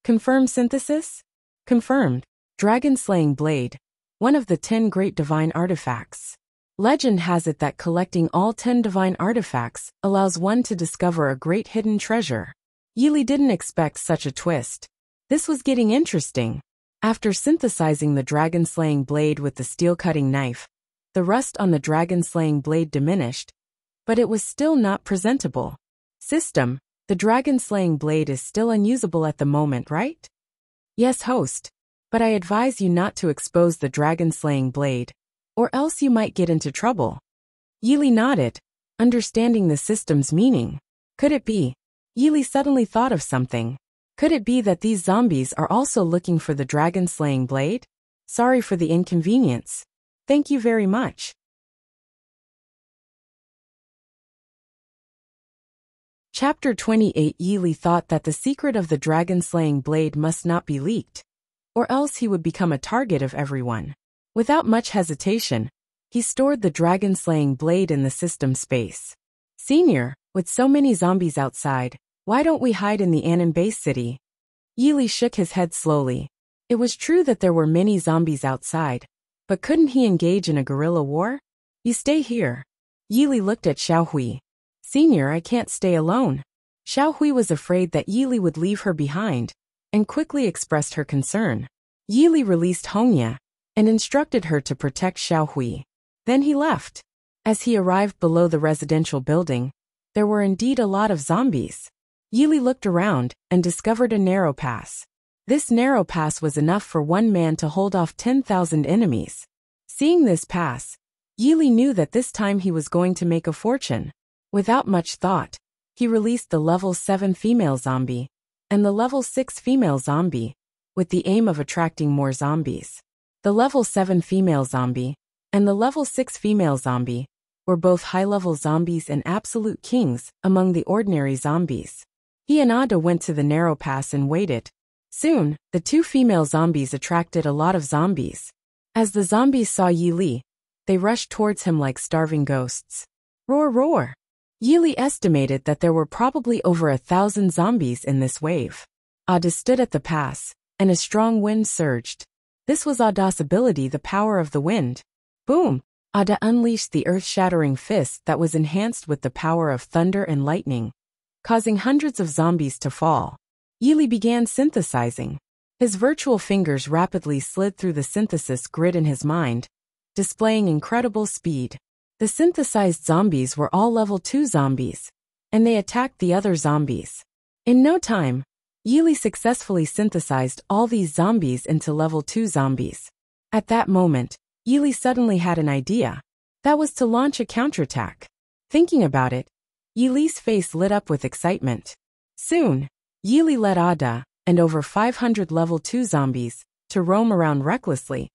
Confirmed synthesis? Confirmed. Dragon-slaying blade, one of the 10 great divine artifacts. Legend has it that collecting all 10 divine artifacts allows one to discover a great hidden treasure. Yili didn't expect such a twist. This was getting interesting. After synthesizing the dragon-slaying blade with the steel-cutting knife, the rust on the dragon-slaying blade diminished, but it was still not presentable. System, the dragon-slaying blade is still unusable at the moment, right? Yes, host. But I advise you not to expose the dragon-slaying blade, or else you might get into trouble. Yili nodded, understanding the system's meaning. Could it be? Yili suddenly thought of something. Could it be that these zombies are also looking for the dragon-slaying blade? Sorry for the inconvenience. Thank you very much. Chapter 28. Yili thought that the secret of the dragon-slaying blade must not be leaked, or else he would become a target of everyone. Without much hesitation, he stored the dragon-slaying blade in the system space. Senior, with so many zombies outside, why don't we hide in the Anon base city? Yili shook his head slowly. It was true that there were many zombies outside, but couldn't he engage in a guerrilla war? You stay here. Yili looked at Xiaohui. Senior, I can't stay alone. Xiaohui was afraid that Yili would leave her behind, and quickly expressed her concern. Yili released Hongya and instructed her to protect Xiaohui. Then he left. As he arrived below the residential building, there were indeed a lot of zombies. Yili looked around and discovered a narrow pass. This narrow pass was enough for one man to hold off 10,000 enemies. Seeing this pass, Yili knew that this time he was going to make a fortune. Without much thought, he released the level 7 female zombie and the level 6 female zombie, with the aim of attracting more zombies. The level 7 female zombie and the level 6 female zombie were both high-level zombies and absolute kings among the ordinary zombies. He and Ada went to the narrow pass and waited. Soon, the 2 female zombies attracted a lot of zombies. As the zombies saw Yili, they rushed towards him like starving ghosts. Roar, roar! Yili estimated that there were probably over 1,000 zombies in this wave. Ada stood at the pass, and a strong wind surged. This was Ada's ability, the power of the wind. Boom! Ada unleashed the earth-shattering fist that was enhanced with the power of thunder and lightning, causing hundreds of zombies to fall. Yili began synthesizing. His virtual fingers rapidly slid through the synthesis grid in his mind, displaying incredible speed. The synthesized zombies were all level 2 zombies, and they attacked the other zombies. In no time, Yili successfully synthesized all these zombies into level 2 zombies. At that moment, Yili suddenly had an idea. That was to launch a counterattack. Thinking about it, Yili's face lit up with excitement. Soon, Yili led Ada and over 500 level 2 zombies to roam around recklessly,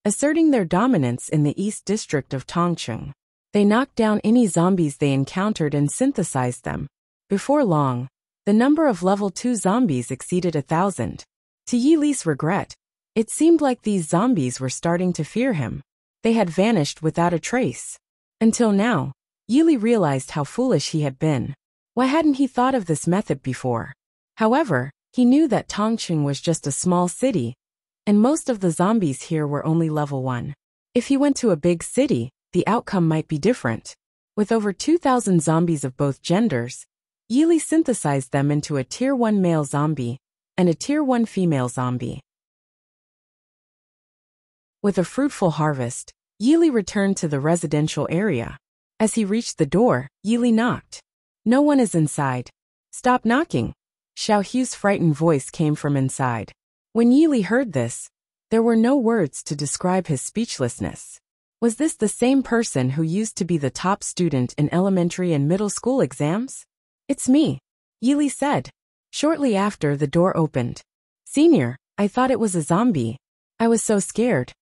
asserting their dominance in the East District of Tongcheng. They knocked down any zombies they encountered and synthesized them. Before long, the number of level 2 zombies exceeded 1,000. To Yili's regret, it seemed like these zombies were starting to fear him. They had vanished without a trace. Until now, Yili realized how foolish he had been. Why hadn't he thought of this method before? However, he knew that Tongcheng was just a small city, and most of the zombies here were only level 1. If he went to a big city, the outcome might be different. With over 2,000 zombies of both genders, Yili synthesized them into a Tier 1 male zombie and a Tier 1 female zombie. With a fruitful harvest, Yili returned to the residential area. As he reached the door, Yili knocked. No one is inside. Stop knocking. Xiao Hu's frightened voice came from inside. When Yili heard this, there were no words to describe his speechlessness. Was this the same person who used to be the top student in elementary and middle school exams? It's me, Yili said. Shortly after, the door opened. Senior, I thought it was a zombie. I was so scared.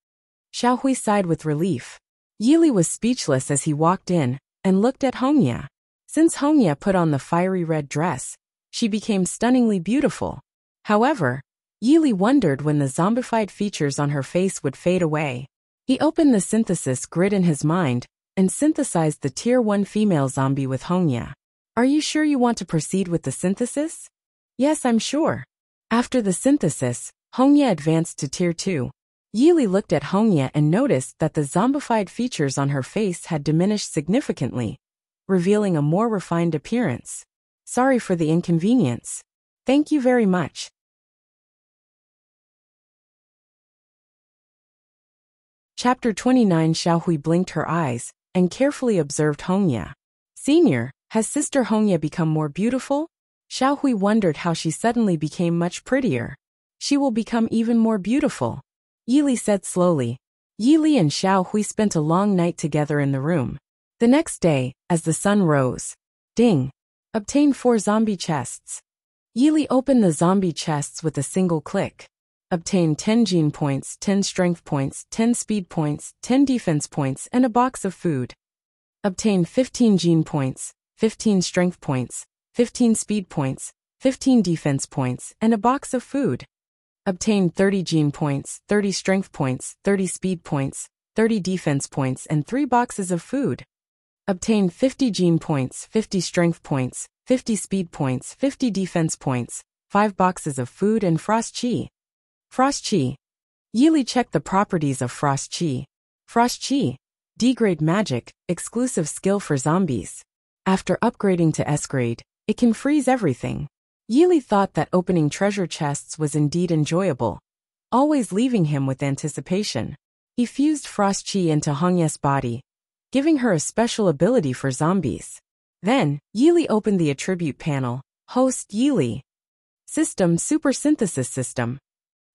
Xiaohui sighed with relief. Yili was speechless as he walked in and looked at Hongya. Since Hongya put on the fiery red dress, she became stunningly beautiful. However, Yili wondered when the zombified features on her face would fade away. He opened the synthesis grid in his mind and synthesized the Tier 1 female zombie with Hongya. Are you sure you want to proceed with the synthesis? Yes, I'm sure. After the synthesis, Hongya advanced to Tier 2. Yili looked at Hongya and noticed that the zombified features on her face had diminished significantly, revealing a more refined appearance. Sorry for the inconvenience. Thank you very much. Chapter 29. Xiaohui blinked her eyes and carefully observed Hongya. Senior, has Sister Hongya become more beautiful? Xiaohui wondered how she suddenly became much prettier. She will become even more beautiful, Yili said slowly. Yili and Xiaohui spent a long night together in the room. The next day, as the sun rose, ding! Obtained 4 zombie chests. Yili opened the zombie chests with a single click. Obtained 10 gene points, 10 strength points, 10 speed points, 10 defense points, and a box of food. Obtained 15 gene points, 15 strength points, 15 speed points, 15 defense points, and a box of food. Obtained 30 gene points, 30 strength points, 30 speed points, 30 defense points, and 3 boxes of food. Obtained 50 gene points, 50 strength points, 50 speed points, 50 defense points, 5 boxes of food, and Frost Chi. Frost Chi. Yili checked the properties of Frost Chi. Frost Chi. D-grade magic, exclusive skill for zombies. After upgrading to S-grade, it can freeze everything. Yili thought that opening treasure chests was indeed enjoyable, always leaving him with anticipation. He fused Frost Chi into Hongya's body, giving her a special ability for zombies. Then, Yili opened the attribute panel. Host Yili. System Super Synthesis System.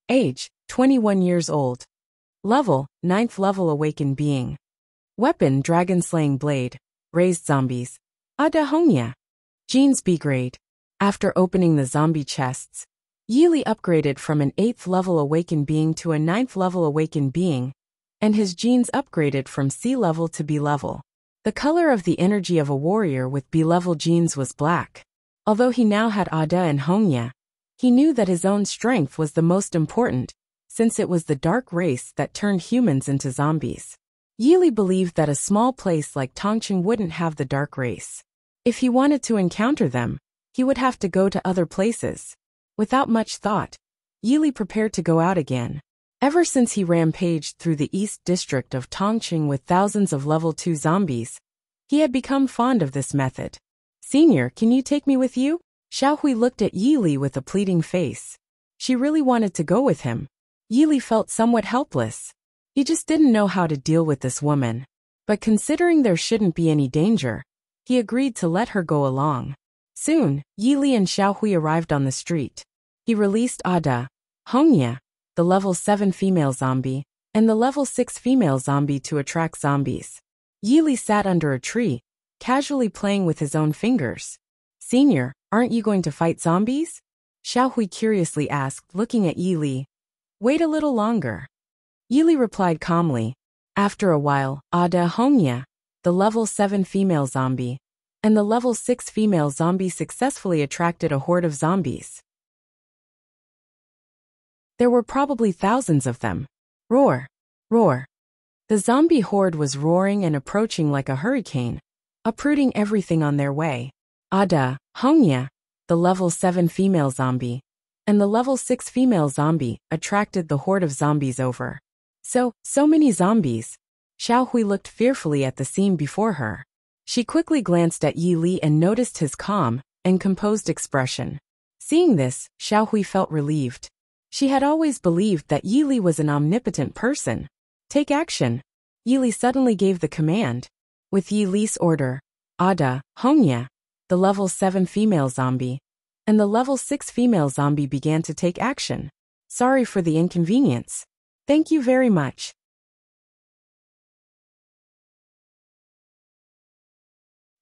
Age, 21 years old. Level, 9th level awakened being. Weapon, Dragon Slaying Blade. Raised zombies. Ada Hongya. Genes B grade. After opening the zombie chests, Yili upgraded from an 8th level awakened being to a 9th level awakened being, and his genes upgraded from C level to B level. The color of the energy of a warrior with B level genes was black. Although he now had Ada and Hongya, he knew that his own strength was the most important, since it was the dark race that turned humans into zombies. Yili believed that a small place like Tongqing wouldn't have the dark race. If he wanted to encounter them, he would have to go to other places. Without much thought, Yili prepared to go out again. Ever since he rampaged through the East District of Tongqing with thousands of level 2 zombies, he had become fond of this method. Senior, can you take me with you? Xiaohui looked at Yili with a pleading face. She really wanted to go with him. Yili felt somewhat helpless. He just didn't know how to deal with this woman. But considering there shouldn't be any danger, he agreed to let her go along. Soon, Yili and Xiaohui arrived on the street. He released Ada, Hongya, the level 7 female zombie, and the level 6 female zombie to attract zombies. Yili sat under a tree, casually playing with his own fingers. Senior, aren't you going to fight zombies? Xiaohui curiously asked, looking at Yili. Wait a little longer. Yili replied calmly. After a while, Ada Hongya, the level 7 female zombie, and the level 6 female zombie successfully attracted a horde of zombies. There were probably thousands of them. Roar! Roar! The zombie horde was roaring and approaching like a hurricane, uprooting everything on their way. Ada, Hongya, the level 7 female zombie, and the level 6 female zombie attracted the horde of zombies over. So many zombies. Xiaohui looked fearfully at the scene before her. She quickly glanced at Yili and noticed his calm and composed expression. Seeing this, Xiaohui felt relieved. She had always believed that Yili was an omnipotent person. Take action. Yili suddenly gave the command. With Yili's order, Ada, Hongya, the level 7 female zombie, and the level 6 female zombie began to take action. Sorry for the inconvenience. Thank you very much.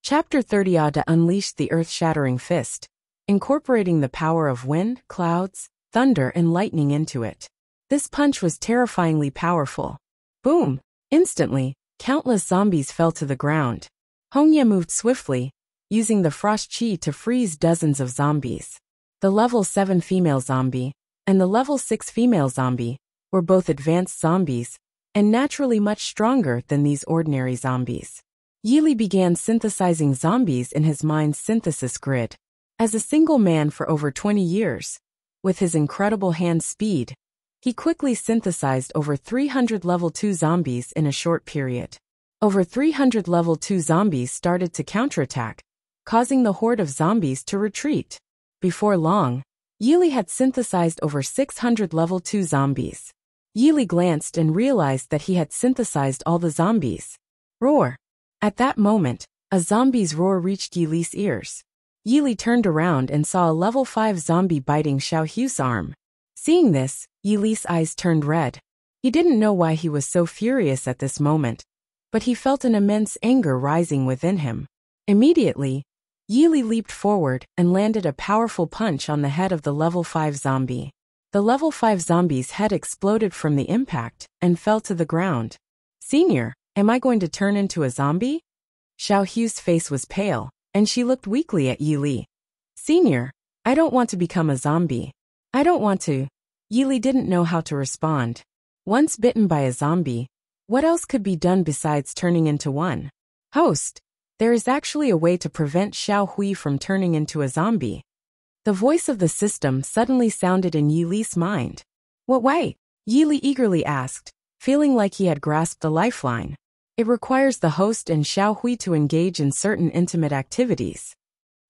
Chapter 30. Ada unleashed the earth-shattering fist, incorporating the power of wind, clouds, thunder, and lightning into it. This punch was terrifyingly powerful. Boom! Instantly, Countless zombies fell to the ground. Hongya moved swiftly, using the frost chi to freeze dozens of zombies. The level 7 female zombie and the level 6 female zombie were both advanced zombies and naturally much stronger than these ordinary zombies. Yili began synthesizing zombies in his mind's synthesis grid. As a single man for over 20 years, with his incredible hand speed, he quickly synthesized over 300 level 2 zombies in a short period. Over 300 level 2 zombies started to counterattack, causing the horde of zombies to retreat. Before long, Yili had synthesized over 600 level 2 zombies. Yili glanced and realized that he had synthesized all the zombies. Roar! At that moment, a zombie's roar reached Yili's ears. Yili turned around and saw a level 5 zombie biting Xiaohu's arm. Seeing this, Yili's eyes turned red. He didn't know why he was so furious at this moment, but he felt an immense anger rising within him. Immediately, Yili leaped forward and landed a powerful punch on the head of the level 5 zombie. The level 5 zombie's head exploded from the impact and fell to the ground. "Senior, am I going to turn into a zombie?" Xiaohu's face was pale, and she looked weakly at Yili. "Senior, I don't want to become a zombie. I don't want to." Yili didn't know how to respond. Once bitten by a zombie, what else could be done besides turning into one? "Host, there is actually a way to prevent Xiaohui from turning into a zombie." The voice of the system suddenly sounded in Yili's mind. "What way?" Yili eagerly asked, feeling like he had grasped the lifeline. "It requires the host and Xiaohui to engage in certain intimate activities."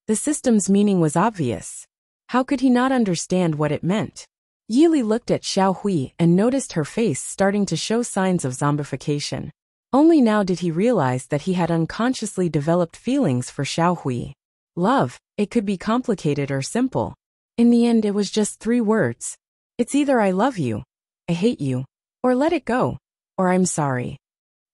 The system's meaning was obvious. How could he not understand what it meant? Yili looked at Xiaohui and noticed her face starting to show signs of zombification. Only now did he realize that he had unconsciously developed feelings for Xiaohui. Love, it could be complicated or simple. In the end, it was just 3 words. It's either I love you, I hate you, or let it go, or I'm sorry.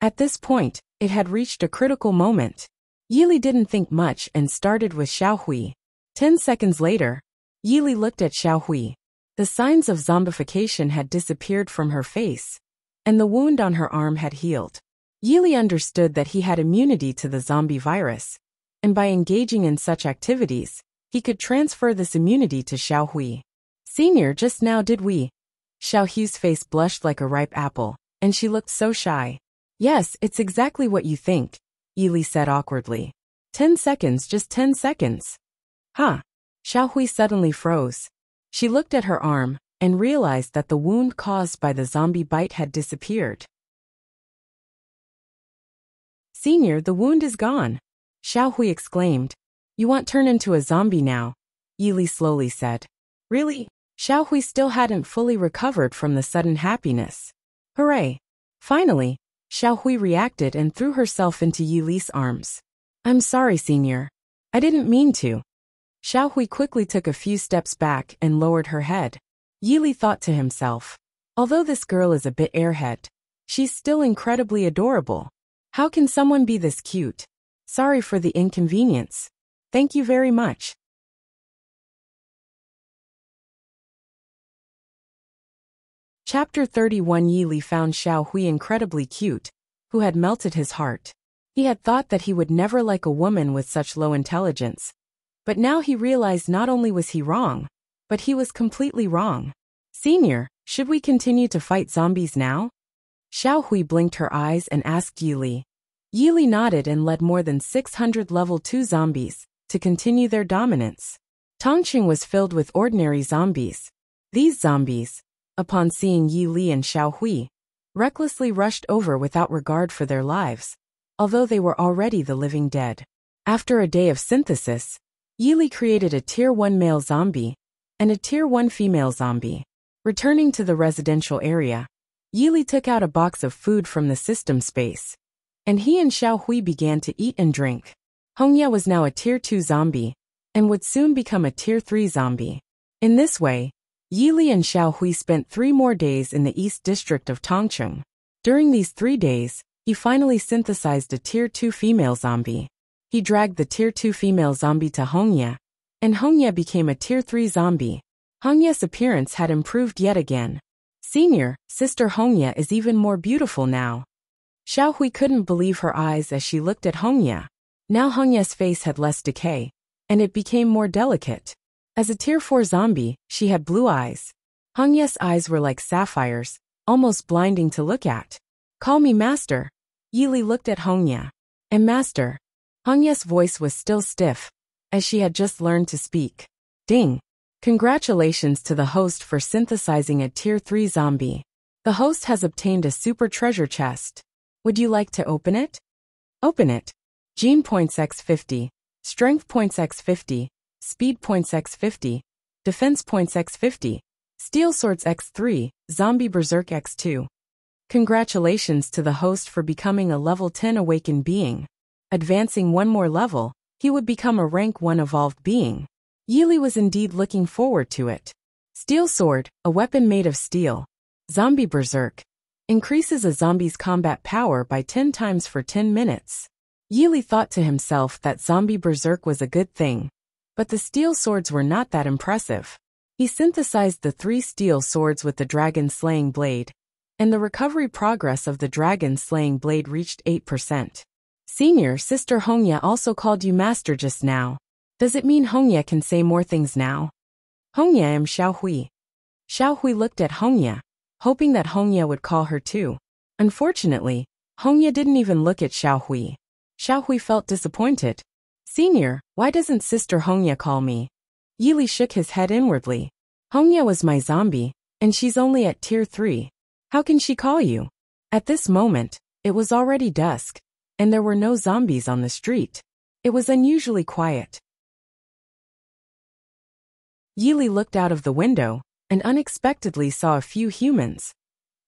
At this point, it had reached a critical moment. Yili didn't think much and started with Xiaohui. 10 seconds later, Yili looked at Xiaohui. The signs of zombification had disappeared from her face, and the wound on her arm had healed. Yili understood that he had immunity to the zombie virus, and by engaging in such activities, he could transfer this immunity to Xiaohui. "Senior, just now did we?" Xiaohu's face blushed like a ripe apple, and she looked so shy. "Yes, it's exactly what you think," Yili said awkwardly. 10 seconds, just 10 seconds. Huh. Xiaohui suddenly froze. She looked at her arm and realized that the wound caused by the zombie bite had disappeared. "Senior, the wound is gone," Xiaohui exclaimed. "You won't turn into a zombie now," Yili slowly said. "Really?" Xiaohui still hadn't fully recovered from the sudden happiness. "Hooray!" Finally, Xiaohui reacted and threw herself into Yili's arms. "I'm sorry, Senior. I didn't mean to." Xiaohui quickly took a few steps back and lowered her head. Yili thought to himself, although this girl is a bit airhead, she's still incredibly adorable. How can someone be this cute? Sorry for the inconvenience. Thank you very much. Chapter 31. Yili found Xiaohui incredibly cute, who had melted his heart. He had thought that he would never like a woman with such low intelligence. But now he realized not only was he wrong, but he was completely wrong. "Senior, should we continue to fight zombies now?" Xiaohui blinked her eyes and asked Yili. Yili nodded and led more than 600 level 2 zombies to continue their dominance. Tongqing was filled with ordinary zombies. These zombies, upon seeing Yili and Xiaohui, recklessly rushed over without regard for their lives, although they were already the living dead. After a day of synthesis, Yili created a Tier 1 male zombie and a Tier 1 female zombie. Returning to the residential area, Yili took out a box of food from the system space, and he and Xiaohui began to eat and drink. Hongya was now a Tier 2 zombie and would soon become a Tier 3 zombie. In this way, Yili and Xiaohui spent 3 more days in the East District of Tongqing. During these 3 days, he finally synthesized a Tier 2 female zombie. He dragged the Tier 2 female zombie to Hongya, and Hongya became a Tier 3 zombie. Hongya's appearance had improved yet again. "Senior, Sister Hongya is even more beautiful now." Xiao Hui couldn't believe her eyes as she looked at Hongya. Now Hongya's face had less decay, and it became more delicate. As a Tier 4 zombie, she had blue eyes. Hongya's eyes were like sapphires, almost blinding to look at. Call me master. Yili looked at Hongya. And master. Hongya's voice was still stiff, as she had just learned to speak. Ding. Congratulations to the host for synthesizing a Tier 3 zombie. The host has obtained a super treasure chest. Would you like to open it? Open it. Gene points x50, strength points x50, speed points x50, defense points x50, steel swords x3, zombie berserk x2. Congratulations to the host for becoming a level 10 awakened being. Advancing one more level, he would become a rank 1 evolved being. Yili was indeed looking forward to it. Steel sword, a weapon made of steel. Zombie berserk. Increases a zombie's combat power by 10 times for 10 minutes. Yili thought to himself that zombie berserk was a good thing. But the steel swords were not that impressive. He synthesized the 3 steel swords with the dragon-slaying blade, and the recovery progress of the dragon-slaying blade reached 8%. Senior Sister Hongya also called you master just now. Does it mean Hongya can say more things now? Hongya am Xiao Hui. Xiao Hui looked at Hongya, hoping that Hongya would call her too. Unfortunately, Hongya didn't even look at Xiao Hui. Xiao Hui felt disappointed. Senior, why doesn't Sister Hongya call me? Yili shook his head inwardly. Hongya was my zombie, and she's only at Tier 3. How can she call you? At this moment, it was already dusk, and there were no zombies on the street. It was unusually quiet. Yili looked out of the window, and unexpectedly saw a few humans,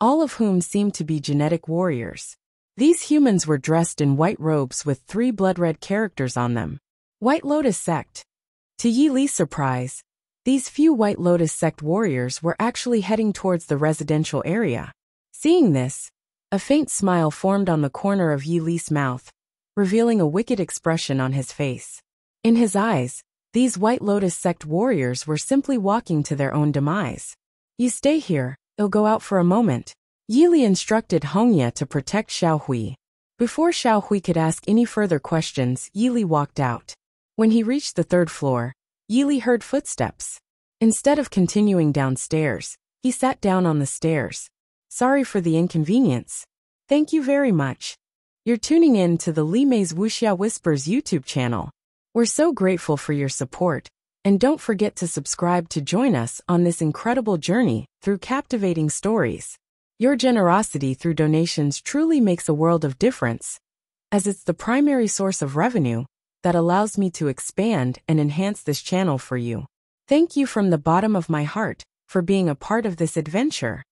all of whom seemed to be genetic warriors. These humans were dressed in white robes with 3 blood-red characters on them. White Lotus Sect. To Yili's surprise, these few White Lotus Sect warriors were actually heading towards the residential area. Seeing this, a faint smile formed on the corner of Yili's mouth, revealing a wicked expression on his face. In his eyes, these White Lotus Sect warriors were simply walking to their own demise. You stay here, I'll go out for a moment. Yili instructed Hongya to protect Xiao Hui. Before Xiao Hui could ask any further questions, Yili walked out. When he reached the 3rd floor, Yili heard footsteps. Instead of continuing downstairs, he sat down on the stairs. Sorry for the inconvenience. Thank you very much. You're tuning in to the Li Mei's Wuxia Whispers YouTube channel. We're so grateful for your support, and don't forget to subscribe to join us on this incredible journey through captivating stories. Your generosity through donations truly makes a world of difference, as it's the primary source of revenue that allows me to expand and enhance this channel for you. Thank you from the bottom of my heart for being a part of this adventure.